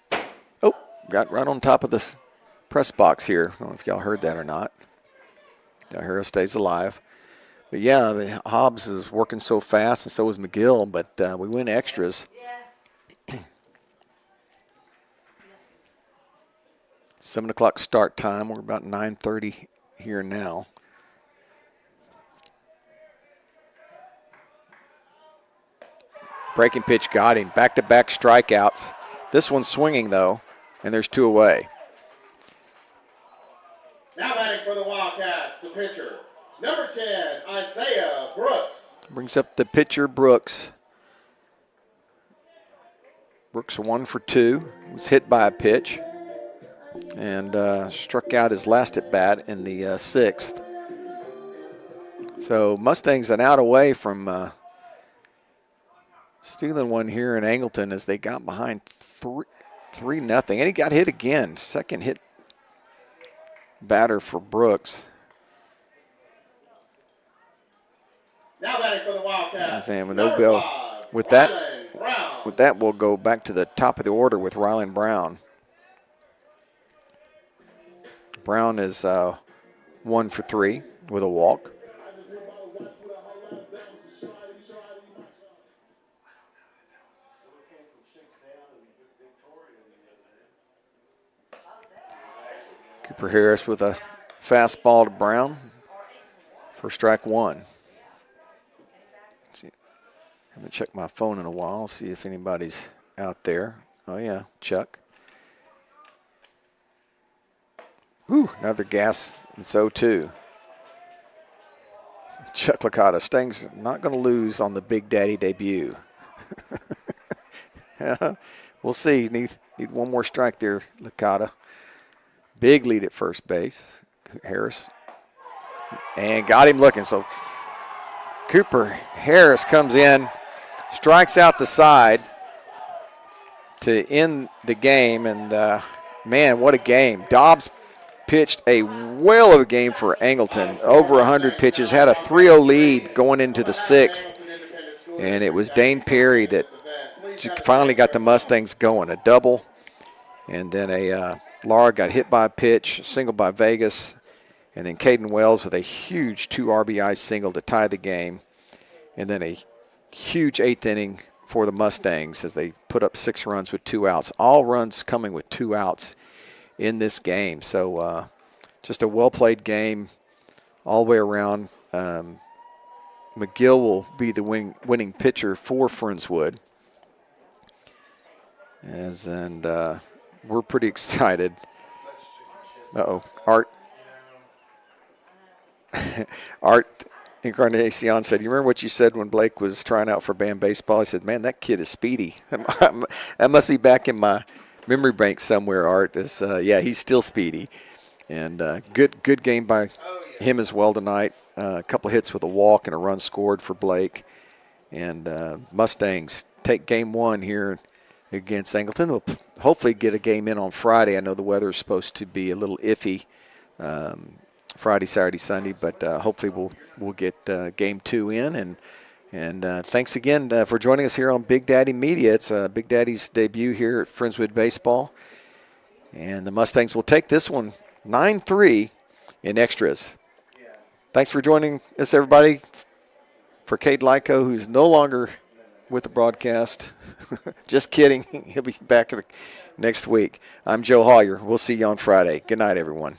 got right on top of the press box here. I don't know if y'all heard that or not. Del Haro stays alive. But yeah, the Hobbs is working so fast, and so is McGill, but we win extras. Yes. 7 o'clock start time. We're about 9:30 here now. Breaking pitch got him. Back-to-back strikeouts. This one's swinging, though, and there's 2 away. Now batting for the Wildcats, the pitcher, number 10, Isaiah Brooks. Brings up the pitcher, Brooks. Brooks 1 for 2. Was hit by a pitch and struck out his last at bat in the 6th. So Mustangs an out away from stealing one here in Angleton as they got behind 3-0. And he got hit again. Second hit batter for Brooks. Now batting for the Wildcats. And Number 5, with that, Rylan Brown. with that, we'll go back to the top of the order with Rylan Brown. Brown is 1 for 3 with a walk. Cooper Harris with a fastball to Brown for strike 1. Let's see. Haven't checked my phone in a while. See if anybody's out there. Oh yeah, Chuck. Whew, another gas. It's 0-2. Chuck Licata. Sting's not going to lose on the Big Daddy debut. We'll see. Need one more strike there, Licata. Big lead at first base. Harris. And got him looking. So Cooper Harris comes in, strikes out the side to end the game. And, man, what a game. Dobbs pitched a whale of a game for Angleton. Over 100 pitches. Had a 3-0 lead going into the 6th. And it was Dane Perry that finally got the Mustangs going. A double. And then Lara got hit by a pitch, single by Vegas, and then Caden Wells with a huge 2 RBI single to tie the game, and then a huge 8th inning for the Mustangs as they put up 6 runs with 2 outs. All runs coming with 2 outs in this game. So just a well-played game all the way around. McGill will be the winning pitcher for Friendswood. We're pretty excited. Art Encarnacion said, you remember what you said when Blake was trying out for band baseball? I said, man, that kid is speedy. That must be back in my memory bank somewhere, Art. Yeah, he's still speedy. And good game by him as well tonight. A couple of hits with a walk and a run scored for Blake. And Mustangs take game 1 here against Angleton. They'll hopefully get a game in on Friday. I know the weather is supposed to be a little iffy Friday, Saturday, Sunday, but hopefully we'll get game 2 in. And thanks again for joining us here on Big Daddy Media. It's Big Daddy's debut here at Friendswood Baseball. And the Mustangs will take this one 9-3 in extras. Thanks for joining us, everybody. For Cade Lyko, who's no longer with the broadcast. Just kidding. He'll be back next week. I'm Joe Hollier. We'll see you on Friday. Good night, everyone.